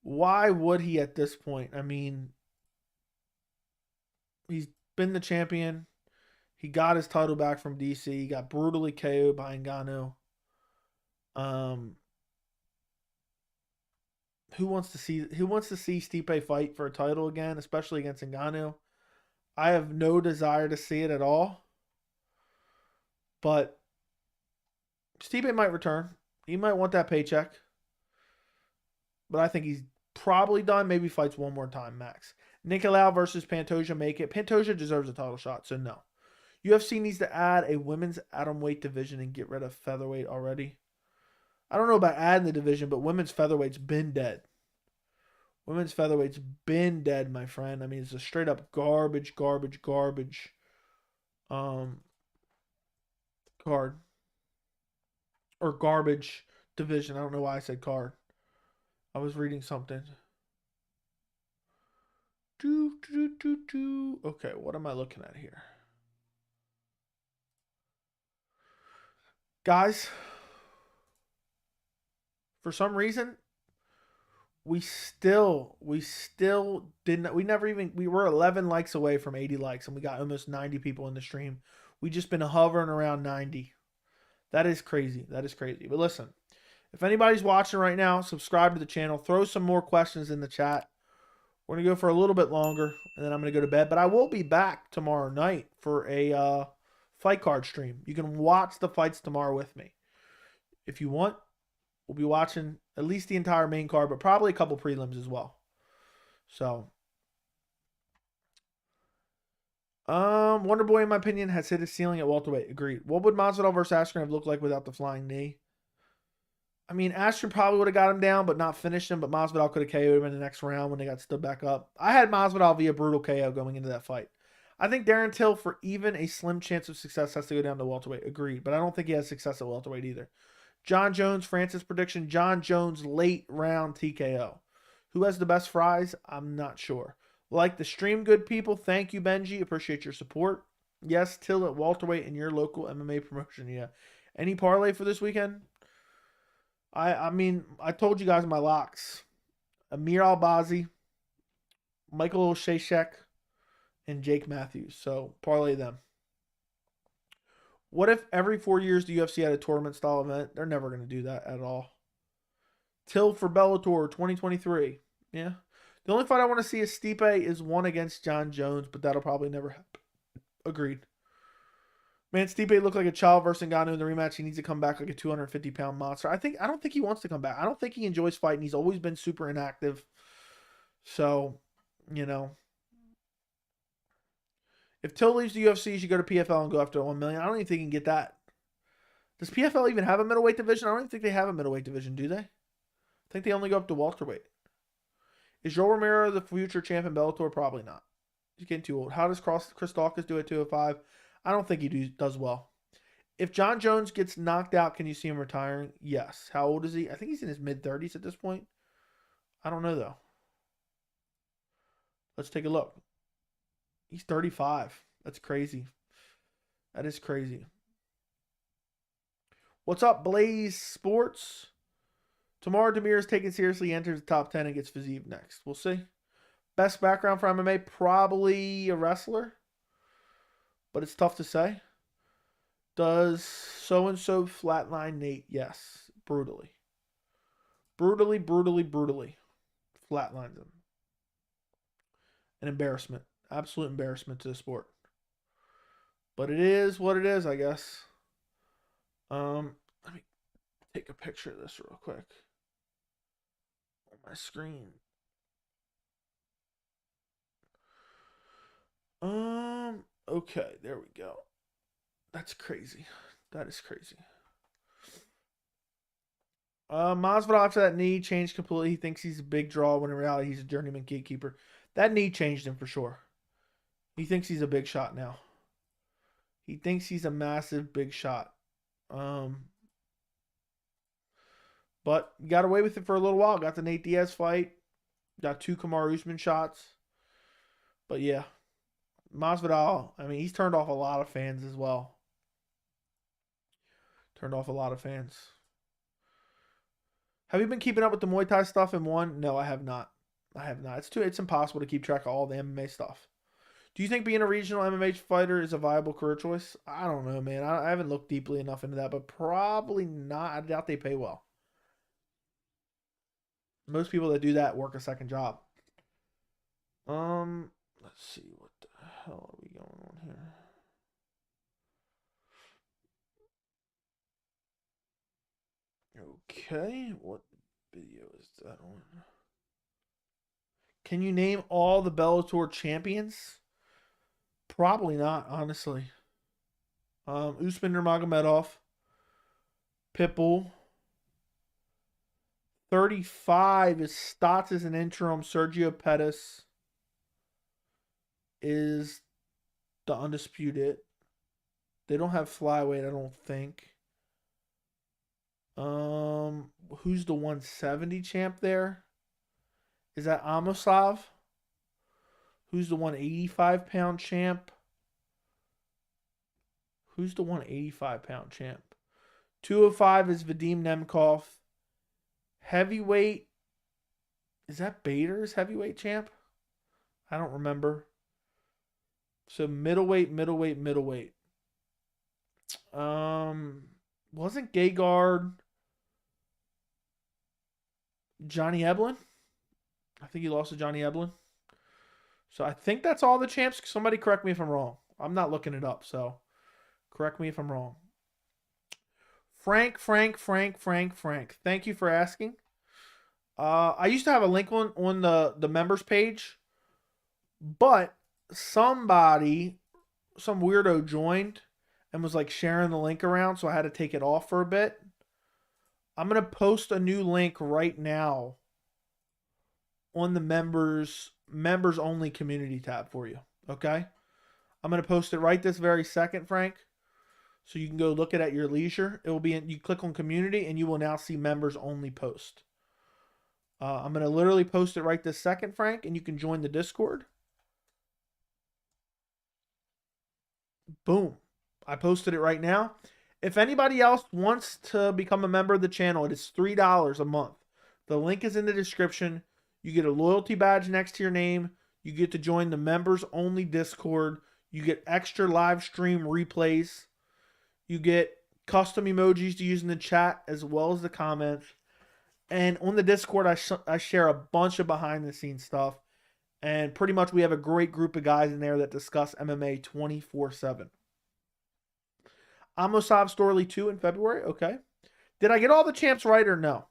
Why would he at this point? I mean, he's been the champion. He got his title back from DC. He got brutally KO'd by Ngannou. Who wants to see Stipe fight for a title again, especially against Ngannou? I have no desire to see it at all. But Stipe might return. He might want that paycheck. But I think he's probably done. Maybe fights one more time, max. Nicolau versus Pantoja make it. Pantoja deserves a title shot, so no. UFC needs to add a women's atomweight division and get rid of featherweight already. I don't know about adding the division, but women's featherweight's been dead. Women's featherweight's been dead, my friend. I mean, it's a straight up garbage card. Or garbage division. I don't know why I said card. I was reading something. Okay, what am I looking at here? Guys, for some reason, we were 11 likes away from 80 likes, and we got almost 90 people in the stream. We just been hovering around 90. That is crazy. But listen, if anybody's watching right now, subscribe to the channel. Throw some more questions in the chat. We're going to go for a little bit longer, and then I'm going to go to bed. But I will be back tomorrow night for a fight card stream. You can watch the fights tomorrow with me. If you want, we'll be watching at least the entire main card, but probably a couple prelims as well. So, Wonder Boy, in my opinion, has hit his ceiling at welterweight. Agreed. What would Masvidal versus Askren have looked like without the flying knee? I mean, Askren probably would have got him down, but not finished him. But Masvidal could have KO'd him in the next round when they got stood back up. I had Masvidal via brutal KO going into that fight. I think Darren Till, for even a slim chance of success, has to go down to welterweight. Agreed. But I don't think he has success at welterweight either. John Jones, Francis prediction. John Jones, late round TKO. Who has the best fries? I'm not sure. Like the stream, good people. Thank you, Benji. Appreciate your support. Yes, Till at welterweight in your local MMA promotion. Yeah. Any parlay for this weekend? I mean, I told you guys my locks. Amir Albazi, Michael Shashek, and Jake Matthews. So parlay them. What if every 4 years the UFC had a tournament style event? They're never going to do that at all. Till for Bellator 2023. Yeah. The only fight I want to see is Stipe is one against John Jones, but that'll probably never happen. Agreed. Man, Stipe looked like a child versus Ngannou in the rematch. He needs to come back like a 250-pound monster. I don't think he wants to come back. I don't think he enjoys fighting. He's always been super inactive. So, you know. If Till leaves the UFC, he should go to PFL and go after 1 million. I don't even think he can get that. Does PFL even have a middleweight division? I don't even think they have a middleweight division, do they? I think they only go up to welterweight. Is Joe Romero the future champ in Bellator? Probably not. He's getting too old. How does Chris Dawkins do at 205? I don't think he does well. If John Jones gets knocked out, can you see him retiring? Yes. How old is he? I think he's in his mid-30s at this point. I don't know, though. Let's take a look. He's 35. That's crazy. That is crazy. What's up, Blaze Sports? Tomorrow, Demir is taken seriously, enters the top 10, and gets Fiziev next. We'll see. Best background for MMA? Probably a wrestler. But it's tough to say. Does so-and-so flatline Nate? Yes. Brutally. Brutally flatlines him. An embarrassment. Absolute embarrassment to the sport. But it is what it is, I guess. Let me take a picture of this real quick. On my screen. Okay, there we go. That's crazy. That is crazy. Masvidal, after that knee, changed completely. He thinks he's a big draw when in reality he's a journeyman gatekeeper. That knee changed him for sure. He thinks he's a big shot now. He thinks he's a massive big shot. But got away with it for a little while. Got the Nate Diaz fight. Got 2 Kamaru Usman shots. But yeah, Masvidal, I mean, he's turned off a lot of fans as well. Turned off a lot of fans. Have you been keeping up with the Muay Thai stuff in one? No, I have not. I have not. It's impossible to keep track of all the MMA stuff. Do you think being a regional MMA fighter is a viable career choice? I don't know, man. I haven't looked deeply enough into that, but probably not. I doubt they pay well. Most people that do that work a second job. Let's see, what the hell are we going on here? Okay, what video is that on? Can you name all the Bellator champions? Probably not, honestly. Usman Nurmagomedov, Pitbull. 35 is Stotts as an interim. Sergio Pettis is the undisputed. They don't have flyweight, I don't think. Who's the 170 champ there? Is that Amosov? Who's the 185-pound champ? Who's the 185-pound champ? 205 is Vadim Nemkov. Heavyweight, is that Bader's heavyweight champ? I don't remember. So middleweight. Wasn't Gegard Johnny Eblin? I think he lost to Johnny Eblin. So I think that's all the champs. Somebody correct me if I'm wrong. I'm not looking it up, so correct me if I'm wrong. Frank. Thank you for asking. I used to have a link on the members page, but some weirdo joined and was like sharing the link around, so I had to take it off for a bit. I'm going to post a new link right now on the members only community tab for you. Okay? I'm going to post it right this very second, Frank. So you can go look at your leisure. It will be you click on community and you will now see members only post. I'm going to literally post it right this second, Frank, and you can join the Discord. Boom. I posted it right now. If anybody else wants to become a member of the channel, it is $3 a month. The link is in the description. You get a loyalty badge next to your name. You get to join the members only Discord. You get extra live stream replays. You get custom emojis to use in the chat as well as the comments. And on the Discord, I share a bunch of behind the scenes stuff. And pretty much we have a great group of guys in there that discuss MMA 24/7. Amosov Storley 2 in February. Okay. Did I get all the champs right or no?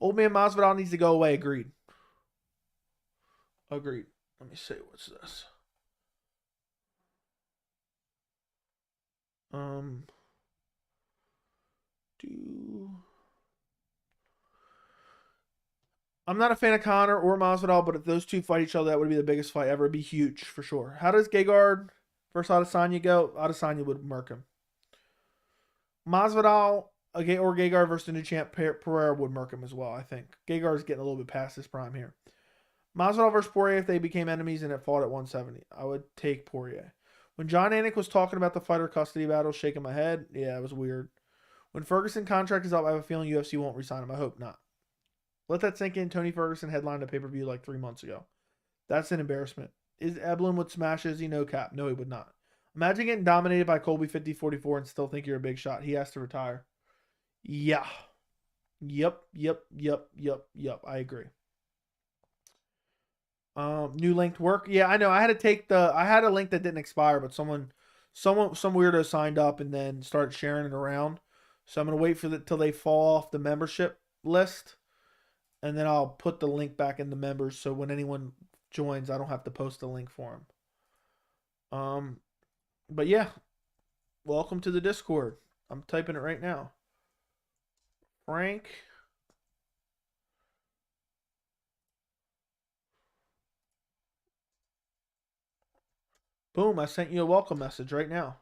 Old man Masvidal needs to go away. Agreed. Let me see. What's this? I'm not a fan of Conor or Masvidal, but if those two fight each other, that would be the biggest fight ever. It'd be huge for sure. How does Gegard versus Adesanya go? Adesanya would murk him. Masvidal or Gegard versus the new champ Pereira would murk him as well, I think. Gegard is getting a little bit past his prime here. Masvidal versus Poirier, if they became enemies and it fought at 170, I would take Poirier. When John Anik was talking about the fighter custody battle, shaking my head, yeah, it was weird. When Ferguson contract is up, I have a feeling UFC won't resign him. I hope not. Let that sink in. Tony Ferguson headlined a pay-per-view like 3 months ago. That's an embarrassment. Is Eblin would smash Izzy? No cap. No, he would not. Imagine getting dominated by Colby 50-44 and still think you're a big shot. He has to retire. Yeah. Yep. I agree. New linked work. Yeah, I know. I had a link that didn't expire, but some weirdo signed up and then started sharing it around. So I'm gonna wait till they fall off the membership list, and then I'll put the link back in the members. So when anyone joins, I don't have to post a link for them. But yeah, welcome to the Discord. I'm typing it right now. Frank. Boom, I sent you a welcome message right now.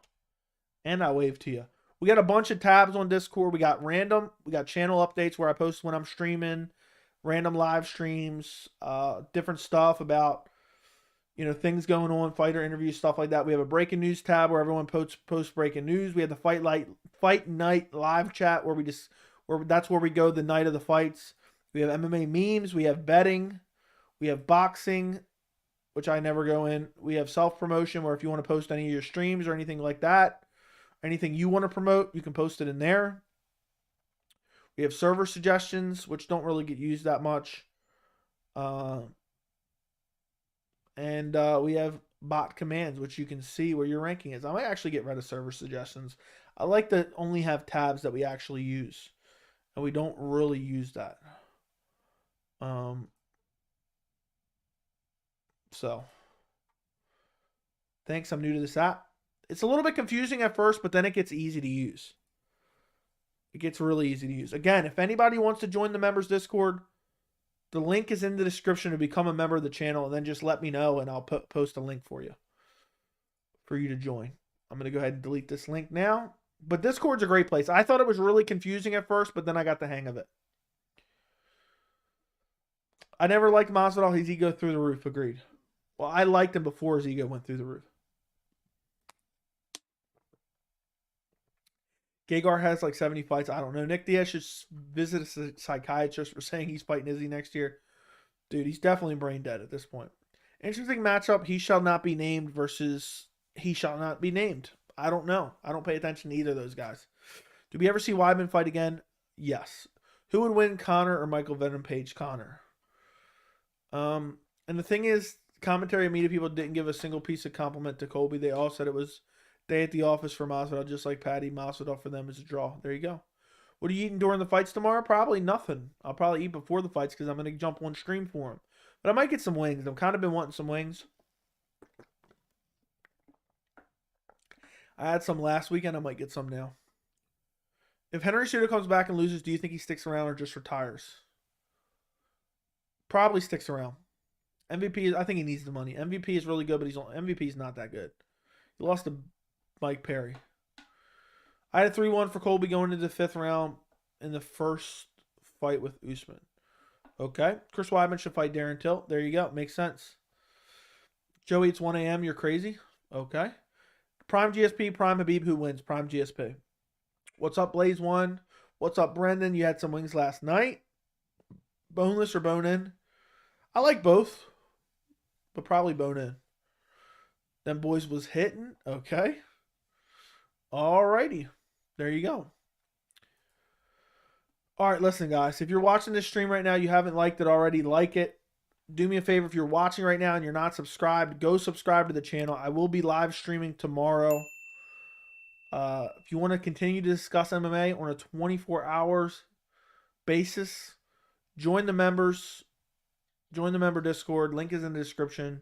And I waved to you. We got a bunch of tabs on Discord. We got random. We got channel updates where I post when I'm streaming, random live streams, different stuff about, things going on, fighter interviews, stuff like that. We have a breaking news tab where everyone posts breaking news. We have the fight night live chat where that's where we go the night of the fights. We have MMA memes. We have betting. We have boxing, which I never go in. We have self-promotion where if you want to post any of your streams or anything like that, anything you want to promote, you can post it in there. We have server suggestions, which don't really get used that much. And we have bot commands, which you can see where your ranking is. I might actually get rid of server suggestions. I like to only have tabs that we actually use. And we don't really use that. So, thanks. I'm new to this app. It's a little bit confusing at first, but then it gets easy to use. It gets really easy to use. Again, if anybody wants to join the members Discord, the link is in the description to become a member of the channel, and then just let me know, and I'll post a link for you to join. I'm going to go ahead and delete this link now. But Discord's a great place. I thought it was really confusing at first, but then I got the hang of it. I never liked Masvidal. His ego through the roof. Agreed. Well, I liked him before his ego went through the roof. Gegard has like 70 fights. I don't know. Nick Diaz should visit a psychiatrist for saying he's fighting Izzy next year. Dude, he's definitely brain dead at this point. Interesting matchup. He shall not be named versus he shall not be named. I don't know. I don't pay attention to either of those guys. Do we ever see Weidman fight again? Yes. Who would win, Connor or Michael Venom Page? Connor. And the thing is, commentary media people didn't give a single piece of compliment to Colby. They all said it was day at the office for Masvidal, just like Paddy. Masvidal for them is a draw. There you go. What are you eating during the fights tomorrow? Probably nothing. I'll probably eat before the fights because I'm going to jump on stream for them. But I might get some wings. I've kind of been wanting some wings. I had some last weekend. I might get some now. If Henry Cejudo comes back and loses, do you think he sticks around or just retires? Probably sticks around. MVP, I think he needs the money. MVP is really good, but MVP is not that good. He lost to Mike Perry. I had a 3-1 for Colby going into the 5th round in the first fight with Usman. Okay. Chris Weidman should fight Darren Till. There you go. Makes sense. Joey, it's 1 a.m. You're crazy. Okay. Prime GSP, Prime Habib. Who wins? Prime GSP. What's up, Blaze One? What's up, Brendan? You had some wings last night. Boneless or bone-in? I like both, but probably bone-in. Them boys was hitting. Okay. Alrighty. There you go. All right, listen, guys. If you're watching this stream right now, you haven't liked it already, like it. Do me a favor. If you're watching right now and you're not subscribed, go subscribe to the channel. I will be live streaming tomorrow. If you want to continue to discuss MMA on a 24 hours basis, join the members. Join the member Discord. Link is in the description.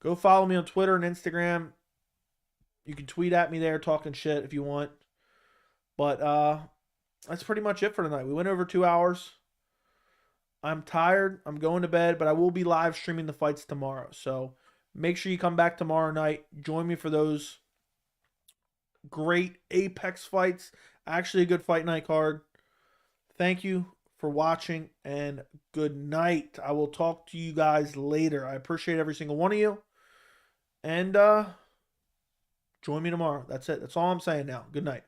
Go follow me on Twitter and Instagram. You can tweet at me there talking shit if you want. But that's pretty much it for tonight. We went over 2 hours. I'm tired. I'm going to bed, but I will be live streaming the fights tomorrow. So make sure you come back tomorrow night. Join me for those great Apex fights. Actually a good fight night card. Thank you for watching and good night. I will talk to you guys later. I appreciate every single one of you. And join me tomorrow. That's it. That's all I'm saying now. Good night.